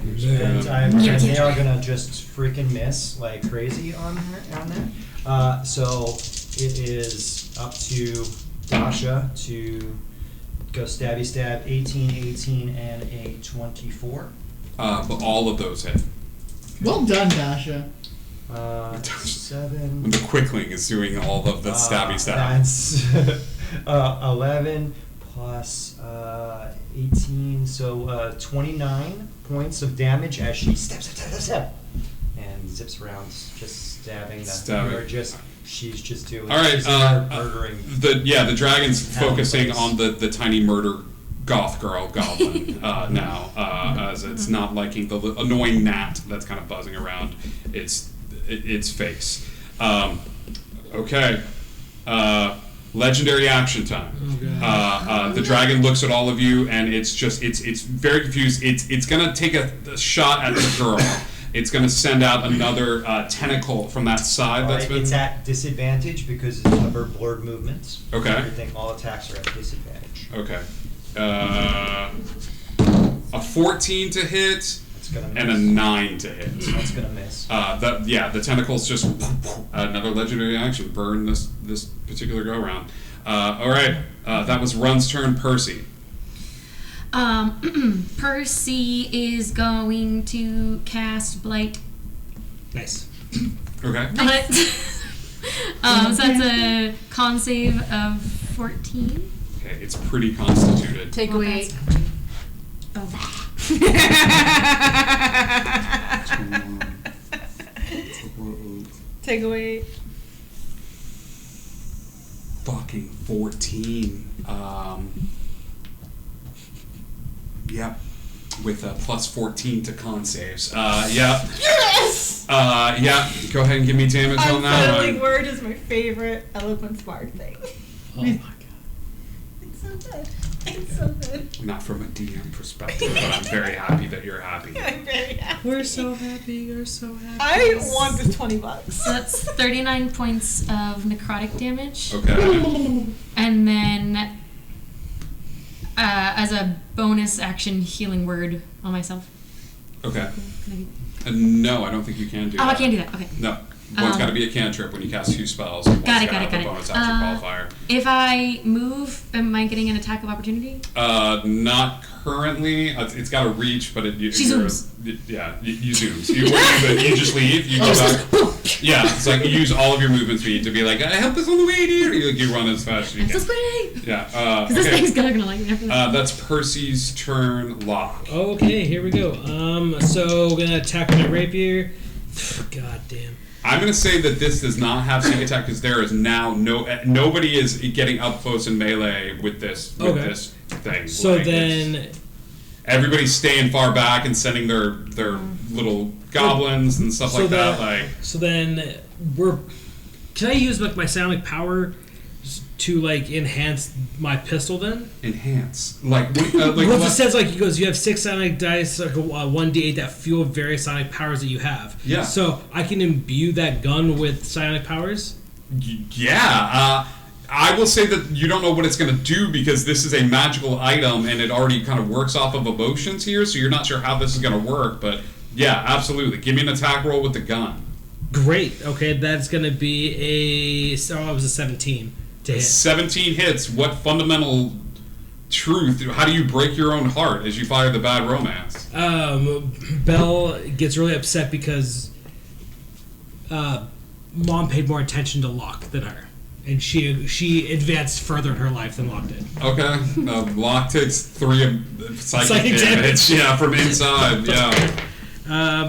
And they are going to just freaking miss like crazy on that. So it is up to Dasha to go stabby stab. 18, and a 24. But all of those hit. Well done, Dasha. 7. When the Quickling is doing all of the stabby stab. That's 11 plus 18, so 29 points of damage as she steps and zips around, just stabbing. She's just doing. All right, she's murdering. The dragon's focusing place. on the tiny murder goth girl goblin now, as it's not liking the annoying gnat that's kind of buzzing around its face. Okay. Legendary action time. The dragon looks at all of you, and it's very confused. It's gonna take a shot at the girl. It's gonna send out another tentacle from that side. It's at disadvantage because of her blurred movements. Okay. Everything, all attacks are at disadvantage. Okay. A 14 to hit. And a 9 to hit. That's gonna miss. The tentacles just another legendary action burn this particular go round. All right, that was Run's turn. Percy. Percy is going to cast Blight. Nice. Okay. So that's a con save of 14. Okay, it's pretty constituted. Take away. Oh. Take away. Fucking 14. Yep. With a plus 14 to con saves. Yep. Yes! Yeah. Go ahead and give me damage on that Unsettling one. word is my favorite eloquent smart thing. Oh my god. It's so good. It's so good. Not from a DM perspective, but I'm very happy that you're happy. I'm very happy. We're so happy. You're so happy. I want this $20. So that's 39 points of necrotic damage. Okay. And then, as a bonus action, healing word on myself. Okay. Can No, I don't think you can do I that. I can't do that. Okay. No. One's got to be a cantrip when you cast 2 spells. And one's Got it, gotta got have it. a bonus action qualifier. If I move, am I getting an attack of opportunity? Not currently. It's got a reach, but She zooms. Yeah, you zooms. You just leave. You go back. Yeah, it's like you use all of your movement speed to be like, help us on the way, dude. You run as fast as you I'm so can. sweaty. Yeah. Because this thing's gonna like me after this. That's Percy's turn. Lock. Okay, here we go. So we're gonna attack with my rapier. God damn. I'm going to say that this does not have sneak attack because there is now nobody is getting up close in melee with this this thing. So Like, then, everybody's staying far back and sending their little goblins and stuff like that. Like, so then can I use like my psionic power to like enhance my pistol then? enhance. Like Well, it says like he goes, you have 6 psionic dice, like a 1d8 that fuel various psionic powers that you have. Yeah. So I can imbue that gun with psionic powers. yeah. I will say that you don't know what it's going to do because this is a magical item and it already kind of works off of emotions here, so you're not sure how this is going to work. But yeah, absolutely. Give me an attack roll with the gun. Great. Okay, that's gonna be it was a 17 to hit. 17 hits. What fundamental truth? How do you break your own heart as you fire the bad romance? Belle gets really upset because Mom paid more attention to Locke than her, and she advanced further in her life than Locke did. Okay. Locke takes 3 psychic Psychic damage. Yeah, from inside. Yeah.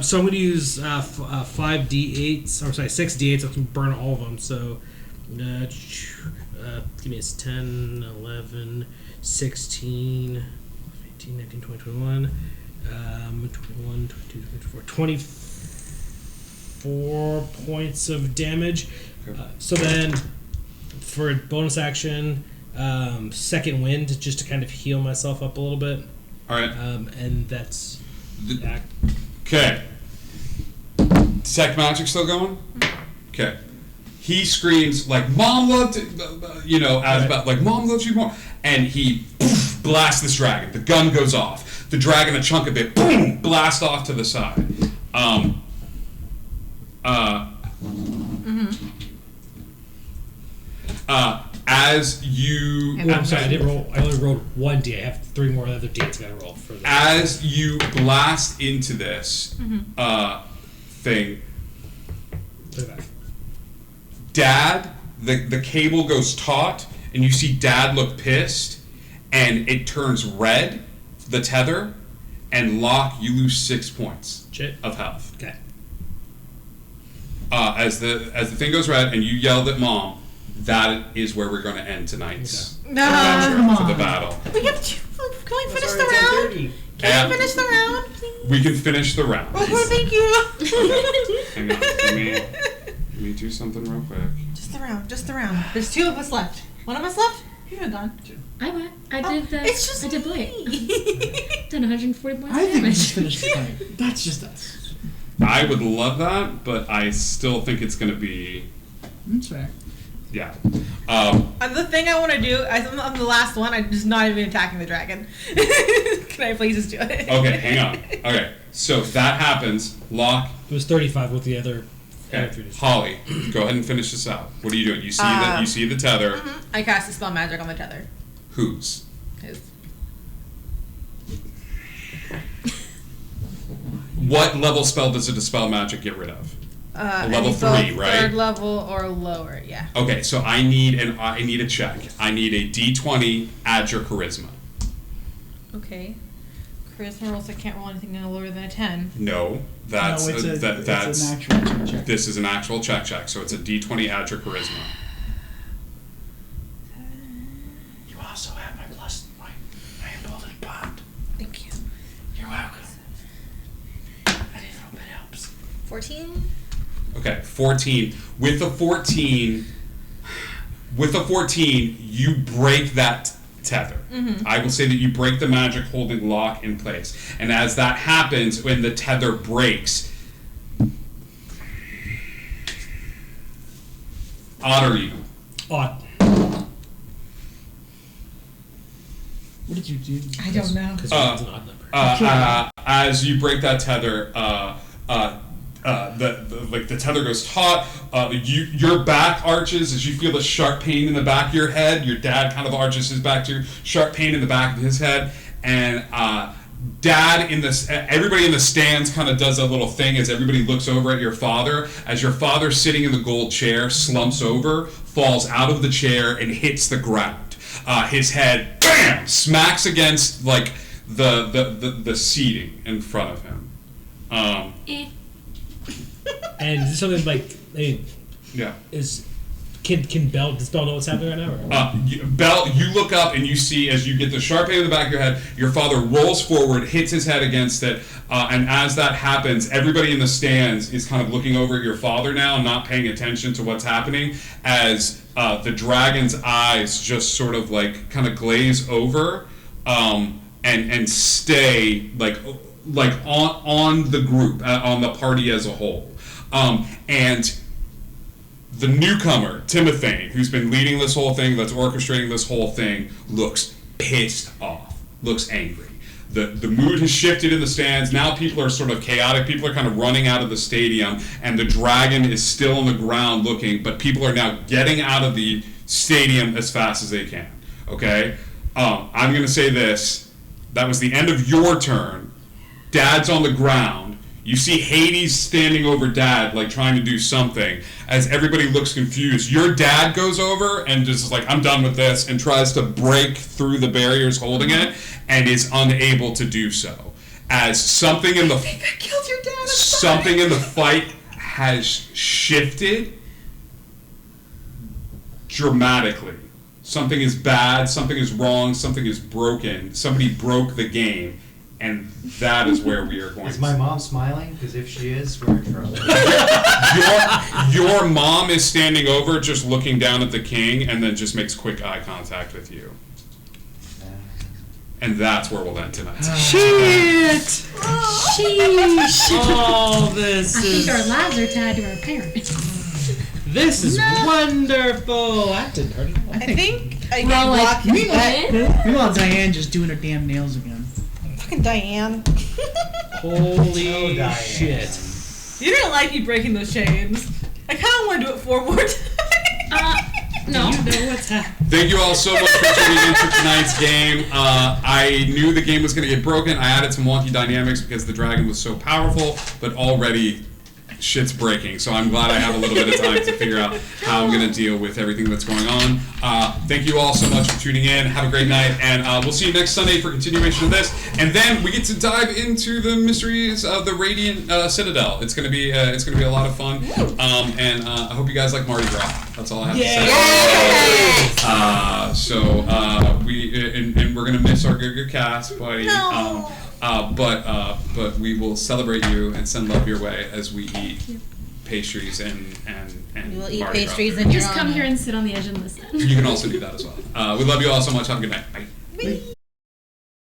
So I'm going to use 5 d8s, or sorry, 6 d8s. I can burn all of them. So, give me 10, 11, 16, 18, 19, 20, 21, 21, 22, 24, 24 points of damage. Okay. So then, for bonus action, second wind, just to kind of heal myself up a little bit. All right. And that's Okay. Detect magic still going? Okay. He screams like "Mom loved," Mom loves you more, and he blasts this dragon. The gun goes off. The dragon, a chunk of it, boom, blast off to the side. As you, I'm sorry, I didn't roll. I only rolled 1d. I have 3 more other d8s I gotta roll for that. As you blast into this thing, Put it back. Dad, the cable goes taut, and you see Dad look pissed, and it turns red, the tether, and Locke, you lose 6 points Shit. of health. Okay. As the thing goes red, and you yelled at Mom, that is where we're going to end tonight's No. adventure for the battle. We have to. Can we finish the Sorry, round? 10:30. Can we finish the round, please? We can finish the round. Oh, thank you. Hang on, let me do something real quick. Just the round. Just the round. There's 2 of us left. One of us left. You're gone. I went. I did that. It's just I did Blake. me. Done 140 points I of think we just damage. finished the fight. That's just us. I would love that, but I still think it's going to be, That's fair. yeah. The thing I want to do, I'm the last one. I'm just not even attacking the dragon. Can I please just do it? Okay, hang on. Okay, so that happens. Locke, It was 35 with the other. okay. Holly, go ahead and finish this out. What are you doing? You see that? You see the tether. I cast a spell magic on the tether. Whose? His. What level spell does a dispel magic get rid of? Level 3, right? 3rd level or lower, yeah. Okay, so I need a check. I need a D20. Add your charisma. Okay. Charisma rolls. I can't roll anything no lower than a 10. No, that's no, it's that's an actual check. this is an actual check. So it's a D20. Add your charisma. You also have my plus my emboldened bond. Thank you. You're welcome. I didn't hope it helps. 14. Okay, 14. With the 14, you break that tether. I will say that you break the magic holding Locke in place. And as that happens, when the tether breaks, odd are you? Odd. What did you do? I don't know. Because it's an odd number. As you break that tether, the tether goes taut. Your back arches as you feel the sharp pain in the back of your head. Your dad kind of arches his back to sharp pain in the back of his head, and Dad everybody in the stands kind of does a little thing as everybody looks over at your father. As your father sitting in the gold chair slumps over, falls out of the chair, and hits the ground. His head, bam, smacks against like the seating in front of him. And is this something like, Yeah. Can Bell, does Bell know what's happening right now? Or? Bell, you look up and you see as you get the sharp pain in the back of your head, your father rolls forward, hits his head against it, and as that happens, everybody in the stands is kind of looking over at your father now, not paying attention to what's happening, as the dragon's eyes just sort of like kind of glaze over, and stay like on the group, on the party as a whole. And the newcomer, Timothane, who's been leading this whole thing, that's orchestrating this whole thing, looks pissed off, looks angry. The mood has shifted in the stands. Now people are sort of chaotic. People are kind of running out of the stadium, and the dragon is still on the ground looking, but people are now getting out of the stadium as fast as they can. Okay? I'm going to say this. That was the end of your turn. Dad's on the ground. You see Hades standing over Dad, like trying to do something. As everybody looks confused, your dad goes over and just is like, I'm done with this, and tries to break through the barriers holding it, and is unable to do so. As something in the I killed your dad. I'm something sorry. in the fight has shifted dramatically. Something is bad, something is wrong, something is broken. Somebody broke the game. And that is where we are going. Is my mom smiling? Because if she is, we're in trouble. Your mom is standing over, just looking down at the king, and then just makes quick eye contact with you. And that's where we'll end tonight. Shit! Sheesh. Oh, this I is think our lives are tied to our parents. this is wonderful. That didn't hurt at all. I think I We're all get like, blocked. Meanwhile, Diane just doing her damn nails again. Fucking Diane. Holy Oh, Diane. shit. You didn't like me breaking those chains. I kind of want to do it 4 more times. No. You know what's happening. Thank you all so much for tuning in to tonight's game. I knew the game was going to get broken. I added some wonky dynamics because the dragon was so powerful, but already shit's breaking. So I'm glad I have a little bit of time to figure out how I'm going to deal with everything that's going on. Thank you all so much for tuning in. Have a great night, and we'll see you next Sunday for continuation of this. And then we get to dive into the mysteries of the Radiant Citadel. It's going to be a lot of fun. And I hope you guys like Mardi Gras. That's all I have to say. And we're gonna miss our good cast, buddy. No. But we will celebrate you and send love your way as we eat pastries and We will eat Mardi Gras pastries food. in your Just come honor. here and sit on the edge and listen. You can also do that as well. We love you all so much. Have a good night. Bye. Bye.